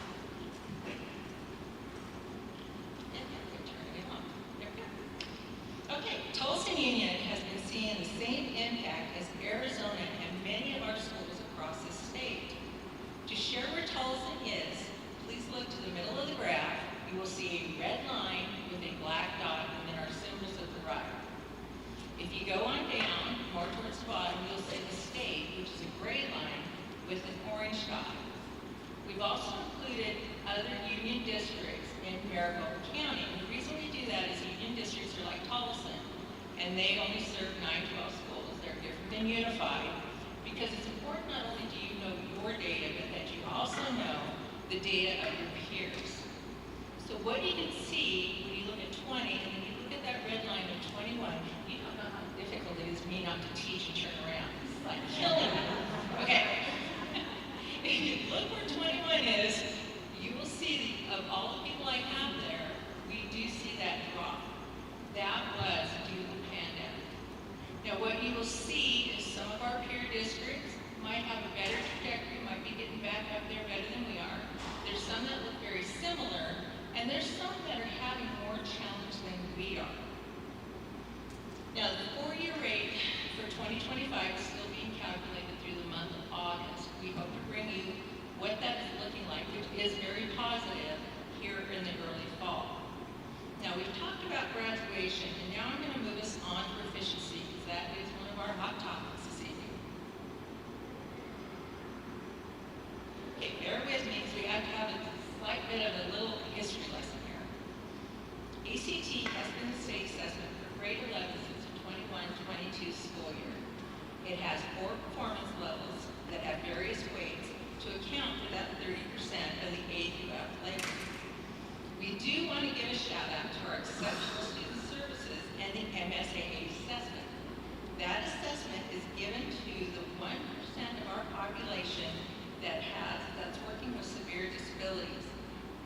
Speaker 19: Okay, Tolleson Union has been seeing the same impact as Arizona and many of our schools across the state. To share where Tolleson is, please look to the middle of the graph. You will see a red line with a black dot and then our symbols at the right. If you go on down, more towards the bottom, you'll see the state, which is a gray line with an orange dot. We've also included other union districts in Maricopa County. And the reason we do that is union districts are like Tolleson, and they only serve 912 schools. They're different than Unified, because it's important not only do you know your data, but that you also know the data of your peers. So what you can see when you look at 20, and then you look at that red line of 21, you don't know how difficult it is for me not to teach and turn around. This is like killing me. Okay. If you look where 21 is, you will see of all the people I have there, we do see that drop. That was due to the pandemic. Now what you will see is some of our peer districts might have a better trajectory, might be getting back up there better than we are. There's some that look very similar, and there's some that are having more challenge than we are. Now the 4-year rate for 2025 is still being calculated through the month of August. We hope to bring you what that is looking like, which is very positive here in the early fall. Now we've talked about graduation, and now I'm going to move us on to efficiency, because that is one of our hot topics this evening. Okay, bear with me, because we have to have a slight bit of a little history lesson here. ACT has been the state assessment for grade 11 since the 21-22 school year. It has 4 performance levels that have various weights to account for that 30% of the A through F label. We do want to give a shout out to our exceptional student services and the MSAA assessment. That assessment is given to the 1% of our population that's working with severe disabilities.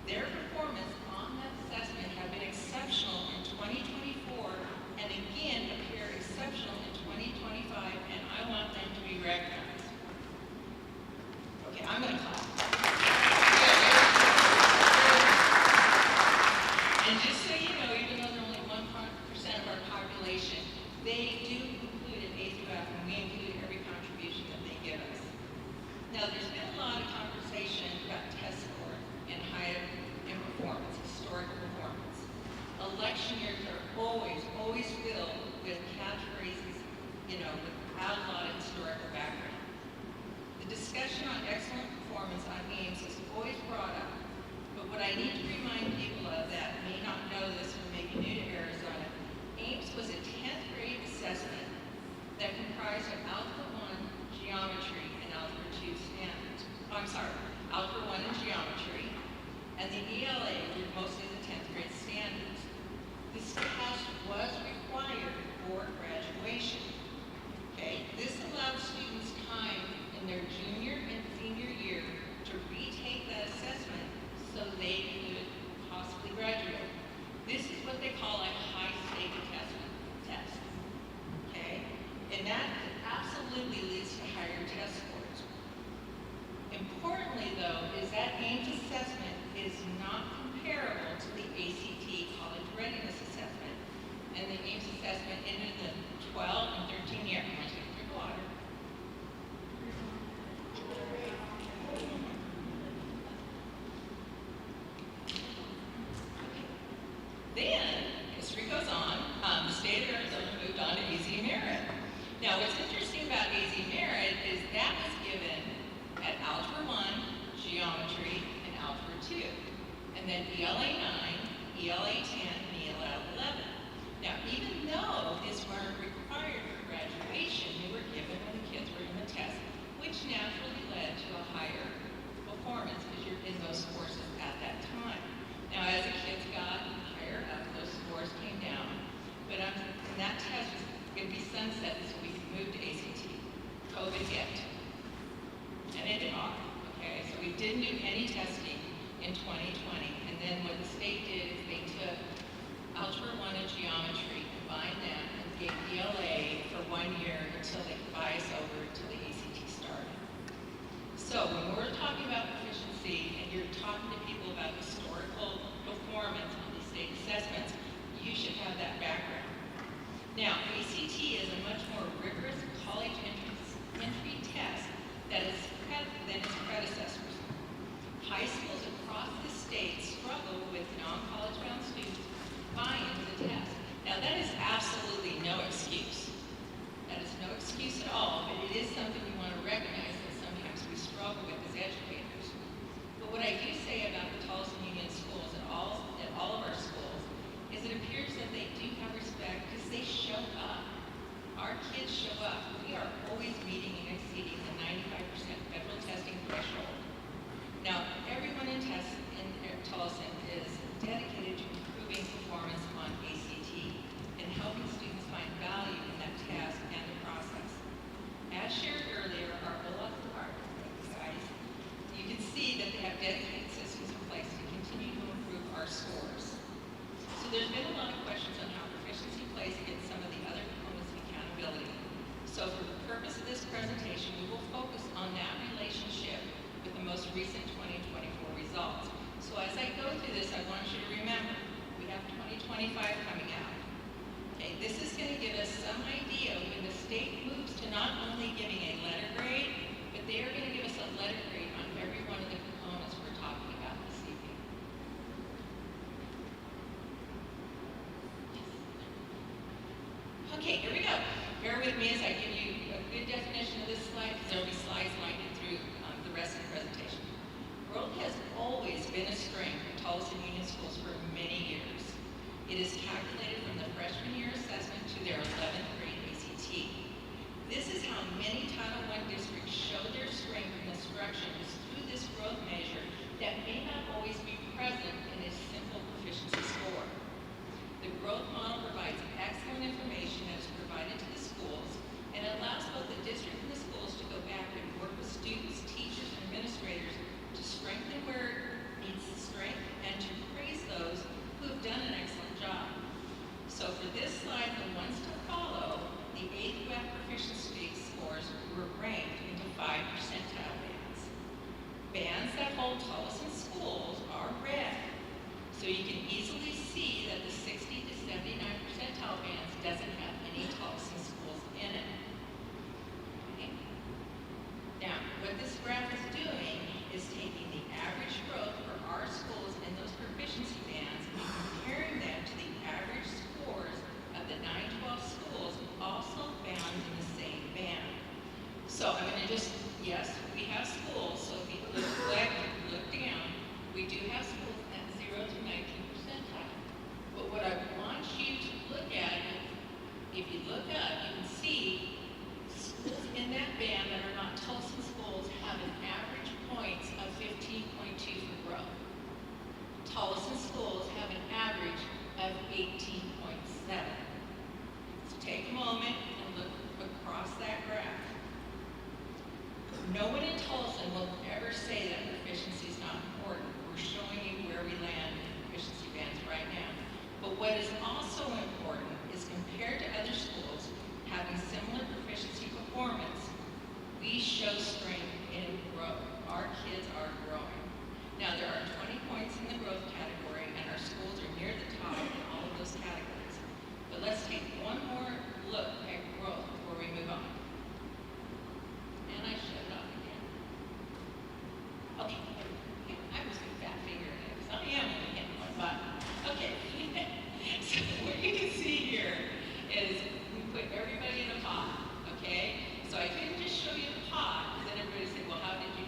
Speaker 19: Their performance on that assessment have been exceptional in 2024 and again appear exceptional in 2025, and I want them to be recognized. Okay, I'm going to clap. And just so you know, even though they're only 1% of our population, they do include an A through F, and we include every contribution that they give us. Now, there's been a lot of conversation about test scores and higher in performance, historical performance. Election years are always filled with catchphrases, without a lot of historical background. The discussion on excellent performance on Ames is always brought up, but what I need to remind people of that may not know this or may be new to Arizona, Ames was a 10th grade assessment that comprised of Algebra 1 geometry and Algebra 2 standards. Algebra 1 and geometry, and the ELA were mostly the 10th grade standards. This test was required for graduation. Okay, this allowed students time in their junior and senior year to retake that assessment so they could possibly graduate. This is what they call a high-stake test. Okay, and that absolutely leads to higher test scores. Importantly, though, is that Ames assessment is not comparable to the ACT College Readiness Assessment. And the Ames assessment ended the 12 and 13 year. I'm going to take a drink of water. Then, history goes on. The state of Arizona moved on to AZ Merit. Now, what's interesting about AZ Merit is that was given at Algebra 1, Geometry, and Algebra 2. And then ELA 9, ELA 10, and ELA 11. Now, even though these weren't required for graduation, they were given when the kids were in the test, which naturally led to a higher performance because you're in those courses at that time. Now, as the kids got higher up, those scores came down. But and that test was going to be sunset so we could move to ACT. COVID hit. And it did not. Okay, so we didn't do any testing in 2020, and then what the state did is they took Algebra 1 and Geometry, combined them, and gave ELA for 1 year until they could buy us over until the ACT started. So when we're talking about proficiency, and you're talking to people about historical performance on these state assessments, you should have that background. Now, ACT is a much more rigorous college entry test than its predecessors. High schools across the state struggle with non-college bound students buying into the test. Now, that is absolutely no excuse. That is no excuse at all, but it is something we want to recognize that sometimes we struggle with as educators. But what I do say about the Tolleson Union schools and all of our schools is it appears that they do have respect because they show up. Our kids show up. We are always meeting and exceeding the 95% federal testing threshold. Now, everyone in Tolleson is dedicated to improving performance on ACT and helping students find value in that test and the process. As shared earlier, our OLAF department, guys, you can see that they have dedicated systems in place to continue to improve our scores. So there's been a lot of questions on how proficiency plays against some of the other components of accountability. So for the purpose of this presentation, we will focus on that relationship with the most recent 2024 results. So as I go through this, I want you to remember, we have 2025 coming out. Okay, this is going to give us some idea when the state moves to not only giving a letter grade, but they are going to give us a letter grade on every one of the components we're talking about this evening. Okay, here we go. Bear with me as I give you a good definition of this slide, because there will be slides winding through the rest of the presentation. Growth has always been a strength of Tolleson Union Schools for many years. It is calculated from the freshman year assessment to their 11th grade ACT. This is how many Title I districts show their strength in instruction is through this growth measure that may not always be present in a simple proficiency score. The growth model provides excellent information that is provided to the schools and allows both the district and the schools to go back and work with students, teachers, and administrators to strengthen where it needs strength and to praise those who have done an excellent job. So for this slide, the ones to follow, the 8th WEP proficiency scores were ranked into 5 percentile bands. Bands that hold Tolleson schools are red. So you can easily see that the 60 to 79 percentile bands doesn't have any Tolleson schools in it. Okay. Now, what this graph is doing is taking the average growth for our schools in those proficiency bands and comparing them to the average scores of the 9-12 schools also found in the same band. So I'm going to just, yes, we have schools, so if you look down, we do have schools at 0 to 19 percentile. But what I want you to look at, if you look up, you can see schools in that band that are not Tolleson schools have an average points of 15.2 for growth. Tolleson schools have an average of 18.7. So take a moment and look across that graph. No one in Tolleson will ever say that proficiency is not important. We're showing you where we land in proficiency bands right now. But what is also important is compared to other schools having similar proficiency performance, we show strength in growth. Our kids are growing. Now there are 20 points in the growth category and our schools are near the top in all of those categories. But let's take one more look at growth before we move on. And I shut it off again. Okay, I was a fat finger in it because I am only hitting one button. Okay, so what you can see here is we put everybody in a pot, okay? So I couldn't just show you the pot, because then everybody would say, well, how did you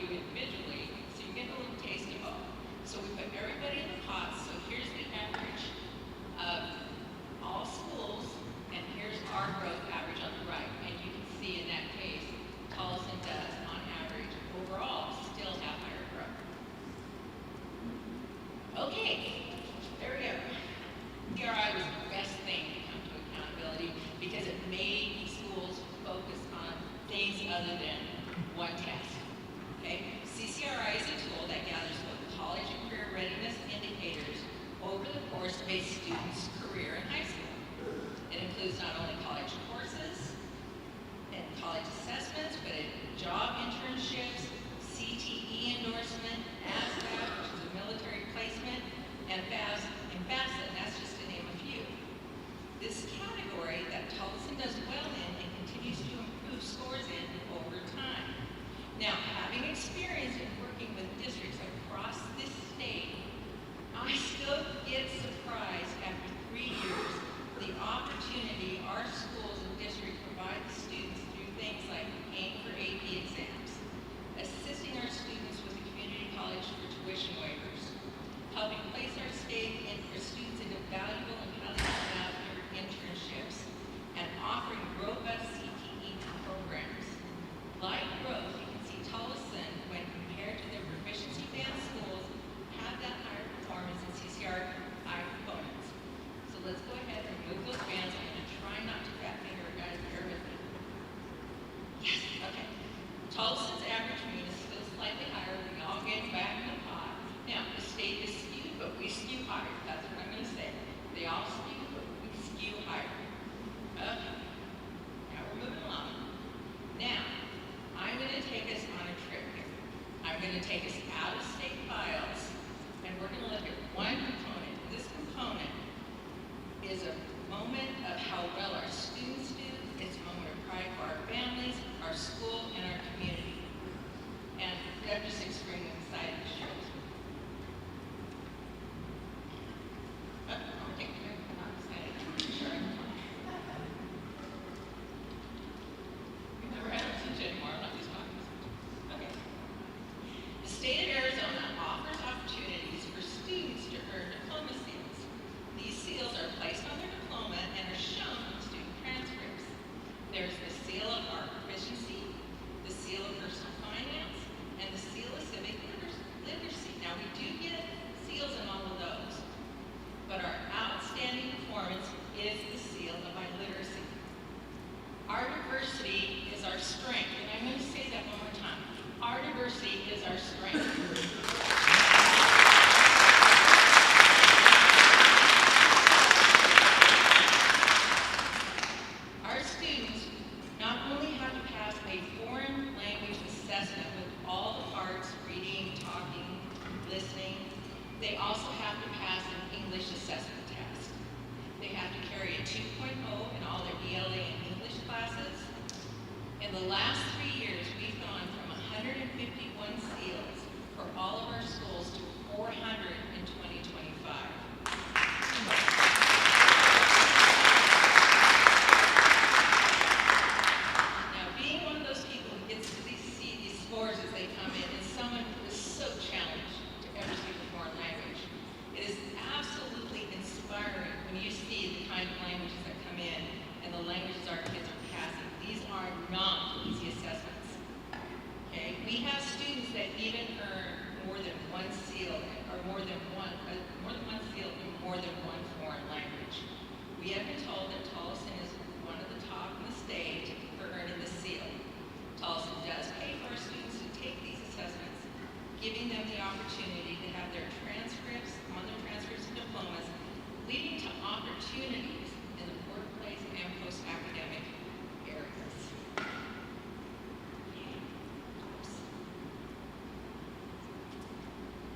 Speaker 19: going to take us out of state files, and we're going to look at one component. This component is a moment of how well our students do. It's a moment of pride for our families, our school, and our community. And I'm just extremely excited to share this with you. I'll take it. I'm excited. I'm sure I can. Remember, I don't teach anymore. I'm not these copies. Okay. The state of Arizona offers opportunities for students to earn diploma seals. These seals are placed on their diploma and are shown on student transcripts. There's the seal of art proficiency, the seal of personal finance, and the seal of civic literacy. Now, we do get seals in all of those, but our outstanding performance is the seal of illiteracy. Our diversity is our strength, and I'm going to say that one more time. Our diversity is our strength. Our students not only have to pass a foreign language assessment with all the parts, reading, talking, listening, they also have to pass an English assessment test. They have to carry a 2.0 in all their ELA and English classes. In the last 3 years, we've gone from 151 seals for all of our schools to 400 in 2025. Now, being one of those people who gets to see these scores as they come in, and someone who is so challenged to ever speak a foreign language, it is absolutely inspiring when you see the kind of languages that come in and the languages our kids are passing. These are not easy assessments. Okay, we have students that even earn more than one seal, or more than one seal in more than one foreign language. We have been told that Tolleson is one of the top in the state for earning the seal. Tolleson does pay for our students to take these assessments, giving them the opportunity to have their transcripts on their transcripts and diplomas, leading to opportunities in the workplace and post-academic areas.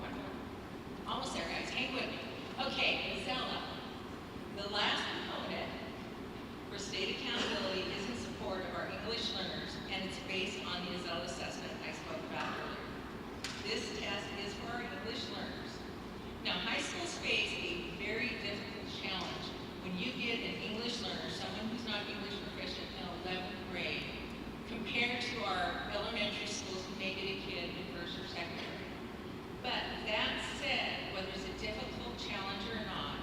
Speaker 19: One more. Almost there, guys. Hang with me. Okay, Zella. The last component for state accountability is in support of our English learners, and it's based on the Zella assessment I spoke about earlier. This test is for our English learners. Now, high schools face a very difficult challenge when you get an English learner, someone who's not English proficient in 11th grade, compared to our elementary schools who may get a kid in first or second grade. But that said, whether it's a difficult challenge or not,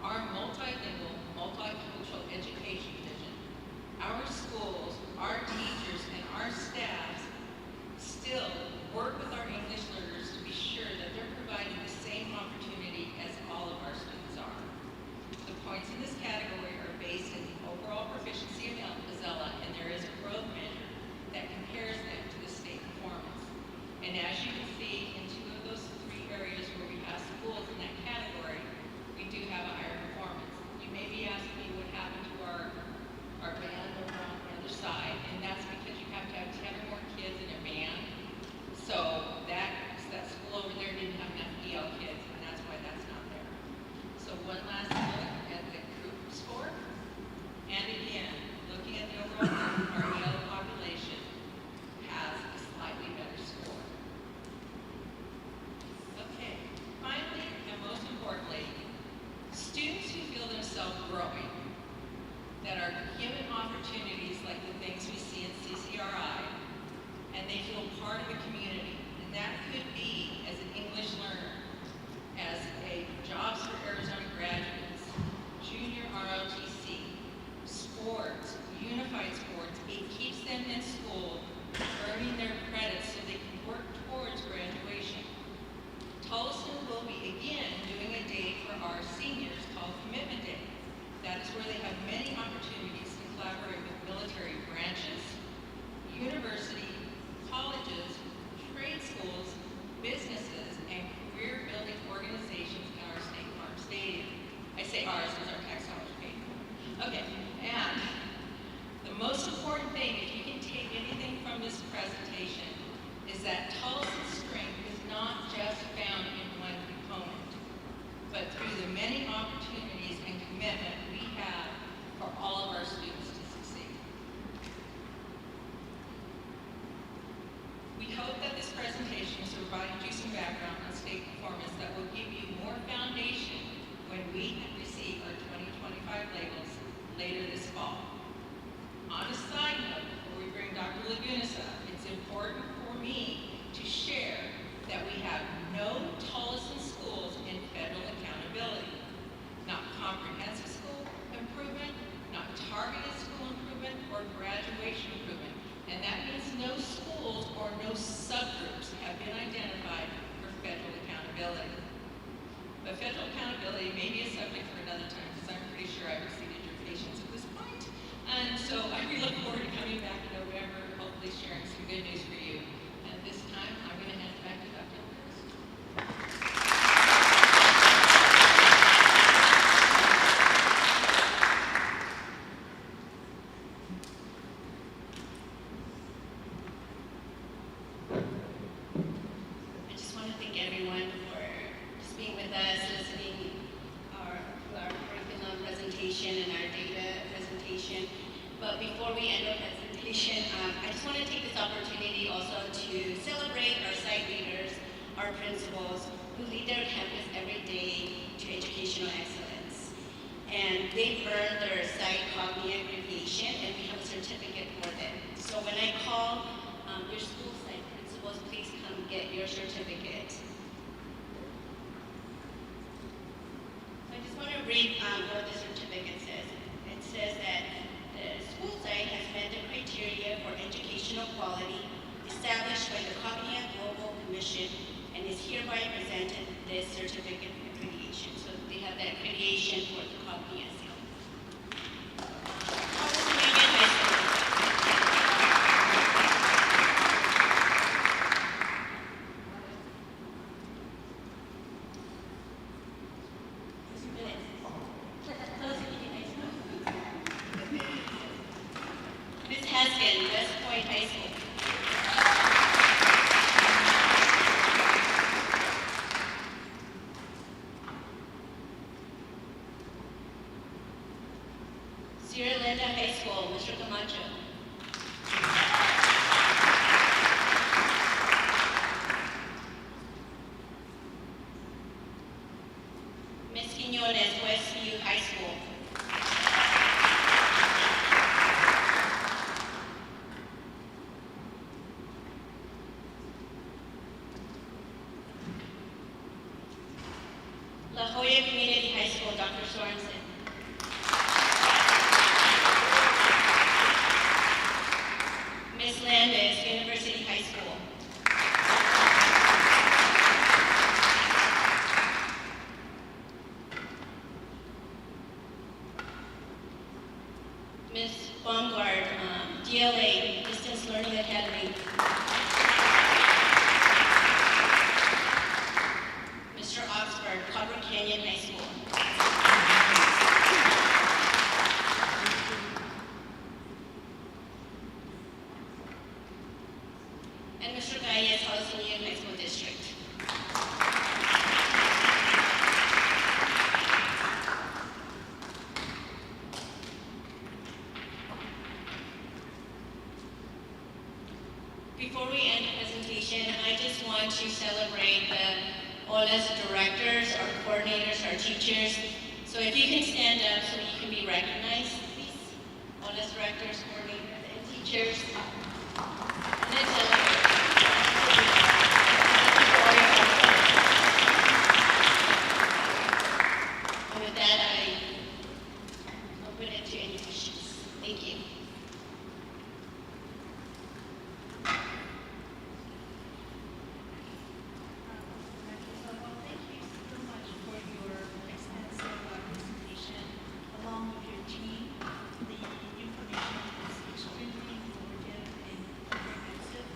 Speaker 19: our multilingual, multicultural education vision, our schools, our teachers, and our staffs still work with our English learners to be sure that they're providing the same opportunity as all of our students are. The points in this category are based in the overall proficiency of Zella, and there is a growth measure that compares them to the state performance. And as you can see, in 2 of those 3 areas where we have schools in that category, we do have a higher performance. You may be asking me what happened to our band over on the other side, and that's because you have to have 10 or more kids in a band. So that school over there didn't have enough EL kids, and that's why that's not there. So one last look at the group score. And again, looking at the overall group, our EL population has a slightly better score. Okay, finally, and most importantly, students who feel themselves growing, that are given opportunities like the things we see in CCRI, and they feel part of a community, and
Speaker 2: presentation. But before we end our presentation, I just want to take this opportunity also to celebrate our site leaders, our principals, who lead their campus every day to educational excellence. And they've earned their site Cognia accreditation, and we have a certificate for them. So when I call your school site principals, please come get your certificate. So I just want to read what the certificate says. It says that the school site has met the criteria for educational quality established by the Cognia Global Commission and is hereby presented this certificate of accreditation. So they have that accreditation for the Cognia seal. Tolleson Union High School. Ms. Haskin, West Point High School. Sierra Linda High School, Mr. Camacho. Ms. Quiñones, Westview High School. La Jolla Community High School, Dr. Sorensen. Ms. Landis, University High School. Ms. Baumgart, DLA, Distance Learning Academy. Mr. Oxford, Copper Canyon High School. And Mr. Galles, Tolleson Union High School District. Before we end the presentation, I just want to celebrate the OLA's directors, our coordinators, our teachers. So if you can stand up so you can be recognized, please. OLA's directors, coordinators, and teachers. And then celebrate. And with that, I open it to any questions. Thank you.
Speaker 1: Thank you so much for your extensive presentation along with your team. The information is extremely informative and comprehensive.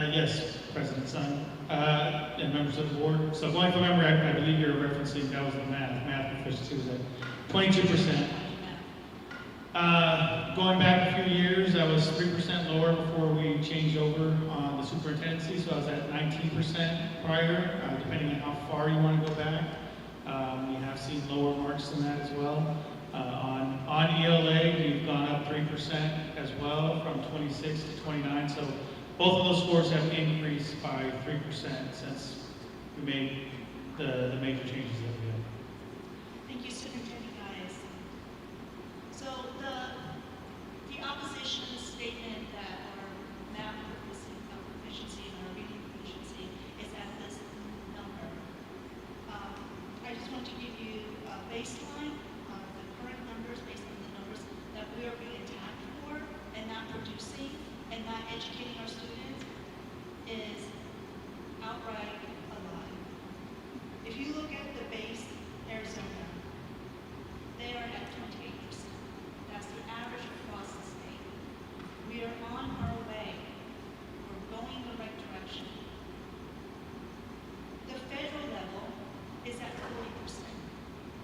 Speaker 5: Yes, President Sun, and members of the board. So going from memory, I believe you're referencing, that was the math proficiency was at 22%. Going back a few years, I was 3% lower before we changed over on the superintendency, so I was at 19% prior, depending on how far you want to go back. We have seen lower marks than that as well. On ELA, we've gone up 3% as well, from 26 to 29, so both of those scores have increased by 3% since we made the major changes that we had.
Speaker 1: Thank you, Superintendent Gaius. So the opposition statement that our math proficiency and our reading proficiency is at this number. I just want to give you a baseline of the current numbers based on the numbers that we are being attacked for and not producing and not educating our students is outright a lie. If you look at the base Arizona, they are at 28%. That's the average across the state. We are on our way. We're going the right direction. The federal level is at 40%.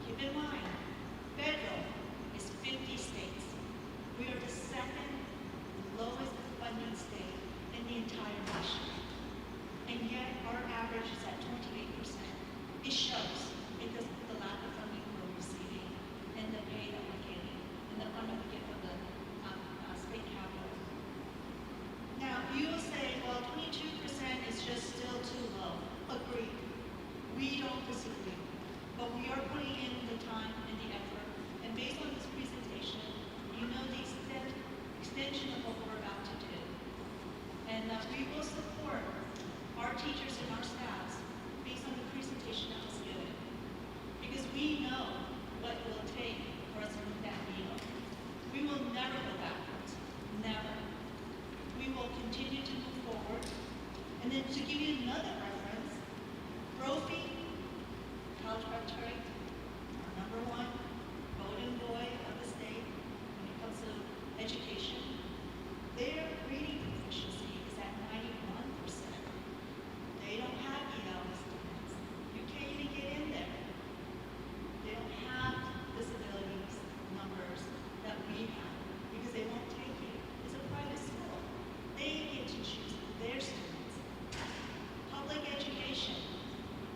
Speaker 1: Keep in mind, federal is 50 states. We are the second lowest funded state in the entire nation. And yet our average is at 28%. It shows because of the lack of funding we're receiving and the pay that we're getting and the funding we get from the state capital. Now, you will say, well, 22% is just still too low. Agreed. We don't disagree. But we are putting in the time and the effort. And based on this presentation, you know the extension of what we're about to do. And that we will support our teachers and our staffs based on the presentation that was given. Because we know what it will take for us to move that needle. We will never go backwards. Never. We will continue to move forward. And then to give you another reference, Brophy, college preparatory, our number one golden boy of the state when it comes to education, their reading proficiency is at 91%. They don't have EL students. You can't even get in there. They don't have disabilities numbers that we have because they won't take you. It's a private school. They get to choose their students. Public education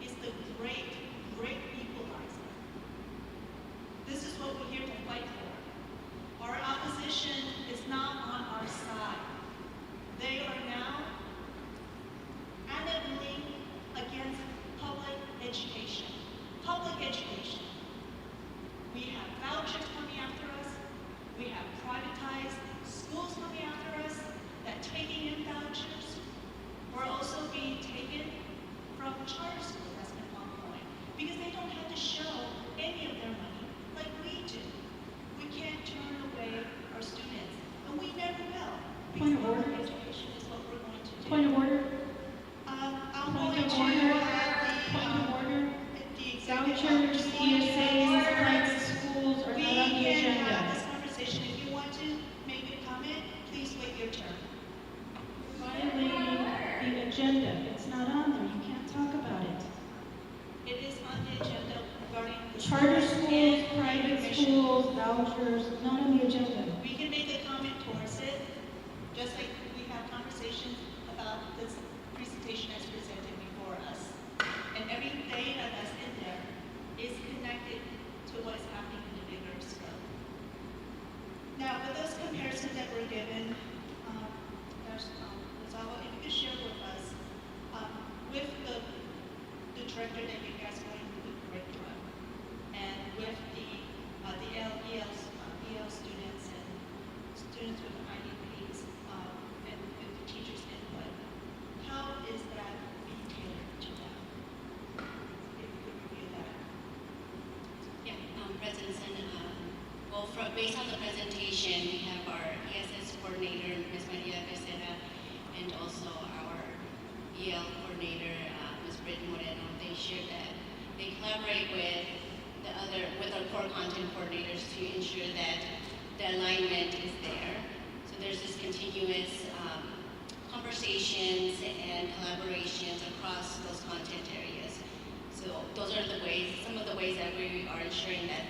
Speaker 1: is the great equalizer. This is what we're here to fight for. Our opposition is not on our side. They are now adamantly against public education. Public education. We have vouchers coming after us. We have privatized schools coming after us that taking in vouchers. We're also being taken from charter schools that's been ongoing because they don't have to show any of their money like we do. We can't turn away our students, and we never will.
Speaker 9: Point of order.
Speaker 1: Public education is what we're going to do.
Speaker 9: Point of order.
Speaker 1: I'm
Speaker 9: Point
Speaker 1: going
Speaker 9: of
Speaker 1: to
Speaker 9: order.
Speaker 1: have
Speaker 9: Point of order.
Speaker 1: the
Speaker 9: Vouchers, ESAs, private schools are
Speaker 1: We
Speaker 9: not on the
Speaker 1: can
Speaker 9: agenda.
Speaker 1: have this conversation. If you want to make a comment, please wait your turn.
Speaker 9: Violating the agenda. It's not on there. You can't talk about it.
Speaker 1: It is on the agenda regarding the
Speaker 9: Charter
Speaker 1: schools
Speaker 9: schools,
Speaker 1: and
Speaker 9: private
Speaker 1: intermission.
Speaker 9: schools, vouchers, not on the agenda.
Speaker 1: We can make a comment towards it, just like we have conversations about this presentation as presented before us. And every data that's in there is connected to what is happening in the bigger scope. Now, with those comparisons that were given, Gonzalo, if you could share with us, with the director that you guys are going with the curriculum, and with the EL students and students with IEPs, and with the teachers' input, how is that being tailored to them? If you could review that.
Speaker 2: Yeah, President Sen, based on the presentation, we have our ESS coordinator, Ms. Maria Becerra, and also our EL coordinator, Ms. Brittany Moreno. They shared that they collaborate with our core content coordinators to ensure that the alignment is there. So there's this continuous conversations and collaborations across those content areas. So those are the ways, some of the ways that we are ensuring that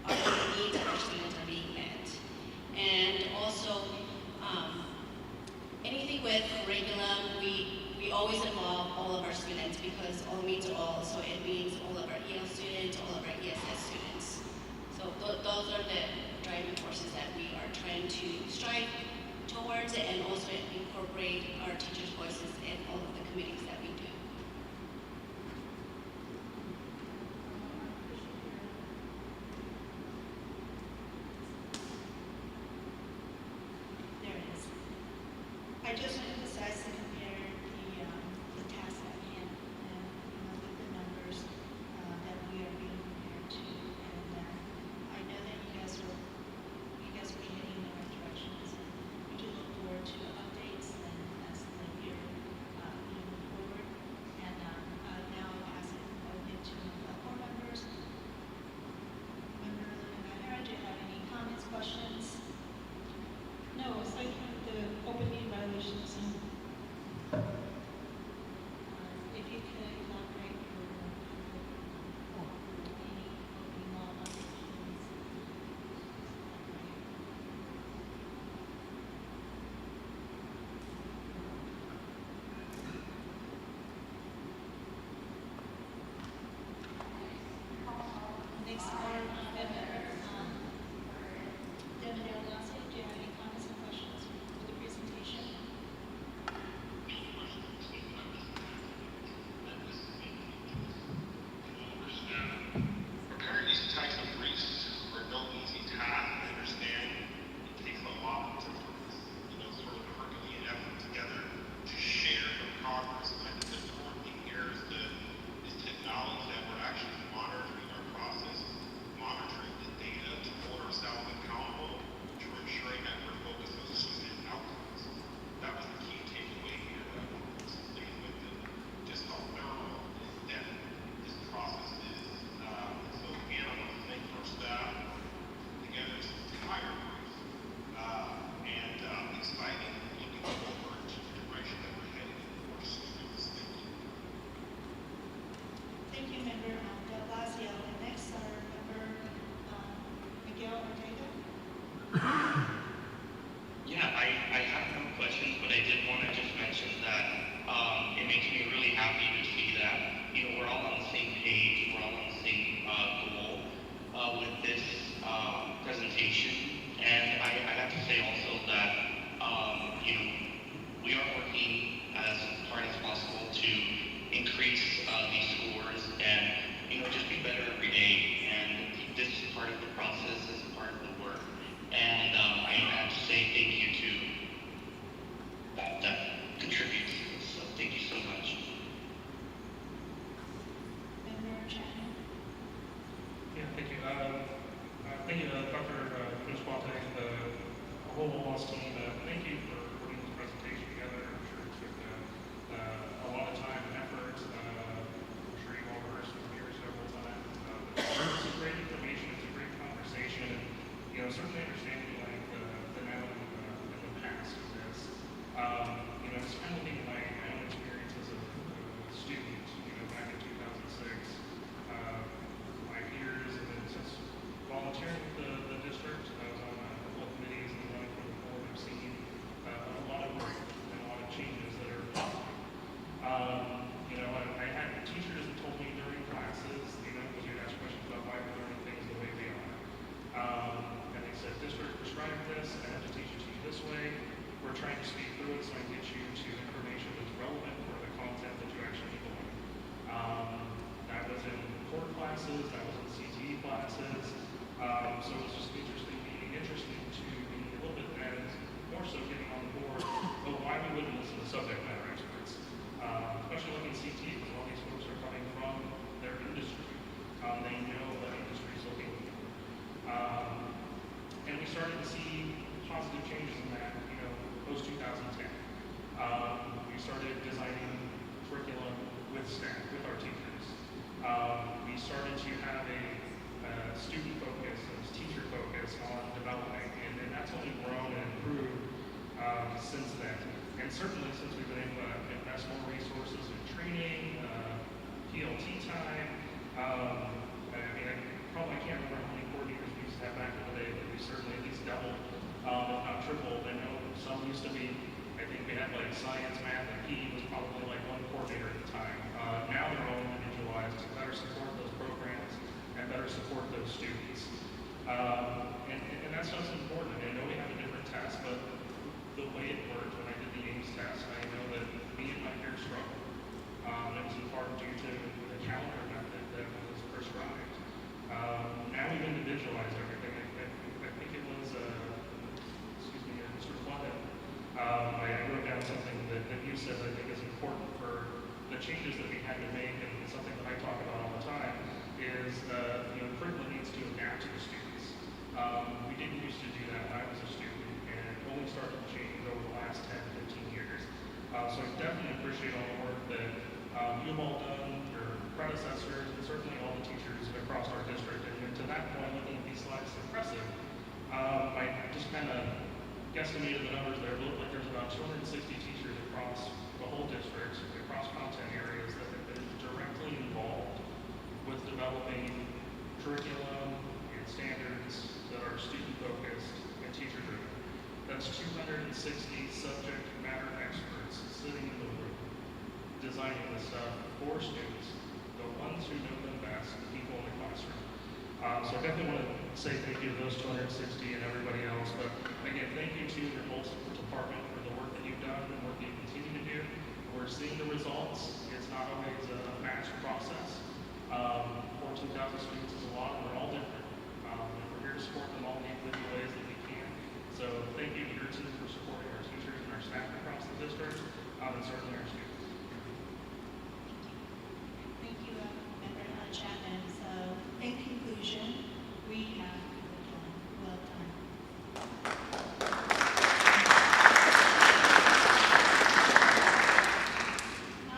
Speaker 2: our needs of our students are being met. And also, anything with curriculum, we always involve all of our students because all means all, so it means all of our EL students, all of our ESS students. So those are the driving forces that we are trying to strive towards and also incorporate our teachers' voices in all of the committees that we do.
Speaker 1: There it is. I just emphasize to compare the task at hand and with the numbers that we are being compared to. And I know that you guys will be heading in the right directions. We do look forward to updates and as the year move forward. And now I'll pass it over to board members. Member Luna, do you have any comments, questions?
Speaker 9: No, aside from the open meeting violations,
Speaker 1: If you could elaborate for any open law violations. Next part, Devin Delgado, do you have any comments or questions for the presentation?
Speaker 11: Preparing these types of briefs are no easy task. I understand it takes a lot to put this, sort of Herculean effort together to share the progress. And I think the important thing here is to acknowledge that we're actually monitoring our process, monitoring the data to hold ourselves accountable to ensuring that we're focused on student outcomes. That was the key takeaway here that I wanted to leave with just how thorough and depth this process is. So again, I want to thank our staff together this entire group and exciting, looking forward to the direction that we're heading for students. Thank you.
Speaker 1: Thank you, Member Del Blasio. And next, our Member Miguel Ortega.
Speaker 7: Yeah, I have no questions, but I did want to just mention that it makes me really happy to see that, we're all on the same page, we're all on the same goal with this presentation. And I have to say also that, we are working as hard as possible to increase these scores and, just be better every day. And this is part of the process, this is part of the work. And I have to say thank you to that contributes to this. So thank you so much.
Speaker 1: Member Chapman.
Speaker 20: Yeah, thank you. Thank you, Dr. Quinte, the whole WAS team. Thank you for putting this presentation together. I'm sure it took a lot of time and effort. I'm sure you've all rehearsed it here several times. It's great information. It's a great conversation. And, certainly understanding like the now and the past of this. Just kind of looking at my own experience as a student, back in 2006. My peers, and then since volunteering with the district, I was on a couple of committees and running for the board. I've seen a lot of work and a lot of changes that are possible. I had teachers that told me during classes, because you'd ask questions about why we're learning things the way they are. And they said, district prescribed this, I have to teach it to you this way. We're trying to speak through it so I can get you to information that's relevant for the content that you actually need to learn. That was in core classes, that was in CTE classes. So it was just interesting to be a little bit as more so getting on the board of why we wouldn't listen to subject matter experts. Especially looking at CTE, because all these folks are coming from their industry. They know what industry is looking for. And we started to see positive changes in that, post 2010. We started designing curriculum with staff, with our teachers. We started to have a student focus, a teacher focus on developing, and that's only grown and improved since then. And certainly since we've been able to invest more resources in training, PLT time. I mean, I can't remember how many coordinators we used to have back in the day, but we certainly at least doubled, if not tripled. I know some used to be, I think we had like science, math, and PE was probably like one coordinator at the time. Now they're all individualized to better support those programs and better support those students. And that's what's important. I know we have a different test, but the way it worked when I did the Ames test, I know that me and my peers struggled. It was in part due to the calendar method that was prescribed. Now we've individualized everything. I think it was, Mr. Flathead. I wrote down something that you said I think is important for the changes that we had to make, and something that I talk about all the time is, curriculum needs to adapt to the students. We didn't used to do that when I was a student, and it only started to change over the last 10, 15 years. So I definitely appreciate all the work that you've all done, your predecessors, and certainly all the teachers across our district. And to that point, looking at these slides, it's impressive. I just kind of guesstimated the numbers there. It looked like there's about 260 teachers across the whole district, across content areas that have been directly involved with developing curriculum and standards that are student-focused and teacher-driven. That's 260 subject matter experts sitting in the room, designing this stuff for students, the ones who know them best, the people in the classroom. So I definitely want to say thank you to those 260 and everybody else, but again, thank you to your whole department for the work that you've done and work that you continue to do. We're seeing the results. It's not always a fast process. 14,000 students is a lot, and we're all different. And we're here to support them all in the individual ways that we can. So thank you to your team for supporting our teachers and our staff across the district, and certainly our students.
Speaker 1: Thank you, Member Chapman. So, in conclusion, we have well done.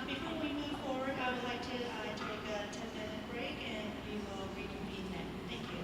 Speaker 1: Before we move forward, I would like to take a 10-minute break, and we will reconvene then. Thank you.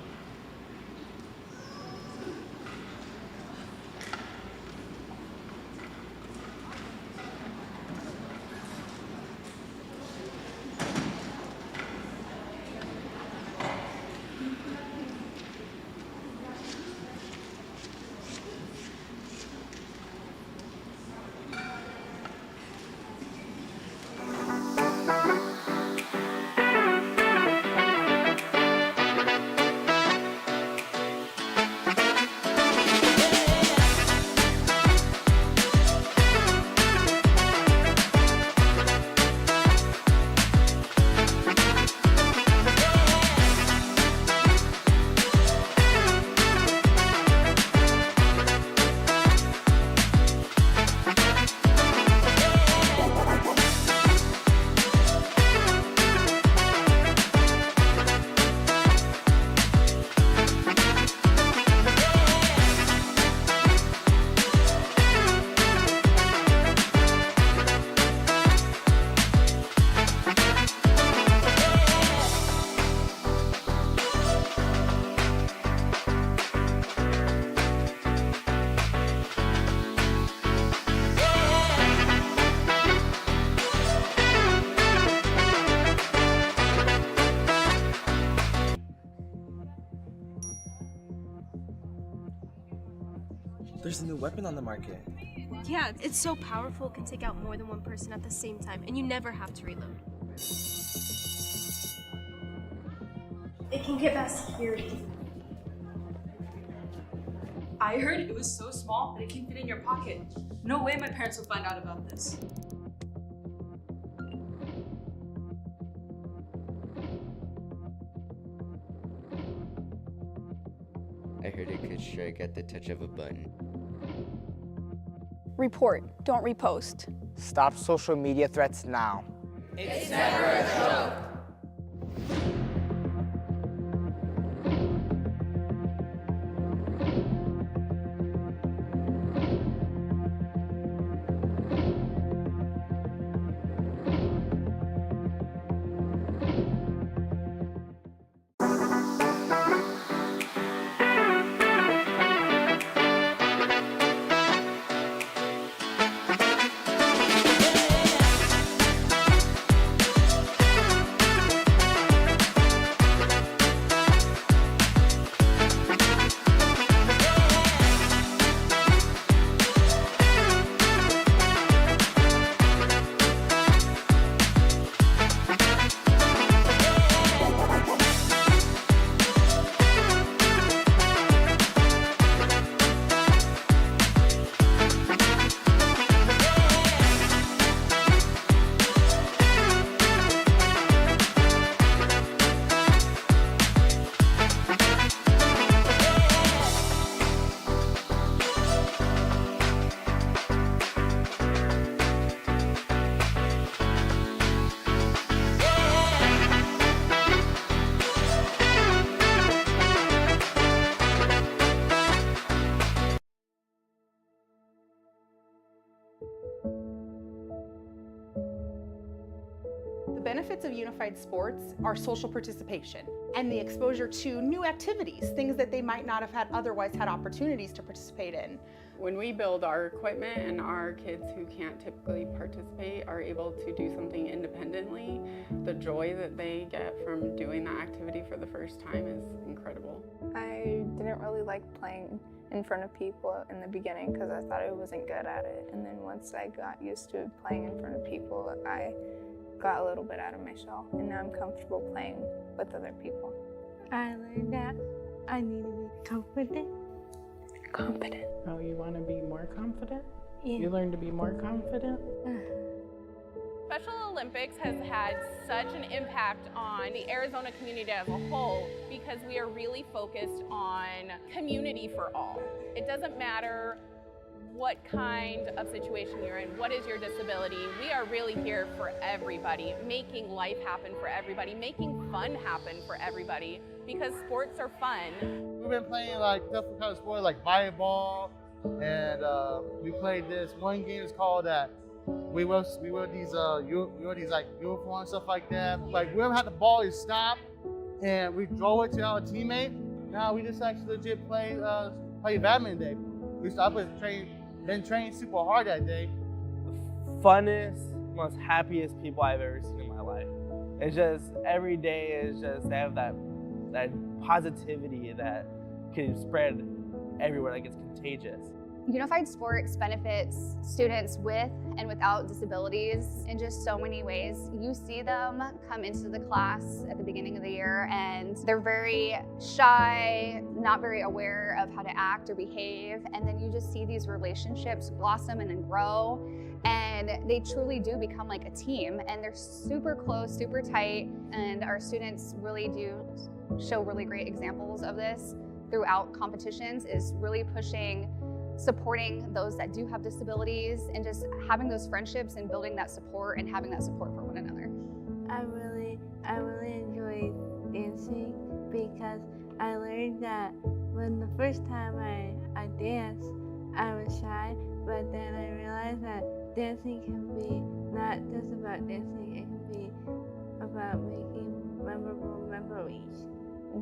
Speaker 6: There's a new weapon on the market.
Speaker 21: Yeah, it's so powerful, it can take out more than one person at the same time, and you never have to reload. It can get past security.
Speaker 23: I heard it was so small that it can fit in your pocket. No way my parents would find out about this.
Speaker 24: I heard it could strike at the touch of a button.
Speaker 25: Report, don't repost.
Speaker 26: Stop social media threats now.
Speaker 27: It's never a joke.
Speaker 3: benefits of unified sports are social participation and the exposure to new activities, things that they might not have had otherwise had opportunities to participate in.
Speaker 4: When we build our equipment and our kids who can't typically participate are able to do something independently, the joy that they get from doing that activity for the first time is incredible.
Speaker 8: I didn't really like playing in front of people in the beginning because I thought I wasn't good at it. And then once I got used to playing in front of people, I got a little bit out of my shell. And now I'm comfortable playing with other people.
Speaker 10: I learned that I need to be confident.
Speaker 3: Confident.
Speaker 4: Oh, you want to be more confident?
Speaker 10: Yeah.
Speaker 4: You learn to be more confident?
Speaker 12: Special Olympics has had such an impact on the Arizona community as a whole because we are really focused on community for all. It doesn't matter what kind of situation you're in, what is your disability. We are really here for everybody, making life happen for everybody, making fun happen for everybody because sports are fun.
Speaker 14: We've been playing like different kind of sports like volleyball, and we played this one game. It's called that. We wear these like uniforms and stuff like that. Like whoever had the ball, you stop, and we drove it to our teammate. Now we just actually legit play badminton day. We started been training super hard that day.
Speaker 6: Funnest, most happiest people I've ever seen in my life. It's just every day is just they have that positivity that can spread everywhere, like it's contagious.
Speaker 22: Unified sports benefits students with and without disabilities in just so many ways. You see them come into the class at the beginning of the year and they're very shy, not very aware of how to act or behave, and then you just see these relationships blossom and then grow, and they truly do become like a team, and they're super close, super tight, and our students really do show really great examples of this throughout competitions, is really supporting those that do have disabilities and just having those friendships and building that support and having that support for one another.
Speaker 10: I really enjoy dancing because I learned that when the first time I danced, I was shy, but then I realized that dancing can be not just about dancing, it can be about making memorable memories.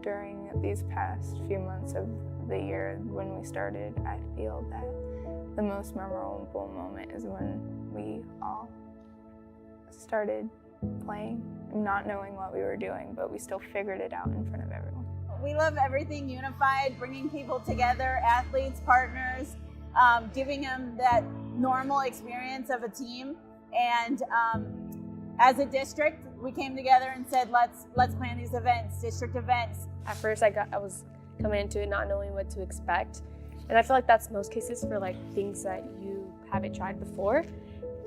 Speaker 8: During these past few months of the year when we started, I feel that the most memorable moment is when we all started playing, not knowing what we were doing, but we still figured it out in front of everyone.
Speaker 28: We love everything unified, bringing people together, athletes, partners, giving them that normal experience of a team. And as a district, we came together and said, let's plan these events, district events.
Speaker 21: At first, I was coming into it not knowing what to expect, and I feel like that's most cases for like things that you haven't tried before.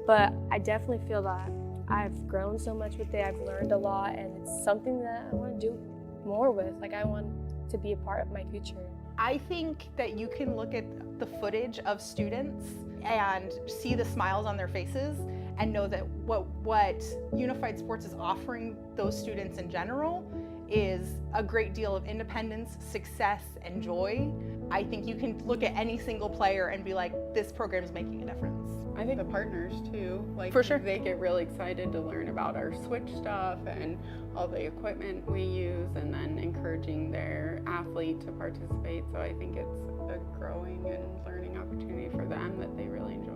Speaker 21: But I definitely feel that I've grown so much with it. I've learned a lot, and it's something that I want to do more with. Like I want to be a part of my future.
Speaker 3: I think that you can look at the footage of students and see the smiles on their faces and know that what Unified Sports is offering those students in general is a great deal of independence, success, and joy. I think you can look at any single player and be like, this program is making a difference.
Speaker 4: I think the partners too, like
Speaker 3: for sure,
Speaker 4: they get really excited to learn about our switch stuff and all the equipment we use, and then encouraging their athlete to participate. So I think it's a growing and learning opportunity for them that they really enjoy.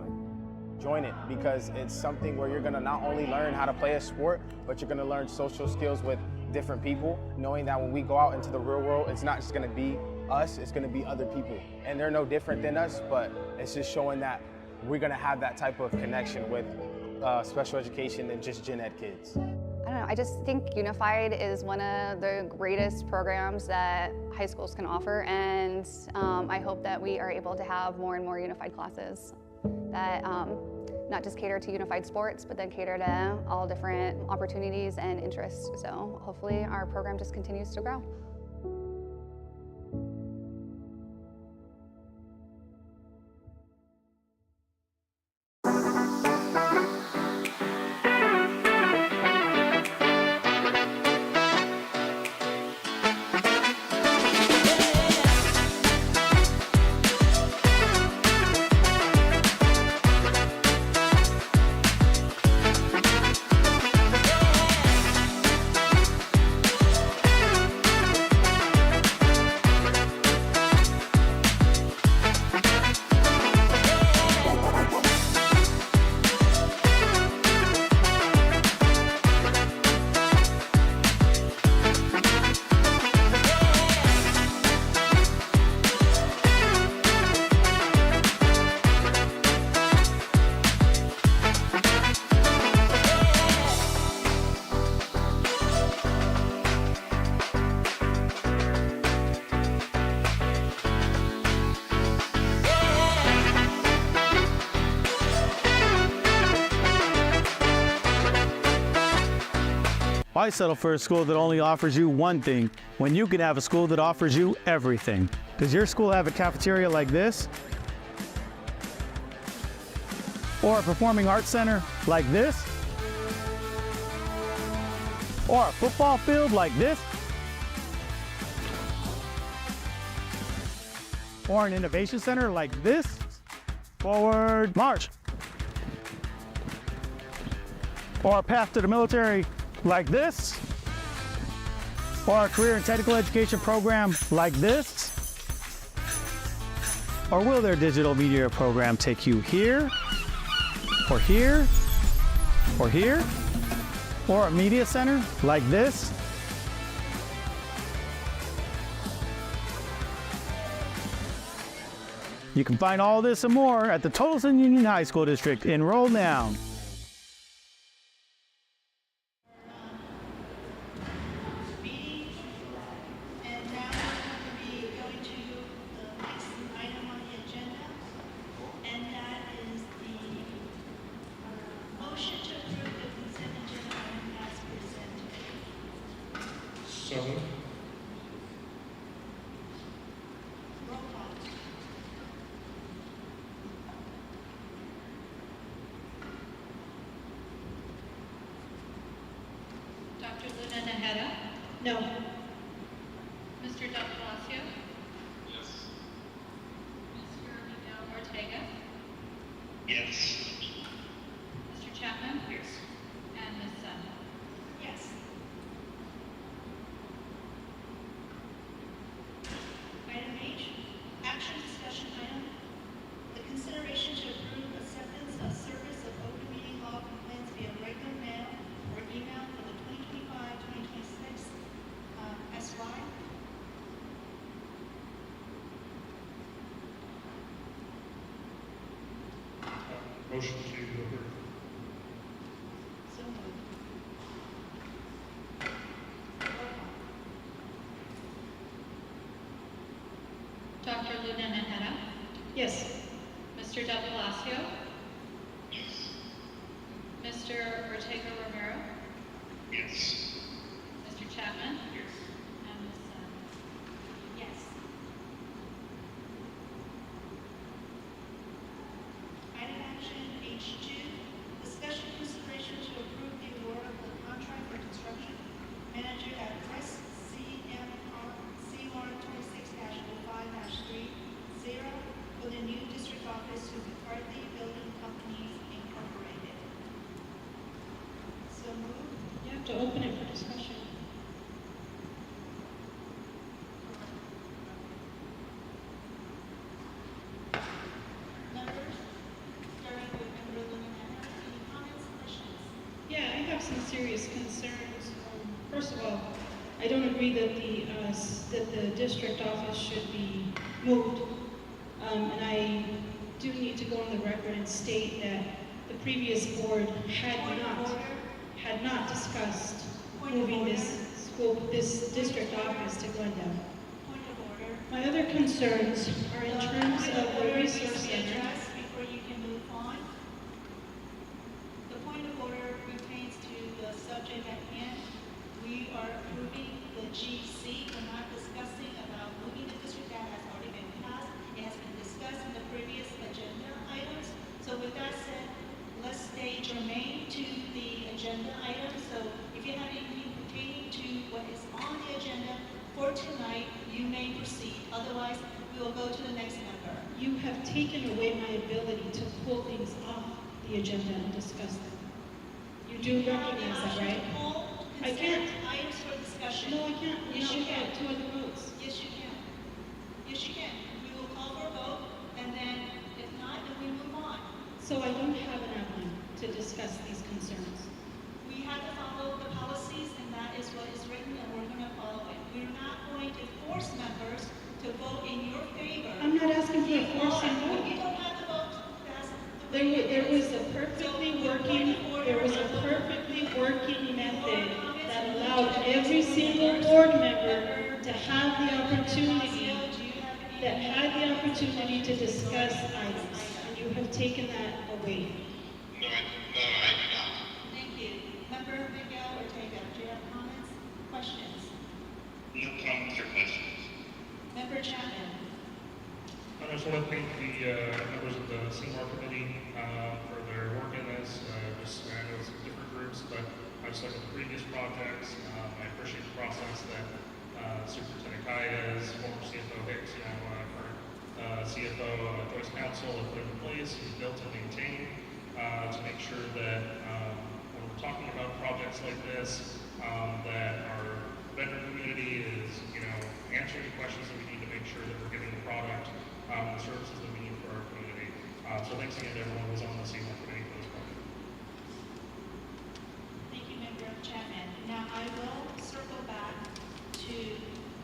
Speaker 29: Join it because it's something where you're going to not only learn how to play a sport, but you're going to learn social skills with different people, knowing that when we go out into the real world, it's not just going to be us, it's going to be other people. And they're no different than us, but it's just showing that we're going to have that type of connection with special education than just gen ed kids.
Speaker 22: I don't know, I just think Unified is one of the greatest programs that high schools can offer, and I hope that we are able to have more and more Unified classes that not just cater to Unified Sports, but then cater to all different opportunities and interests. So hopefully our program just continues to grow.
Speaker 2: Why settle for a school that only offers you one thing when you can have a school that offers you everything? Does your school have a cafeteria like this? Or a performing arts center like this? Or a football field like this? Or an innovation center like this? Forward march. Or a path to the military like this? Or a career and technical education program like this? Or will their digital media program take you here? Or here? Or here? Or a media center like this? You can find all this and more at the Tolleson Union High School District. Enroll now.
Speaker 1: No. Mr. Del Palacio?
Speaker 11: Yes.
Speaker 1: Mr. Miguel Ortega?
Speaker 7: Yes.
Speaker 1: Mr. Chapman? Yes. And Ms. Sun? Yes. Item H, action discussion item. The consideration to approve acceptance of service of open meeting law complaints via regular mail or email for the 2025-2026 SY.
Speaker 20: Motion to approve.
Speaker 1: So moved. Dr. Luna Najera? Yes. Mr. Del Palacio?
Speaker 11: Yes.
Speaker 1: Mr. Ortega Romero?
Speaker 11: Yes.
Speaker 1: Mr. Chapman? Yes. And Ms. Sun? Yes. Item action H2, discussion consideration to approve the award of the contract for construction manager at Press CMR 26-05-30 for the new district office to McCarthy Building Companies Incorporated. So moved. You have to open it for discussion. Members, starting with Member Luminana, any comments, questions?
Speaker 5: Yeah, I have some serious concerns. First of all, I don't agree that the district office should be moved. And I do need to go on the record and state that the previous board had not discussed moving this district office to Glendale.
Speaker 1: Point of order.
Speaker 5: My other concerns are in terms of the resource center.
Speaker 1: Before you can move on, the point of order pertains to the subject at hand. We are approving the GC. We're not discussing about moving the district. That has already been passed. It has been discussed in the previous agenda items. So with that said, let's stay germane to the agenda item. So if you have anything pertaining to what is on the agenda for tonight, you may proceed. Otherwise, we will go to the next member.
Speaker 5: You have taken away my ability to pull things off the agenda and discuss them. You do recognize that, right? I can't.
Speaker 1: Items for discussion.
Speaker 5: No, I can't.
Speaker 1: Yes, you can.
Speaker 5: Two other votes.
Speaker 1: Yes, you can. Yes, you can. We will call for a vote, and then if not, then we move on.
Speaker 5: So I don't have an outline to discuss these concerns.
Speaker 1: We have to follow the policies, and that is what is written, and we're going to follow it. We're not going to force members to vote in your favor.
Speaker 5: I'm not asking for a forcing vote.
Speaker 1: You don't have to vote.
Speaker 5: There was a perfectly working method that allowed every single board member to have the opportunity to discuss items, and you have taken that away.
Speaker 11: No, I do not.
Speaker 1: Thank you. Member Miguel Ortega, do you have a comment? Questions?
Speaker 7: No comments or questions.
Speaker 1: Member Chapman?
Speaker 20: I just want to thank the members of the CMAR committee for their work in this. I know it's different groups, but just like with the previous projects, I appreciate the process that Superintendent Kayes, former CFO Hicks, current CFO Joyce Council have put in place and built and maintained to make sure that when we're talking about projects like this, that our vendor community is, answering the questions that we need to make sure that we're getting the product, the services that we need for our community. So thanks again to everyone who was on the CMAR committee for this project.
Speaker 1: Thank you, Member Chapman. Now I will circle back to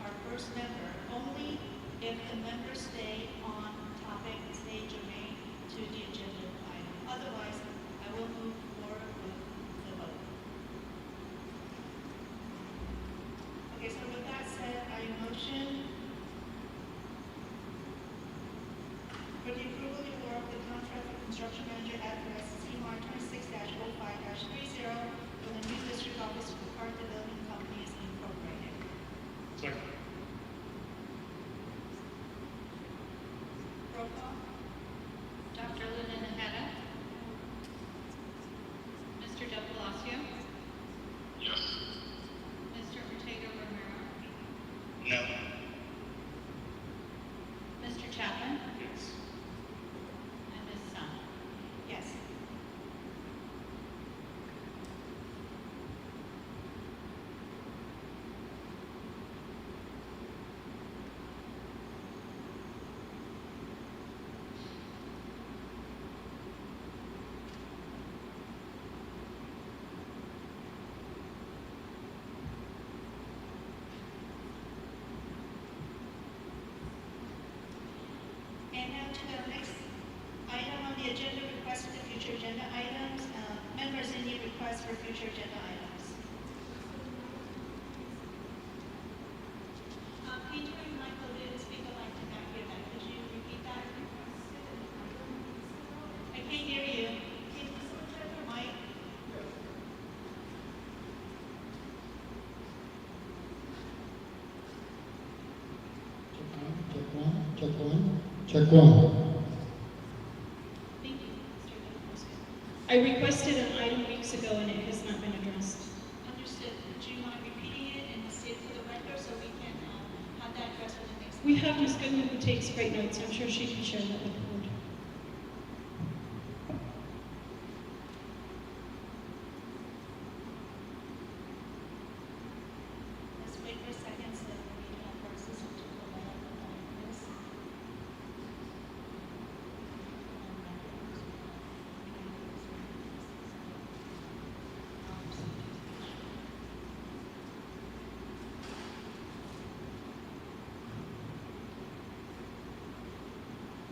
Speaker 1: our first member, only if the members stay on topic, stay germane to the agenda item. Otherwise, I will move forward with the vote. Okay, so with that said, I motion for the approval of the contract for construction manager address CMAR 26-05-30 for the new district office for Park Development Companies Incorporated.
Speaker 20: Second.
Speaker 1: Roll call.
Speaker 9: Dr. Luna Naheda? Mr. Del Palacio?
Speaker 11: Yes.
Speaker 9: Mr. Ortega Romero?
Speaker 7: No.
Speaker 9: Mr. Chapman?
Speaker 20: Yes.
Speaker 9: And Ms. Sun?
Speaker 1: Yes. And now to the next item on the agenda, request for the future agenda items. Members, any requests for future agenda items? Can you remind the speaker line to not hear that? Could you repeat that? I can't hear you. Can you turn your mic?
Speaker 13: Check one.
Speaker 1: Thank you, Mr. Demorski.
Speaker 5: I requested an item weeks ago and it has not been addressed.
Speaker 1: Understood. Do you mind repeating it and state it for the record so we can have that addressed for the next?
Speaker 5: We have Ms. Goodman who takes great notes. I'm sure she can share that with the board.
Speaker 1: Let's wait for a second so that we can have our assistant to pull that up on this.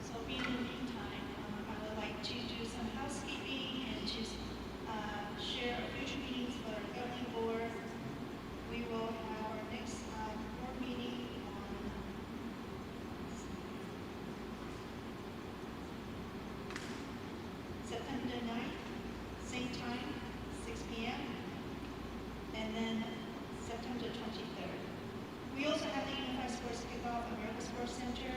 Speaker 1: So in the meantime, I would like to do some housekeeping and to share our future meetings for our governing board. We will have our next board meeting on September 9th, same time, 6 p.m. And then September 23rd. We also have the Unified Sports Kickoff America Sports Center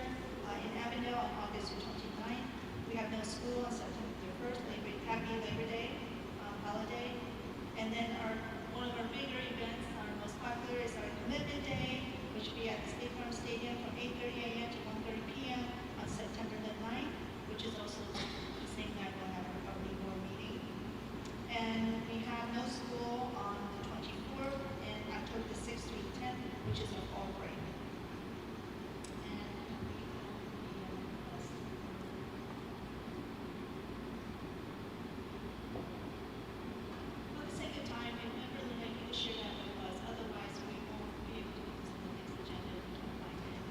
Speaker 1: in Avondale on August 29th. We have no school on September 1st, happy Labor Day holiday. And then one of our bigger events, our most popular, is our Commitment Day, which will be at the State Farm Stadium from 8:30 a.m. to 1:30 p.m. on September the 9th, which is also the same night we'll have our governing board meeting. And we have no school on the 24th and October the 6th through the 10th, which is our fall break. For the sake of time, remember Luna, you can share that with us. Otherwise, we won't be able to do this on the next agenda if we can't find it.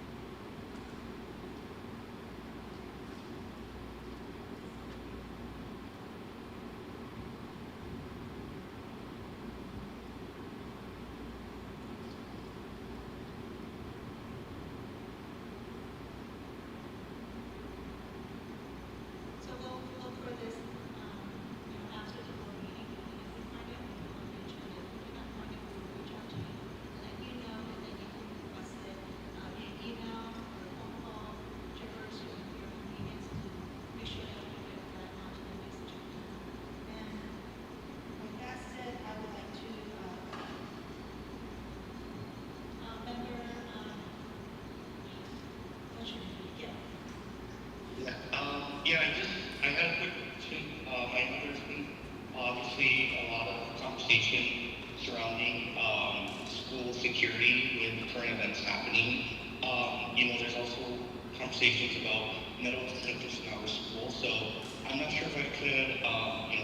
Speaker 7: Yeah, I had a quick question. I know there's been obviously a lot of conversation surrounding school security with current events happening. There's also conversations about mental detectives in our school. So I'm not sure if I could,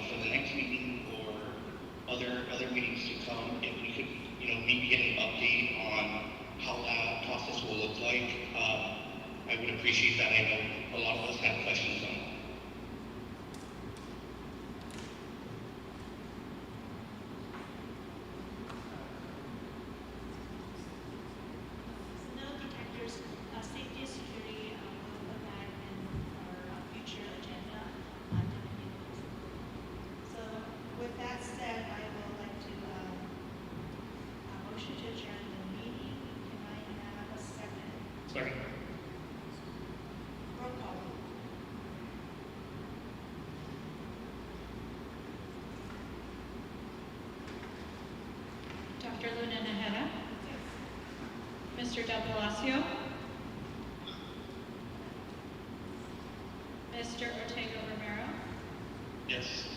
Speaker 7: for the next meeting or other meetings to come, if we could, maybe get an update on how that process will look like. I would appreciate that. I know a lot of us have questions on it.
Speaker 1: Metal detectors, safety and security, we'll put that in our future agenda. So with that said, I would like to motion to adjourn the meeting. Can I have a second?
Speaker 20: Second.
Speaker 1: Roll call.
Speaker 9: Dr. Luna Najera? Mr. Del Palacio? Mr. Ortega Romero?
Speaker 7: Yes.